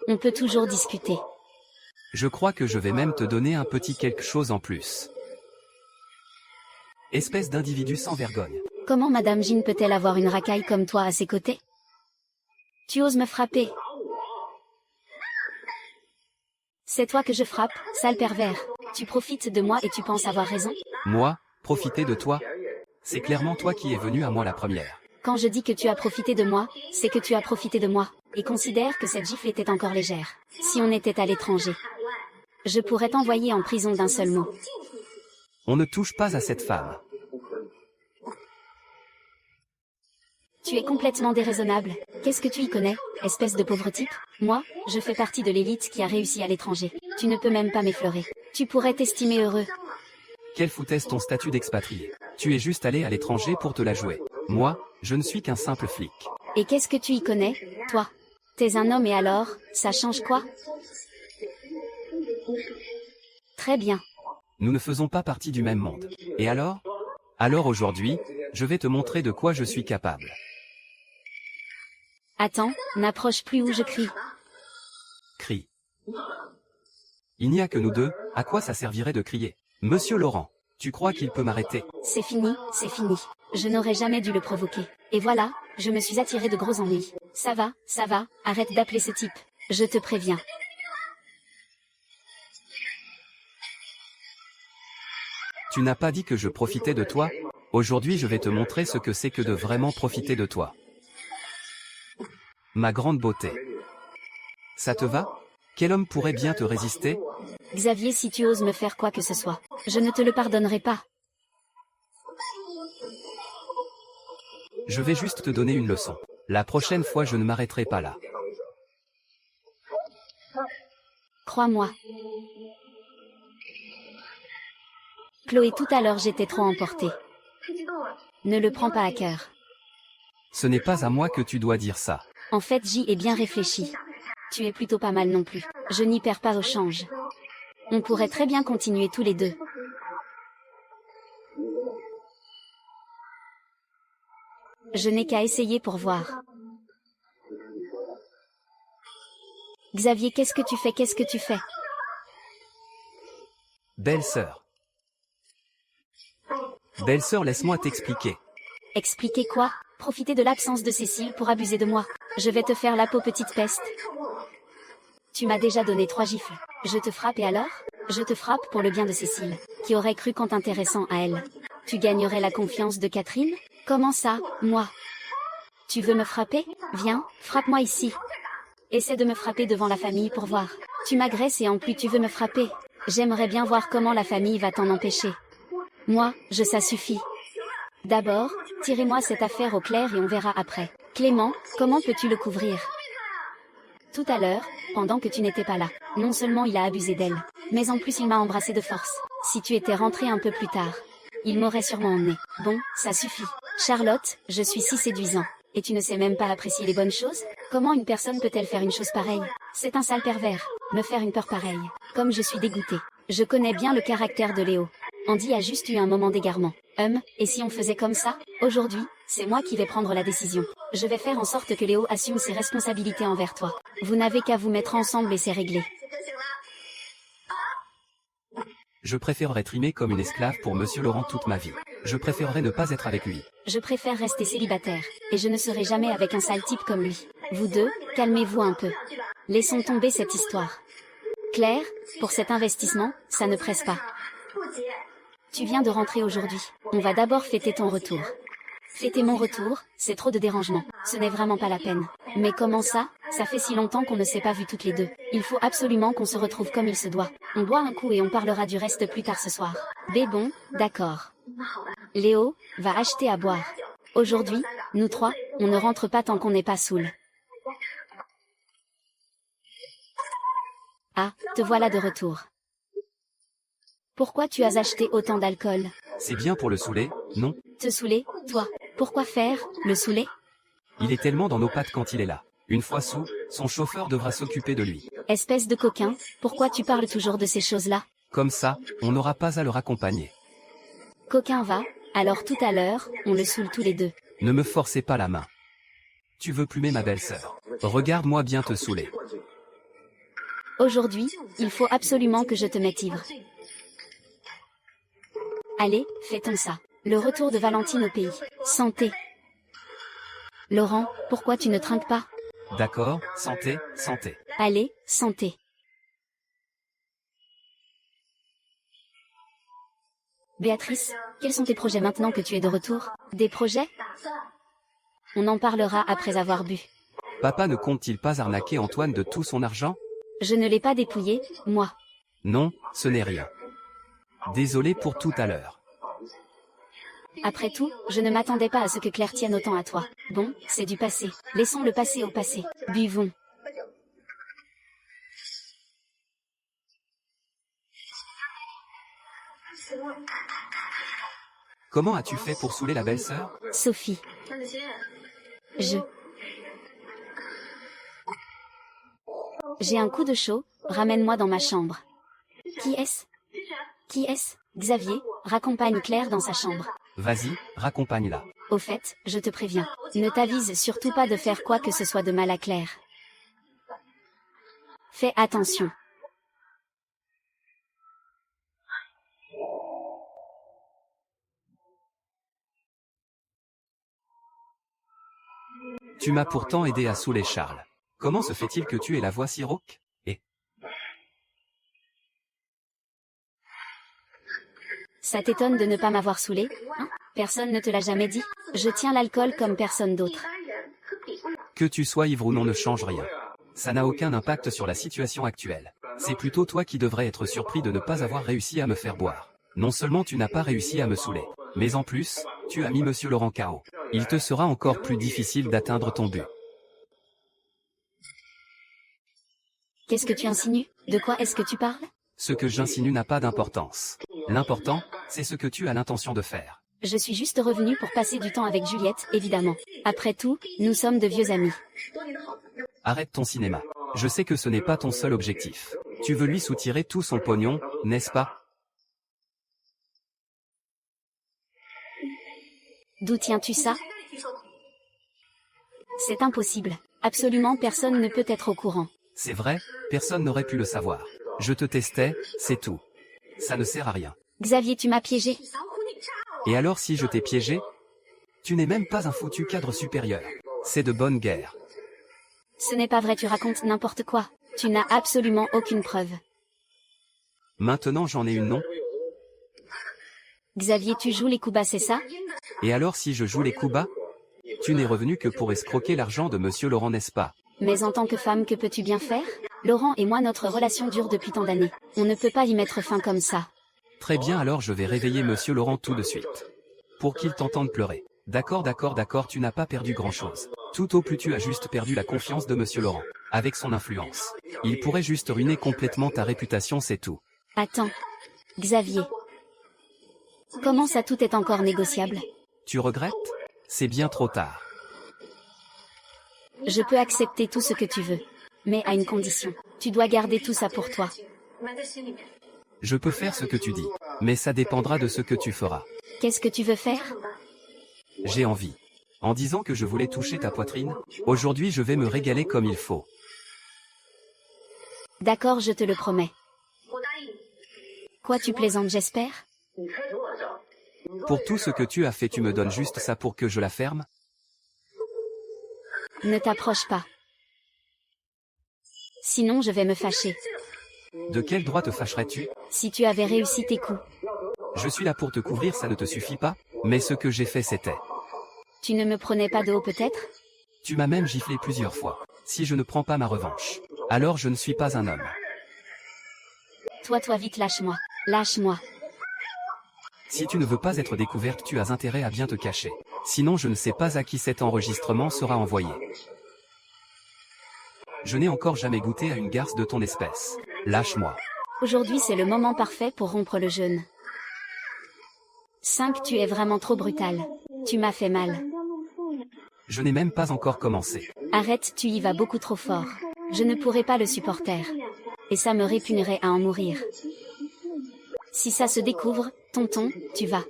On peut toujours discuter. Je crois que je vais même te donner un petit quelque chose en plus. Espèce d'individu sans vergogne. Comment Madame Jean peut-elle avoir une racaille comme toi à ses côtés? Tu oses me frapper? C'est toi que je frappe, sale pervers. Tu profites de moi et tu penses avoir raison? Moi, profiter de toi? C'est clairement toi qui es venu à moi la première. Quand je dis que tu as profité de moi, c'est que tu as profité de moi, et considère que cette gifle était encore légère. Si on était à l'étranger, je pourrais t'envoyer en prison d'un seul mot. On ne touche pas à cette femme. Tu es complètement déraisonnable. Qu'est-ce que tu y connais, espèce de pauvre type? Moi, je fais partie de l'élite qui a réussi à l'étranger. Tu ne peux même pas m'effleurer. Tu pourrais t'estimer heureux. Quelle foutaise ton statut d'expatrié. Tu es juste allé à l'étranger pour te la jouer. Moi, je ne suis qu'un simple flic. Et qu'est-ce que tu y connais, toi? T'es un homme et alors, ça change quoi? Très bien. Nous ne faisons pas partie du même monde. Et alors? Alors aujourd'hui, je vais te montrer de quoi je suis capable. Attends, n'approche plus où je crie. Crie. Il n'y a que nous deux, à quoi ça servirait de crier? Monsieur Laurent. Tu crois qu'il peut m'arrêter? C'est fini, c'est fini. Je n'aurais jamais dû le provoquer. Et voilà, je me suis attiré de gros ennuis. Ça va, arrête d'appeler ce type. Je te préviens. Tu n'as pas dit que je profitais de toi? Aujourd'hui je vais te montrer ce que c'est que de vraiment profiter de toi. Ma grande beauté. Ça te va? Quel homme pourrait bien te résister? Xavier, si tu oses me faire quoi que ce soit, je ne te le pardonnerai pas. Je vais juste te donner une leçon. La prochaine fois je ne m'arrêterai pas là. Crois-moi. Chloé, tout à l'heure j'étais trop emportée. Ne le prends pas à cœur. Ce n'est pas à moi que tu dois dire ça. En fait, j'y ai bien réfléchi. Tu es plutôt pas mal non plus. Je n'y perds pas au change. On pourrait très bien continuer tous les deux. Je n'ai qu'à essayer pour voir. Xavier, qu'est-ce que tu fais? Qu'est-ce que tu fais? Belle-sœur. Belle-sœur, laisse-moi t'expliquer. Expliquer quoi? Profiter de l'absence de Cécile pour abuser de moi. Je vais te faire la peau, petite peste. Tu m'as déjà donné 3 gifles. Je te frappe et alors? Je te frappe pour le bien de Cécile, qui aurait cru qu'en t'intéressant à elle, tu gagnerais la confiance de Catherine? Comment ça, moi? Tu veux me frapper? Viens, frappe-moi ici. Essaie de me frapper devant la famille pour voir. Tu m'agresses et en plus tu veux me frapper. J'aimerais bien voir comment la famille va t'en empêcher. Moi, ça suffit. D'abord, tirez-moi cette affaire au clair et on verra après. Clément, comment peux-tu le couvrir? Tout à l'heure, pendant que tu n'étais pas là, non seulement il a abusé d'elle, mais en plus il m'a embrassé de force. Si tu étais rentré un peu plus tard, il m'aurait sûrement emmené. Bon, ça suffit. Charlotte, je suis si séduisant. Et tu ne sais même pas apprécier les bonnes choses? Comment une personne peut-elle faire une chose pareille? C'est un sale pervers. Me faire une peur pareille. Comme je suis dégoûtée. Je connais bien le caractère de Léo. Andy a juste eu un moment d'égarement. Et si on faisait comme ça? Aujourd'hui, c'est moi qui vais prendre la décision. Je vais faire en sorte que Léo assume ses responsabilités envers toi. Vous n'avez qu'à vous mettre ensemble et c'est réglé. Je préférerais trimer comme une esclave pour Monsieur Laurent toute ma vie. Je préférerais ne pas être avec lui. Je préfère rester célibataire, et je ne serai jamais avec un sale type comme lui. Vous deux, calmez-vous un peu. Laissons tomber cette histoire. Claire, pour cet investissement, ça ne presse pas. Tu viens de rentrer aujourd'hui. On va d'abord fêter ton retour. Fêter mon retour, c'est trop de dérangement. Ce n'est vraiment pas la peine. Mais comment ça? Ça fait si longtemps qu'on ne s'est pas vus toutes les deux. Il faut absolument qu'on se retrouve comme il se doit. On boit un coup et on parlera du reste plus tard ce soir. Bon, d'accord. Léo, va acheter à boire. Aujourd'hui, nous 3, on ne rentre pas tant qu'on n'est pas saoul. Ah, te voilà de retour. Pourquoi tu as acheté autant d'alcool? C'est bien pour le saouler, non? Te saouler, toi? Pourquoi faire, le saouler? Il est tellement dans nos pattes quand il est là. Une fois sous, son chauffeur devra s'occuper de lui. Espèce de coquin, pourquoi tu parles toujours de ces choses-là? Comme ça, on n'aura pas à le raccompagner. Coquin va, alors tout à l'heure, on le saoule tous les deux. Ne me forcez pas la main. Tu veux plumer ma belle-sœur. Regarde-moi bien te saouler. Aujourd'hui, il faut absolument que je te mette ivre. Allez, fêtons ça. Le retour de Valentine au pays. Santé. Laurent, pourquoi tu ne trinques pas? D'accord, santé, santé. Allez, santé. Béatrice, quels sont tes projets maintenant que tu es de retour? Des projets? On en parlera après avoir bu. Papa ne compte-t-il pas arnaquer Antoine de tout son argent? Je ne l'ai pas dépouillé, moi. Non, ce n'est rien. Désolé pour tout à l'heure. Après tout, je ne m'attendais pas à ce que Claire tienne autant à toi. Bon, c'est du passé. Laissons le passé au passé. Buvons. Comment as-tu fait pour saouler la belle-sœur? Sophie. J'ai un coup de chaud, ramène-moi dans ma chambre. Qui est-ce? Qui est-ce? Xavier, raccompagne Claire dans sa chambre. Vas-y, raccompagne-la. Au fait, je te préviens, ne t'avise surtout pas de faire quoi que ce soit de mal à Claire. Fais attention. Tu m'as pourtant aidé à saouler Charles. Comment se fait-il que tu aies la voix si rauque? Et Ça t'étonne de ne pas m'avoir saoulé, hein? Personne ne te l'a jamais dit? Je tiens l'alcool comme personne d'autre. que tu sois ivre ou non ne change rien. Ça n'a aucun impact sur la situation actuelle. C'est plutôt toi qui devrais être surpris de ne pas avoir réussi à me faire boire. Non seulement tu n'as pas réussi à me saouler, mais en plus, tu as mis Monsieur Laurent KO. Il te sera encore plus difficile d'atteindre ton but. Qu'est-ce que tu insinues? De quoi est-ce que tu parles? Ce que j'insinue n'a pas d'importance. L'important, c'est ce que tu as l'intention de faire. Je suis juste revenue pour passer du temps avec Juliette, évidemment. Après tout, nous sommes de vieux amis. Arrête ton cinéma. Je sais que ce n'est pas ton seul objectif. Tu veux lui soutirer tout son pognon, n'est-ce pas? D'où tiens-tu ça? C'est impossible. Absolument personne ne peut être au courant. C'est vrai, personne n'aurait pu le savoir. Je te testais, c'est tout. Ça ne sert à rien. Xavier, tu m'as piégé. Et alors si je t'ai piégé? Tu n'es même pas un foutu cadre supérieur. C'est de bonne guerre. Ce n'est pas vrai, tu racontes n'importe quoi. Tu n'as absolument aucune preuve. Maintenant j'en ai une, non? Xavier, tu joues les coups bas, c'est ça? Et alors si je joue les coups bas? Tu n'es revenu que pour escroquer l'argent de Monsieur Laurent, n'est-ce pas? Mais en tant que femme, que peux-tu bien faire? Laurent et moi, notre relation dure depuis tant d'années. On ne peut pas y mettre fin comme ça. Très bien, alors je vais réveiller Monsieur Laurent tout de suite. Pour qu'il t'entende pleurer. D'accord, tu n'as pas perdu grand-chose. Tout au plus tu as juste perdu la confiance de Monsieur Laurent. Avec son influence. Il pourrait juste ruiner complètement ta réputation, c'est tout. Attends. Xavier. Comment ça, tout est encore négociable? Tu regrettes? C'est bien trop tard. Je peux accepter tout ce que tu veux. Mais à une condition. Tu dois garder tout ça pour toi. Je peux faire ce que tu dis. Mais ça dépendra de ce que tu feras. Qu'est-ce que tu veux faire? J'ai envie. En disant que je voulais toucher ta poitrine, aujourd'hui je vais me régaler comme il faut. D'accord, je te le promets. Quoi, tu plaisantes, j'espère? Pour tout ce que tu as fait, tu me donnes juste ça pour que je la ferme? Ne t'approche pas. Sinon je vais me fâcher. De quel droit te fâcherais-tu? Si tu avais réussi tes coups. Je suis là pour te couvrir, ça ne te suffit pas? Mais ce que j'ai fait c'était... Tu ne me prenais pas de haut peut-être? Tu m'as même giflé plusieurs fois. Si je ne prends pas ma revanche, alors je ne suis pas un homme. Toi vite, lâche-moi. Lâche-moi. Si tu ne veux pas être découverte, tu as intérêt à bien te cacher. Sinon je ne sais pas à qui cet enregistrement sera envoyé. Je n'ai encore jamais goûté à une garce de ton espèce. Lâche-moi. Aujourd'hui c'est le moment parfait pour rompre le jeûne. 5. Tu es vraiment trop brutal. Tu m'as fait mal. Je n'ai même pas encore commencé. Arrête, tu y vas beaucoup trop fort. Je ne pourrais pas le supporter. Et ça me répugnerait à en mourir. Si ça se découvre, tonton, tu vas.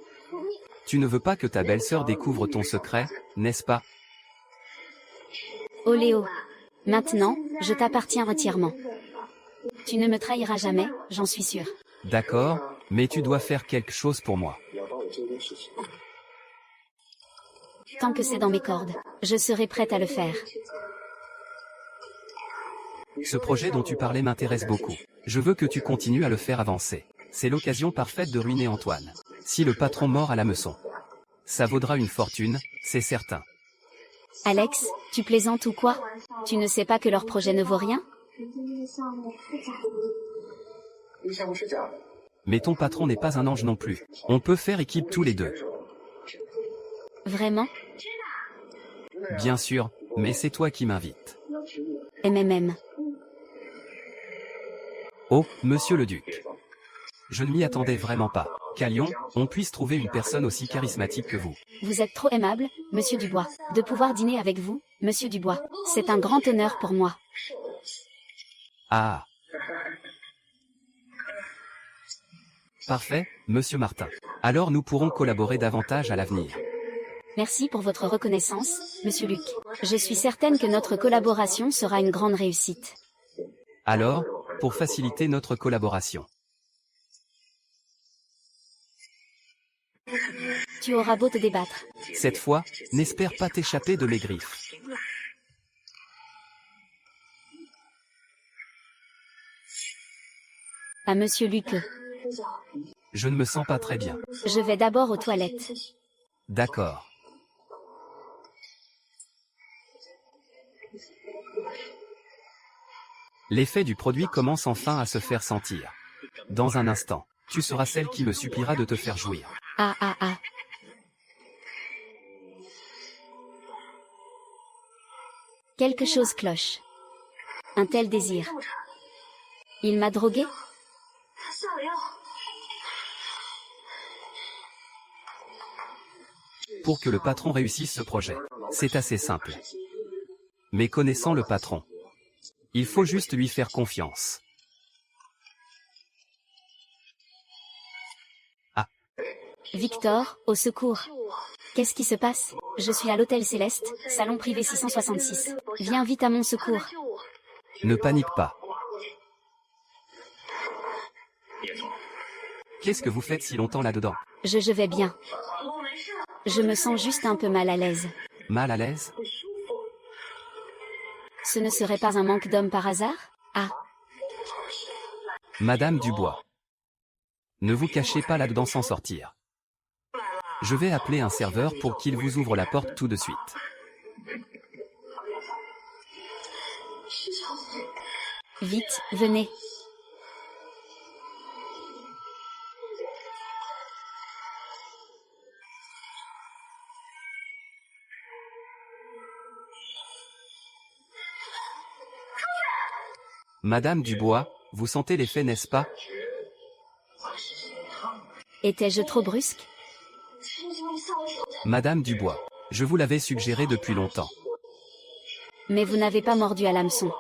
Tu ne veux pas que ta belle-sœur découvre ton secret, n'est-ce pas? Oh Léo. Maintenant, je t'appartiens entièrement. Tu ne me trahiras jamais, j'en suis sûre. D'accord, mais tu dois faire quelque chose pour moi. Tant que c'est dans mes cordes, je serai prête à le faire. Ce projet dont tu parlais m'intéresse beaucoup. Je veux que tu continues à le faire avancer. C'est l'occasion parfaite de ruiner Antoine. Si le patron mord à l'hameçon, ça vaudra une fortune, c'est certain. Alex, tu plaisantes ou quoi? Tu ne sais pas que leur projet ne vaut rien? Mais ton patron n'est pas un ange non plus. On peut faire équipe tous les deux. Vraiment? Bien sûr, mais c'est toi qui m'invites. MMM. Oh, monsieur le duc. Je ne m'y attendais vraiment pas. Qu'à Lyon, on puisse trouver une personne aussi charismatique que vous. Vous êtes trop aimable, monsieur Dubois. De pouvoir dîner avec vous, monsieur Dubois, c'est un grand honneur pour moi. Ah. Parfait, monsieur Martin. Alors nous pourrons collaborer davantage à l'avenir. Merci pour votre reconnaissance, monsieur Luc. Je suis certaine que notre collaboration sera une grande réussite. Alors, pour faciliter notre collaboration. Tu auras beau te débattre. Cette fois, n'espère pas t'échapper de mes griffes. À Monsieur Luque. Je ne me sens pas très bien. Je vais d'abord aux toilettes. D'accord. L'effet du produit commence enfin à se faire sentir. Dans un instant, tu seras celle qui me suppliera de te faire jouir. Ah ah ah. Quelque chose cloche. Un tel désir. Il m'a drogué? Pour que le patron réussisse ce projet, c'est assez simple. Mais connaissant le patron, il faut juste lui faire confiance. Ah. Victor, au secours. Qu'est-ce qui se passe? Je suis à l'hôtel Céleste, salon privé 666. Viens vite à mon secours. Ne panique pas. Qu'est-ce que vous faites si longtemps là-dedans? Je vais bien. Je me sens juste un peu mal à l'aise. Mal à l'aise? Ce ne serait pas un manque d'homme par hasard? Ah. Madame Dubois. Ne vous cachez pas là-dedans sans sortir. Je vais appeler un serveur pour qu'il vous ouvre la porte tout de suite. Vite, venez. Madame Dubois, vous sentez l'effet, n'est-ce pas? Étais-je trop brusque? Madame Dubois, je vous l'avais suggéré depuis longtemps. Mais vous n'avez pas mordu à l'hameçon.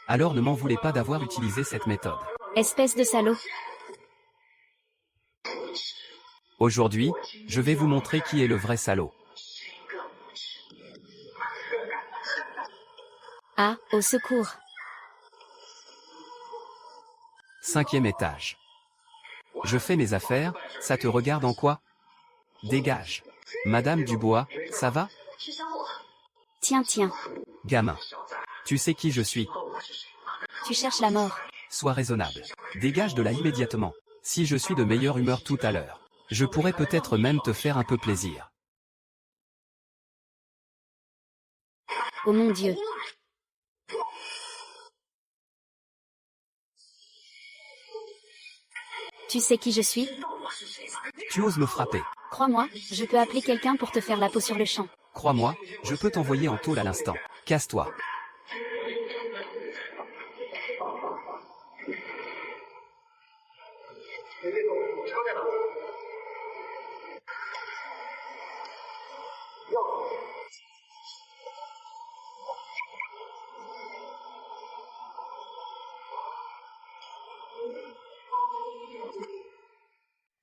Alors ne m'en voulez pas d'avoir utilisé cette méthode. Espèce de salaud. Aujourd'hui, je vais vous montrer qui est le vrai salaud. Ah, au secours. 5e étage. Je fais mes affaires, ça te regarde en quoi? Dégage. Madame Dubois, ça va? Tiens, tiens. Gamin. Tu sais qui je suis? Tu cherches la mort. Sois raisonnable. Dégage de là immédiatement. Si je suis de meilleure humeur tout à l'heure, je pourrais peut-être même te faire un peu plaisir. Oh mon Dieu. Tu sais qui je suis? Tu oses me frapper. Crois-moi, je peux appeler quelqu'un pour te faire la peau sur le champ. Crois-moi, je peux t'envoyer en tôle à l'instant. Casse-toi.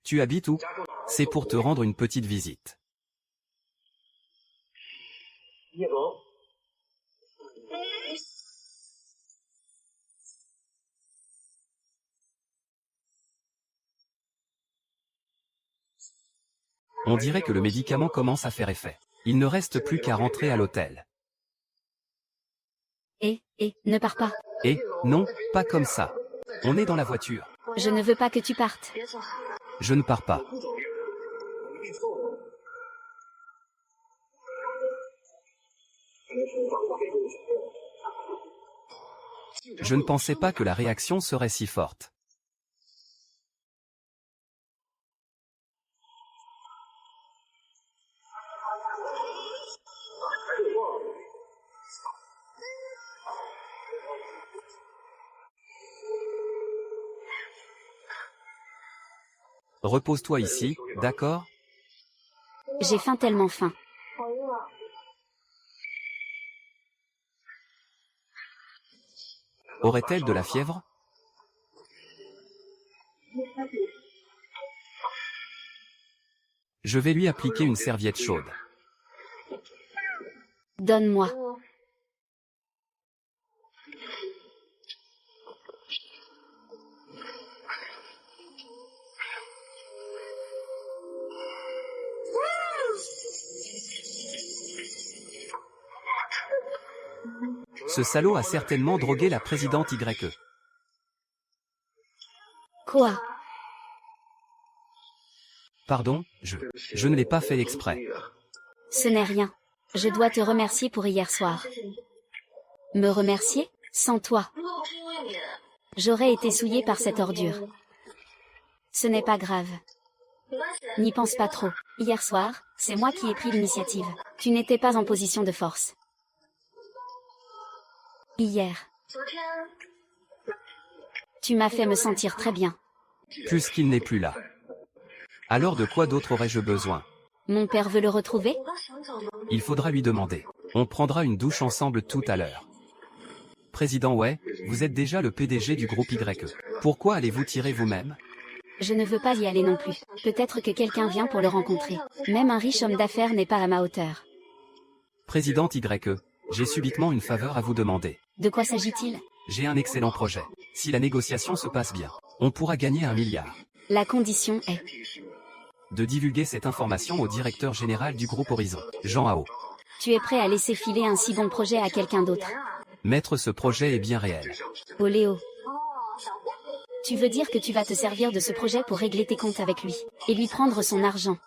Tu habites où? C'est pour te rendre une petite visite. On dirait que le médicament commence à faire effet. Il ne reste plus qu'à rentrer à l'hôtel. Ne pars pas. Non, pas comme ça. On est dans la voiture. Je ne veux pas que tu partes. Je ne pars pas. Je ne pensais pas que la réaction serait si forte. Repose-toi ici, d'accord? J'ai faim, tellement faim. Aurait-elle de la fièvre? Je vais lui appliquer une serviette chaude. Donne-moi. Ce salaud a certainement drogué la présidente YE. Quoi? Pardon, je ne l'ai pas fait exprès. Ce n'est rien. Je dois te remercier pour hier soir. Me remercier? Sans toi, j'aurais été souillée par cette ordure. Ce n'est pas grave. N'y pense pas trop. Hier soir, c'est moi qui ai pris l'initiative. Tu n'étais pas en position de force. Hier, tu m'as fait me sentir très bien. Puisqu'il n'est plus là. Alors de quoi d'autre aurais-je besoin? Mon père veut le retrouver? Il faudra lui demander. On prendra une douche ensemble tout à l'heure. Président Wei, vous êtes déjà le PDG du groupe YE. Pourquoi allez-vous tirer vous-même? Je ne veux pas y aller non plus. Peut-être que quelqu'un vient pour le rencontrer. Même un riche homme d'affaires n'est pas à ma hauteur. Présidente YE, j'ai subitement une faveur à vous demander. De quoi s'agit-il? J'ai un excellent projet. Si la négociation se passe bien, on pourra gagner 1 milliard. La condition est De divulguer cette information au directeur général du groupe Horizon, Jean Hao. tu es prêt à laisser filer un si bon projet à quelqu'un d'autre? Maître, ce projet est bien réel. Oh Léo. Tu veux dire que tu vas te servir de ce projet pour régler tes comptes avec lui, et lui prendre son argent?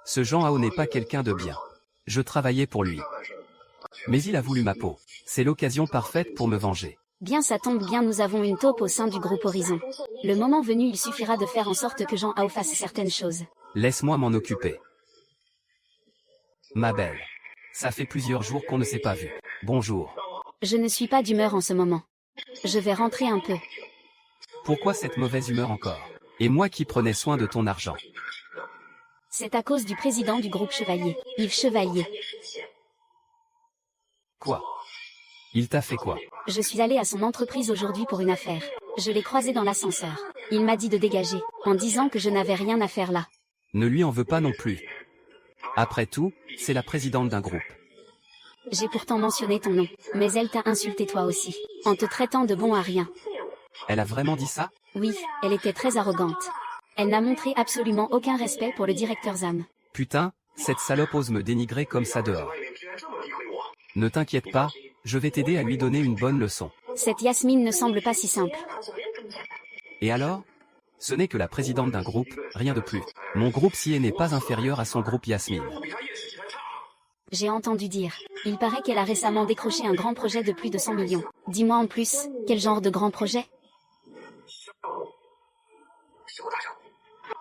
Ce Jean Hao n'est pas quelqu'un de bien. Je travaillais pour lui. Mais il a voulu ma peau. C'est l'occasion parfaite pour me venger. Bien, ça tombe bien, nous avons une taupe au sein du groupe Horizon. Le moment venu, il suffira de faire en sorte que Jean Hao fasse certaines choses. Laisse-moi m'en occuper. Ma belle. Ça fait plusieurs jours qu'on ne s'est pas vu. Bonjour. Je ne suis pas d'humeur en ce moment. Je vais rentrer un peu. Pourquoi cette mauvaise humeur encore? Et moi qui prenais soin de ton argent. C'est à cause du président du groupe Chevalier, Yves Chevalier. Quoi? Il t'a fait quoi? Je suis allée à son entreprise aujourd'hui pour une affaire. Je l'ai croisé dans l'ascenseur. Il m'a dit de dégager, en disant que je n'avais rien à faire là. Ne lui en veux pas non plus. Après tout, c'est la présidente d'un groupe. J'ai pourtant mentionné ton nom, mais elle t'a insulté toi aussi, en te traitant de bon à rien. Elle a vraiment dit ça? Oui, elle était très arrogante. Elle n'a montré absolument aucun respect pour le directeur Zam. Putain, cette salope ose me dénigrer comme ça dehors. Ne t'inquiète pas, je vais t'aider à lui donner une bonne leçon. Cette Yasmine ne semble pas si simple. Et alors? Ce n'est que la présidente d'un groupe, rien de plus. Mon groupe CIE n'est pas inférieur à son groupe Yasmine. J'ai entendu dire. Il paraît qu'elle a récemment décroché un grand projet de plus de 100 millions. Dis-moi en plus, quel genre de grand projet?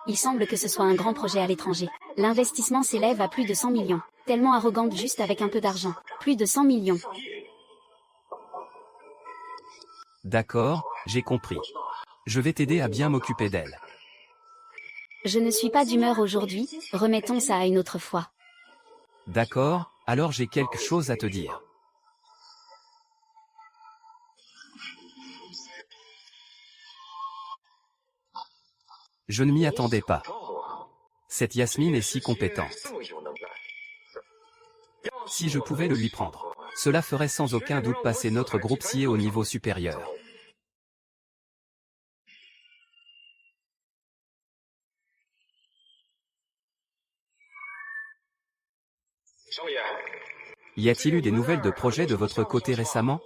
Il semble que ce soit un grand projet à l'étranger. L'investissement s'élève à plus de 100 millions. Tellement arrogante juste avec un peu d'argent. Plus de 100 millions. D'accord, j'ai compris. Je vais t'aider à bien m'occuper d'elle. Je ne suis pas d'humeur aujourd'hui, remettons ça à une autre fois. D'accord, alors j'ai quelque chose à te dire. Je ne m'y attendais pas. Cette Yasmine est si compétente. Si je pouvais le lui prendre, cela ferait sans aucun doute passer notre groupe CIE au niveau supérieur. Y a-t-il eu des nouvelles de projets de votre côté récemment?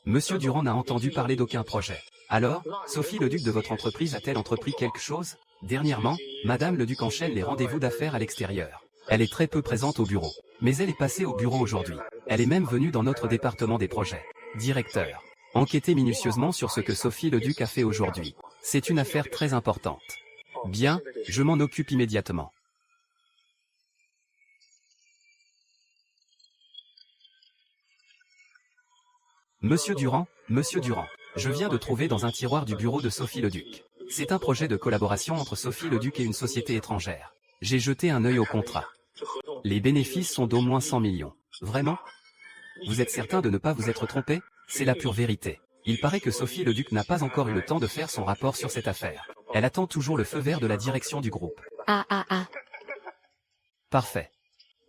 Monsieur Durand n'a entendu parler d'aucun projet. Alors, Sophie le duc de votre entreprise a-t-elle entrepris quelque chose? Dernièrement, Madame le duc enchaîne les rendez-vous d'affaires à l'extérieur. Elle est très peu présente au bureau. Mais elle est passée au bureau aujourd'hui. Elle est même venue dans notre département des projets. Directeur. Enquêtez minutieusement sur ce que Sophie le duc a fait aujourd'hui. C'est une affaire très importante. Bien, je m'en occupe immédiatement. Monsieur Durand, je viens de trouver dans un tiroir du bureau de Sophie le duc. C'est un projet de collaboration entre Sophie le duc et une société étrangère. J'ai jeté un œil au contrat. Les bénéfices sont d'au moins 100 millions. Vraiment? Vous êtes certain de ne pas vous être trompé? C'est la pure vérité. Il paraît que Sophie le duc n'a pas encore eu le temps de faire son rapport sur cette affaire. Elle attend toujours le feu vert de la direction du groupe. Ah. Parfait.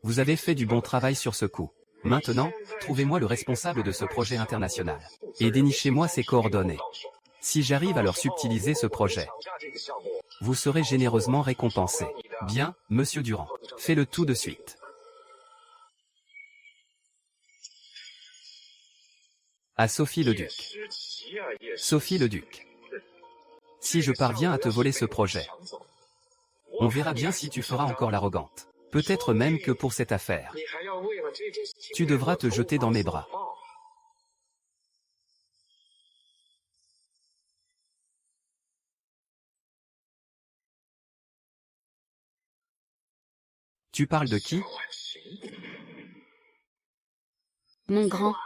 Vous avez fait du bon travail sur ce coup. Maintenant, trouvez-moi le responsable de ce projet international. Et dénichez-moi ses coordonnées. Si j'arrive à leur subtiliser ce projet, vous serez généreusement récompensé. Bien, Monsieur Durand. Fais-le tout de suite. À Sophie le duc. Sophie le duc. Si je parviens à te voler ce projet, on verra bien si tu feras encore l'arrogante. Peut-être même que pour cette affaire, tu devras te jeter dans mes bras. Tu parles de qui? Mon grand.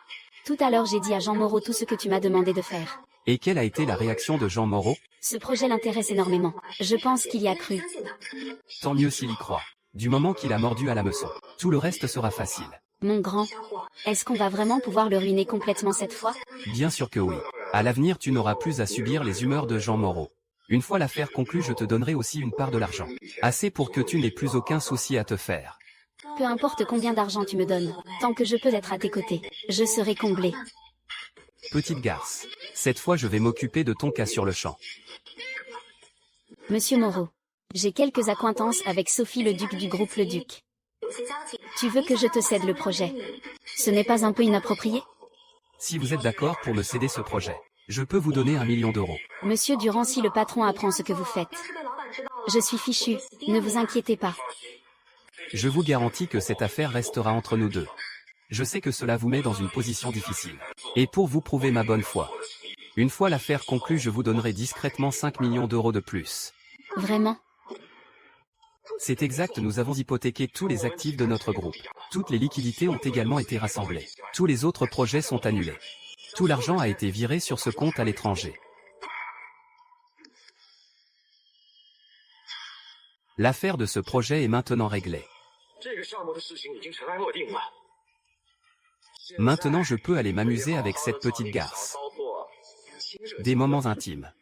Tout à l'heure j'ai dit à Jean Moreau tout ce que tu m'as demandé de faire. Et quelle a été la réaction de Jean Moreau? Ce projet l'intéresse énormément. Je pense qu'il y a cru. Tant mieux s'il y croit. Du moment qu'il a mordu à l'hameçon, tout le reste sera facile. Mon grand. Est-ce qu'on va vraiment pouvoir le ruiner complètement cette fois? Bien sûr que oui. À l'avenir tu n'auras plus à subir les humeurs de Jean Moreau. Une fois l'affaire conclue je te donnerai aussi une part de l'argent. Assez pour que tu n'aies plus aucun souci à te faire. Peu importe combien d'argent tu me donnes, tant que je peux être à tes côtés, je serai comblé. Petite garce. Cette fois je vais m'occuper de ton cas sur le champ. Monsieur Moreau. J'ai quelques accointances avec Sophie le Duc du groupe Le Duc. Tu veux que je te cède le projet? Ce n'est pas un peu inapproprié? Si vous êtes d'accord pour me céder ce projet, je peux vous donner 1 million d'euros. Monsieur Durand, si le patron apprend ce que vous faites, je suis fichu, ne vous inquiétez pas. Je vous garantis que cette affaire restera entre nous deux. Je sais que cela vous met dans une position difficile. Et pour vous prouver ma bonne foi, une fois l'affaire conclue je vous donnerai discrètement 5 millions d'euros de plus. Vraiment? C'est exact, nous avons hypothéqué tous les actifs de notre groupe. Toutes les liquidités ont également été rassemblées. Tous les autres projets sont annulés. Tout l'argent a été viré sur ce compte à l'étranger. L'affaire de ce projet est maintenant réglée. Maintenant je peux aller m'amuser avec cette petite garce. Des moments intimes.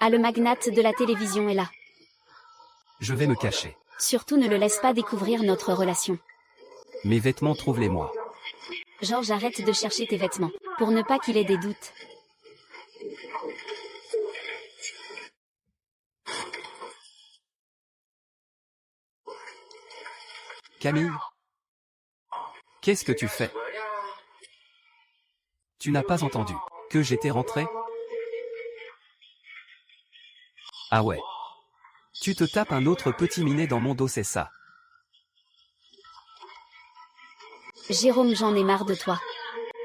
Ah, le magnate de la télévision est là. Je vais me cacher. Surtout ne le laisse pas découvrir notre relation. Mes vêtements, trouve-les-moi. Georges, arrête de chercher tes vêtements, pour ne pas qu'il ait des doutes. Camille? Qu'est-ce que tu fais? Tu n'as pas entendu que j'étais rentré? Ah ouais. Tu te tapes un autre petit minet dans mon dos, c'est ça? Jérôme, j'en ai marre de toi.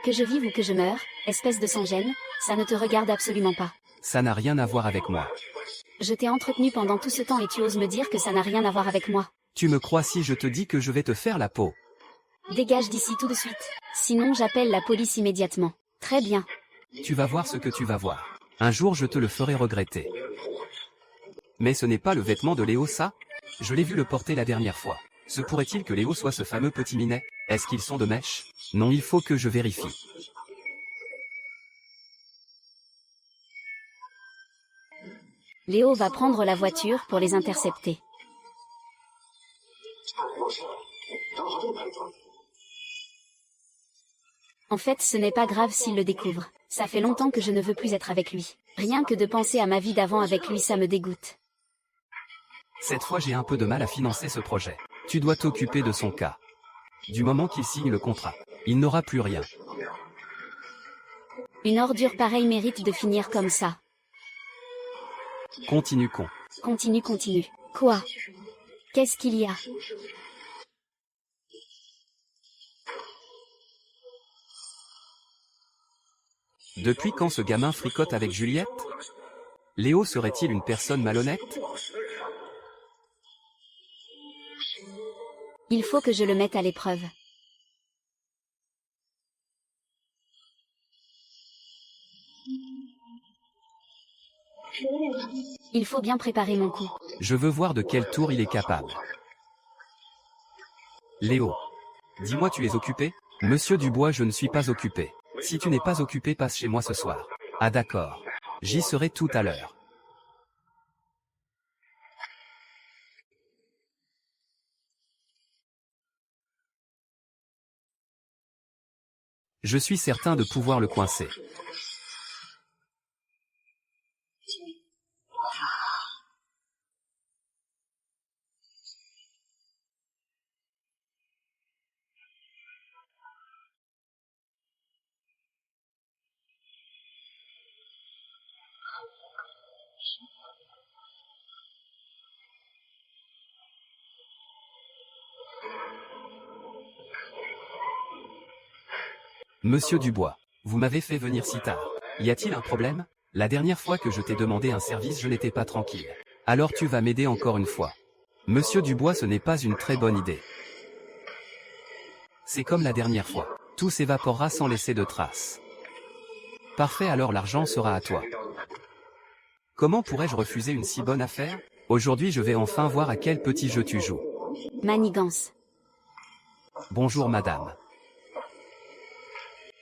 Que je vive ou que je meure, espèce de sans-gêne, ça ne te regarde absolument pas. Ça n'a rien à voir avec moi. Je t'ai entretenu pendant tout ce temps et tu oses me dire que ça n'a rien à voir avec moi. Tu me crois si je te dis que je vais te faire la peau? Dégage d'ici tout de suite. Sinon j'appelle la police immédiatement. Très bien. Tu vas voir ce que tu vas voir. Un jour je te le ferai regretter. Mais ce n'est pas le vêtement de Léo, ça? Je l'ai vu le porter la dernière fois. Se pourrait-il que Léo soit ce fameux petit minet? Est-ce qu'ils sont de mèche? Non, il faut que je vérifie. Léo va prendre la voiture pour les intercepter. En fait, ce n'est pas grave s'il le découvre. Ça fait longtemps que je ne veux plus être avec lui. Rien que de penser à ma vie d'avant avec lui, ça me dégoûte. Cette fois j'ai un peu de mal à financer ce projet. Tu dois t'occuper de son cas. Du moment qu'il signe le contrat, il n'aura plus rien. Une ordure pareille mérite de finir comme ça. Continue, con. Continue, continue. Quoi? Qu'est-ce qu'il y a? Depuis quand ce gamin fricote avec Juliette? Léo serait-il une personne malhonnête? Il faut que je le mette à l'épreuve. Il faut bien préparer mon coup. Je veux voir de quel tour il est capable. Léo. Dis-moi, tu es occupé? Monsieur Dubois, je ne suis pas occupé. Si tu n'es pas occupé, passe chez moi ce soir. Ah d'accord. J'y serai tout à l'heure. Je suis certain de pouvoir le coincer. Monsieur Dubois, vous m'avez fait venir si tard. Y a-t-il un problème? La dernière fois que je t'ai demandé un service, je n'étais pas tranquille. Alors tu vas m'aider encore une fois. Monsieur Dubois, ce n'est pas une très bonne idée. C'est comme la dernière fois. Tout s'évaporera sans laisser de traces. Parfait, alors l'argent sera à toi. Comment pourrais-je refuser une si bonne affaire? Aujourd'hui je vais enfin voir à quel petit jeu tu joues. Manigance. Bonjour madame.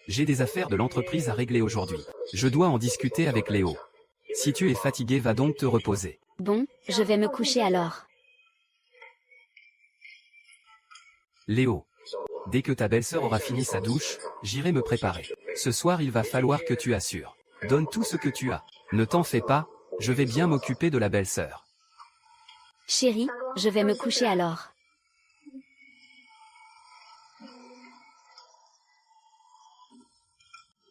J'ai des affaires de l'entreprise à régler aujourd'hui. Je dois en discuter avec Léo. Si tu es fatigué, va donc te reposer. Bon, je vais me coucher alors. Léo. Dès que ta belle-sœur aura fini sa douche, j'irai me préparer. Ce soir il va falloir que tu assures. Donne tout ce que tu as. Ne t'en fais pas, je vais bien m'occuper de la belle-sœur. Chérie, je vais me coucher alors.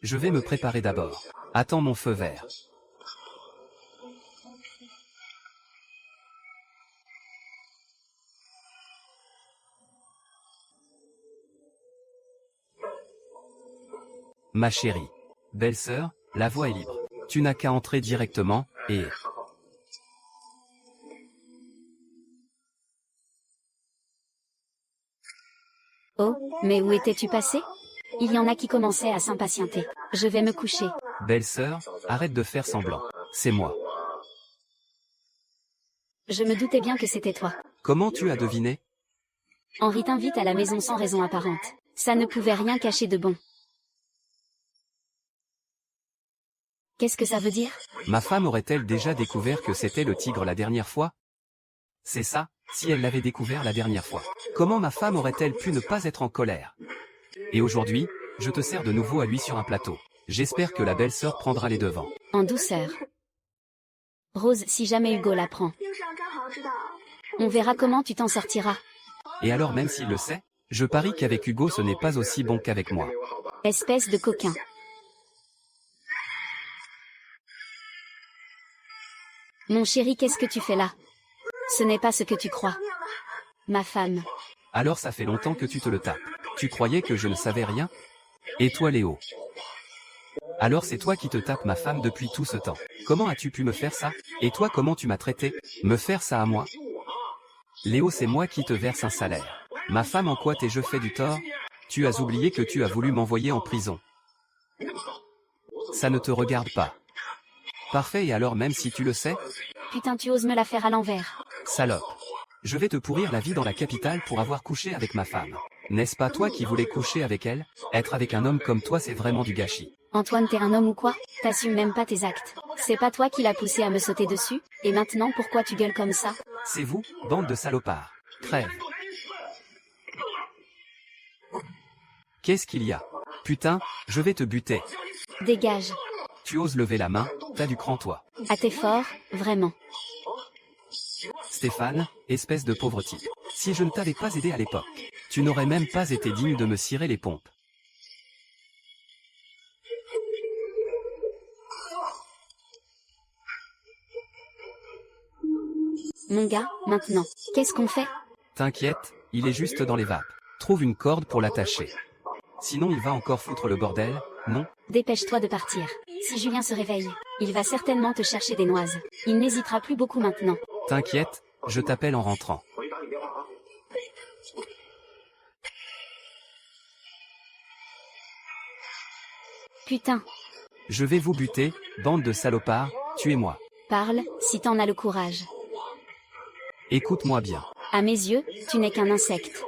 Je vais me préparer d'abord. Attends mon feu vert. Ma chérie. Belle-sœur, la voie est libre. Tu n'as qu'à entrer directement, et... Oh, mais où étais-tu passé? Il y en a qui commençaient à s'impatienter. Je vais me coucher. Belle-sœur, arrête de faire semblant. C'est moi. Je me doutais bien que c'était toi. Comment tu as deviné? Henri t'invite à la maison sans raison apparente. Ça ne pouvait rien cacher de bon. Qu'est-ce que ça veut dire? Ma femme aurait-elle déjà découvert que c'était le tigre la dernière fois? C'est ça, si elle l'avait découvert la dernière fois. Comment ma femme aurait-elle pu ne pas être en colère? Et aujourd'hui, je te sers de nouveau à lui sur un plateau. J'espère que la belle-sœur prendra les devants. En douceur. Rose, si jamais Hugo l'apprend. On verra comment tu t'en sortiras. Et alors même s'il le sait, je parie qu'avec Hugo ce n'est pas aussi bon qu'avec moi. Espèce de coquin. Mon chéri, qu'est-ce que tu fais là? Ce n'est pas ce que tu crois. Ma femme. Alors ça fait longtemps que tu te le tapes. Tu croyais que je ne savais rien? Et toi Léo? Alors c'est toi qui te tapes ma femme depuis tout ce temps. Comment as-tu pu me faire ça? Et toi comment tu m'as traité? Me faire ça à moi? Léo, c'est moi qui te verse un salaire. Ma femme, en quoi t'ai-je fait du tort? Tu as oublié que tu as voulu m'envoyer en prison. Ça ne te regarde pas. Parfait, et alors même si tu le sais? Putain, tu oses me la faire à l'envers. Salope. Je vais te pourrir la vie dans la capitale pour avoir couché avec ma femme. N'est-ce pas toi qui voulais coucher avec elle? Être avec un homme comme toi, c'est vraiment du gâchis. Antoine, t'es un homme ou quoi? T'assumes même pas tes actes. C'est pas toi qui l'as poussé à me sauter dessus? Et maintenant pourquoi tu gueules comme ça? C'est vous, bande de salopards. Crève. Qu'est-ce qu'il y a? Putain, je vais te buter. Dégage. Tu oses lever la main, t'as du cran toi. Ah, t'es fort, vraiment. Stéphane, espèce de pauvre type. Si je ne t'avais pas aidé à l'époque, tu n'aurais même pas été digne de me cirer les pompes. Mon gars, maintenant, qu'est-ce qu'on fait? T'inquiète, il est juste dans les vapes. Trouve une corde pour l'attacher. Sinon il va encore foutre le bordel, non? Dépêche-toi de partir. Si Julien se réveille, il va certainement te chercher des noises. Il n'hésitera plus beaucoup maintenant. T'inquiète, je t'appelle en rentrant. Putain. Je vais vous buter, bande de salopards, tuez-moi. Parle, si t'en as le courage. Écoute-moi bien. À mes yeux, tu n'es qu'un insecte.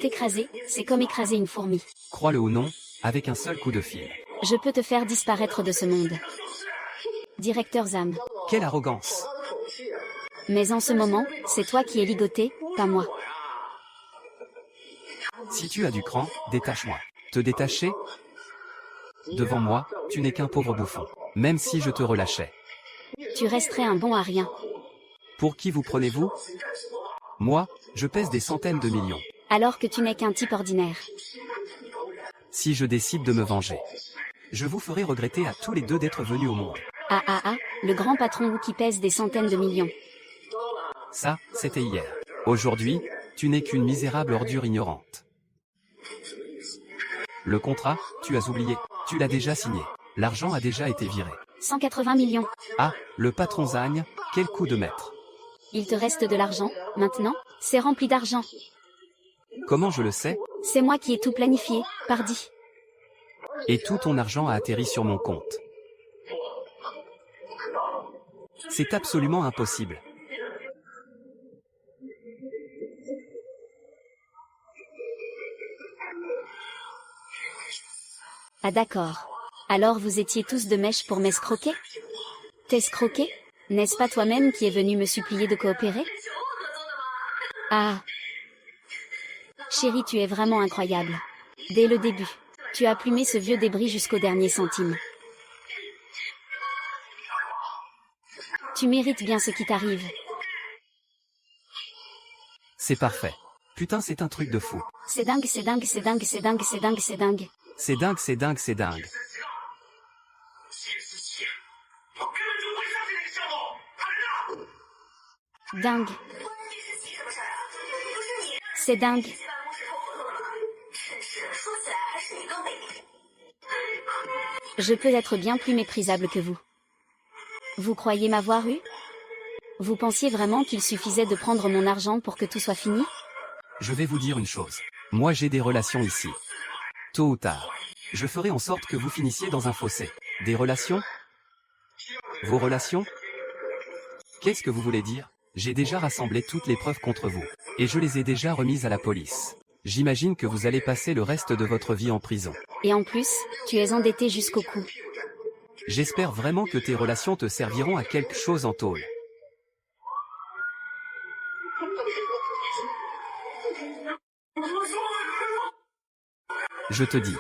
T'écraser, c'est comme écraser une fourmi. Crois-le ou non, avec un seul coup de fil. Je peux te faire disparaître de ce monde. Directeur Zam. Quelle arrogance! Mais en ce moment, c'est toi qui es ligoté, pas moi. Si tu as du cran, détache-moi. Te détacher? Devant moi, tu n'es qu'un pauvre bouffon. Même si je te relâchais. Tu resterais un bon à rien. Pour qui vous prenez-vous? Moi, je pèse des centaines de millions. Alors que tu n'es qu'un type ordinaire. Si je décide de me venger, je vous ferai regretter à tous les deux d'être venus au monde. Ah, le grand patron qui pèse des centaines de millions. Ça, c'était hier. Aujourd'hui, tu n'es qu'une misérable ordure ignorante. Le contrat, tu as oublié. Tu l'as déjà signé. L'argent a déjà été viré. 180 millions. Ah, le patron Zagne, quel coup de maître. Il te reste de l'argent, maintenant? C'est rempli d'argent. Comment je le sais? C'est moi qui ai tout planifié, pardi. Et tout ton argent a atterri sur mon compte. C'est absolument impossible. Ah d'accord. Alors vous étiez tous de mèche pour m'escroquer? T'escroquer? N'est-ce pas toi-même qui es venu me supplier de coopérer? Ah. Chérie, tu es vraiment incroyable. Dès le début, tu as plumé ce vieux débris jusqu'au dernier centime. Tu mérites bien ce qui t'arrive. C'est parfait. Putain, c'est un truc de fou. C'est dingue, c'est dingue, c'est dingue, c'est dingue, c'est dingue, c'est dingue. C'est dingue, c'est dingue, c'est dingue. Dingue. C'est dingue. Je peux être bien plus méprisable que vous. Vous croyez m'avoir eu? Vous pensiez vraiment qu'il suffisait de prendre mon argent pour que tout soit fini? Je vais vous dire une chose. Moi j'ai des relations ici. Tôt ou tard, je ferai en sorte que vous finissiez dans un fossé. Des relations? Vos relations? Qu'est-ce que vous voulez dire? J'ai déjà rassemblé toutes les preuves contre vous. Et je les ai déjà remises à la police. J'imagine que vous allez passer le reste de votre vie en prison. Et en plus, tu es endetté jusqu'au cou. J'espère vraiment que tes relations te serviront à quelque chose en tôle. Je te dis.